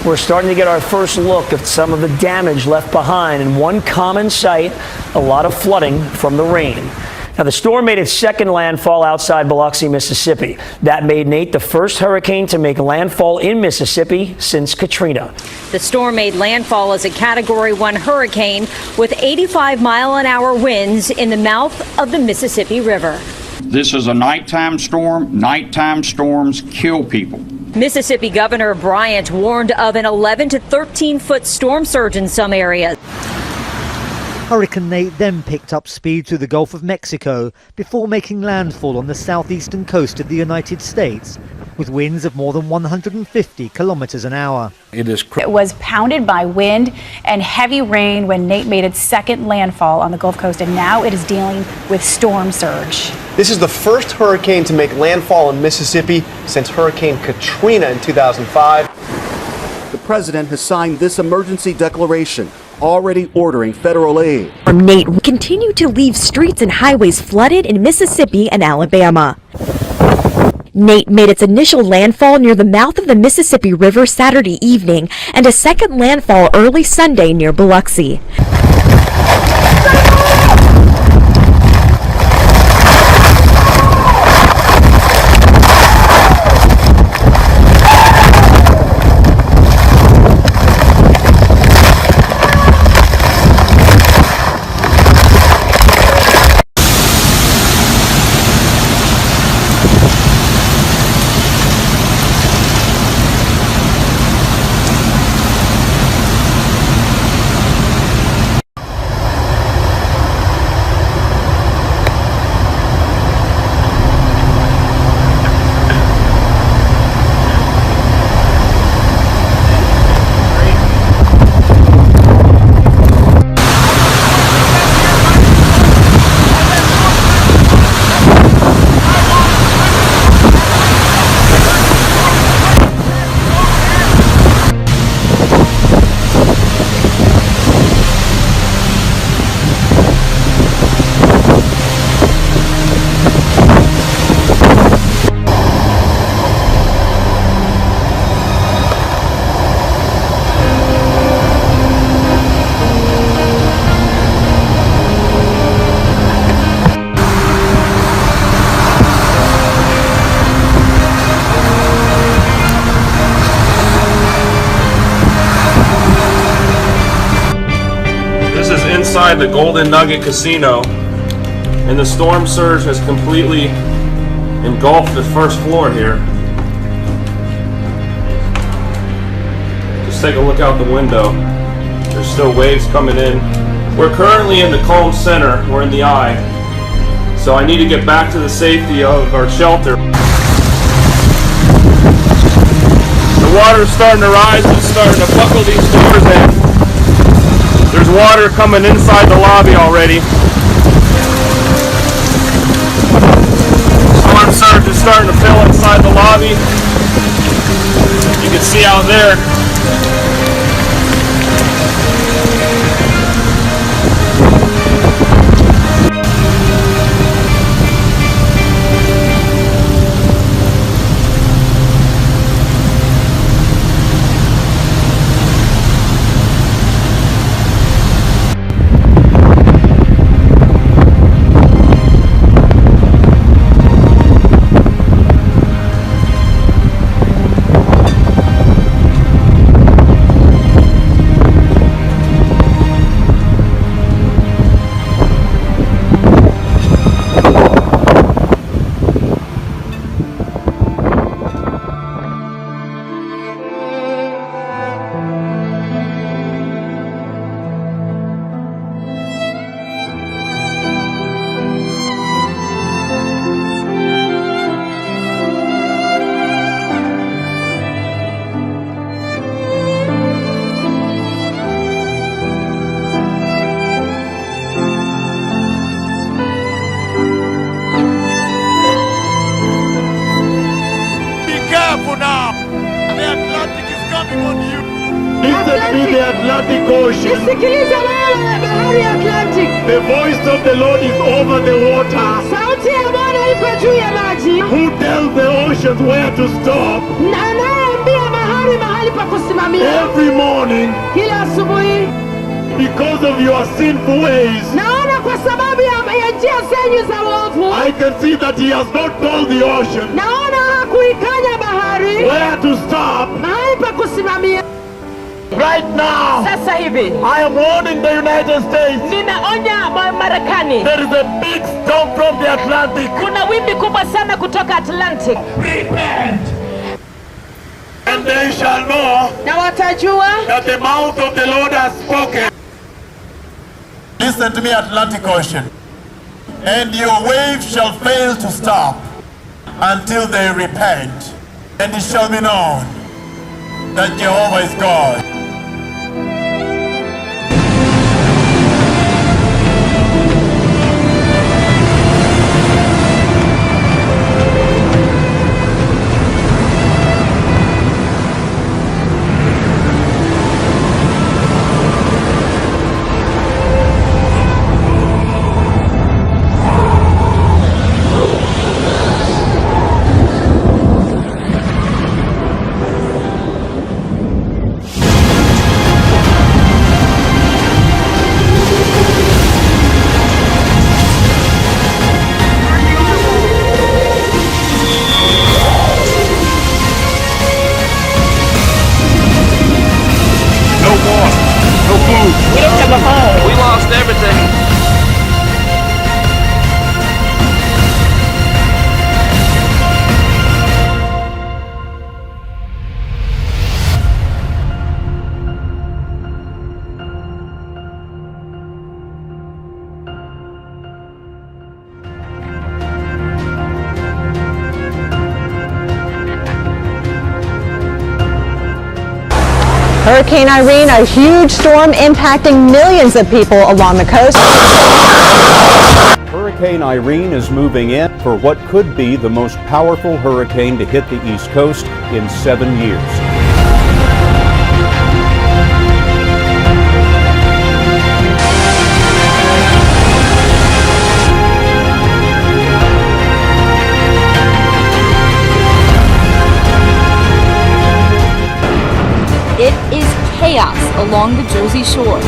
we're starting to get our first look at some of the damage left behind. In one common sight, a lot of flooding from the rain. Now, the storm made its second landfall outside Biloxi, Mississippi. That made Nate the first hurricane to make landfall in Mississippi since Katrina. The storm made landfall as a Category 1 hurricane with 85-mile-an-hour winds in the mouth of the Mississippi River. This is a nighttime storm. Nighttime storms kill people. Mississippi Governor Bryant warned of an 11 to 13-foot storm surge in some areas. Hurricane Nate then picked up speed through the Gulf of Mexico before making landfall on the southeastern coast of the United States, with winds of more than 150 kilometers an hour. It was pounded by wind and heavy rain when Nate made its second landfall on the Gulf Coast, and now it is dealing with storm surge. This is the first hurricane to make landfall in Mississippi since Hurricane Katrina in 2005. The president has signed this emergency declaration, already ordering federal aid. Nate continued to leave streets and highways flooded in Mississippi and Alabama. Nate made its initial landfall near the mouth of the Mississippi River Saturday evening and a second landfall early Sunday near Biloxi. Inside the Golden Nugget Casino, and the storm surge has completely engulfed the first floor here. Just take a look out the window. There's still waves coming in. We're currently in the calm center. We're in the eye. So I need to get back to the safety of our shelter. The water's starting to rise. It's starting to buckle these doors in. There's water coming inside the lobby already. Storm surge is starting to fill inside the lobby. You can see out there. The voice of the Lord is over the water. Who tells the oceans where to stop? Every morning, because of your sinful ways, I can see that he has not told the ocean where to stop. Right now, I am warning the United States. There is a big storm from the Atlantic. Repent. And they shall know that the mouth of the Lord has spoken. Listen to me, Atlantic Ocean. And your waves shall fail to stop until they repent. And it shall be known that Jehovah is God. Hurricane Irene, a huge storm impacting millions of people along the coast. Hurricane Irene is moving in for what could be the most powerful hurricane to hit the East Coast in 7 years. It is chaos along the Jersey Shore.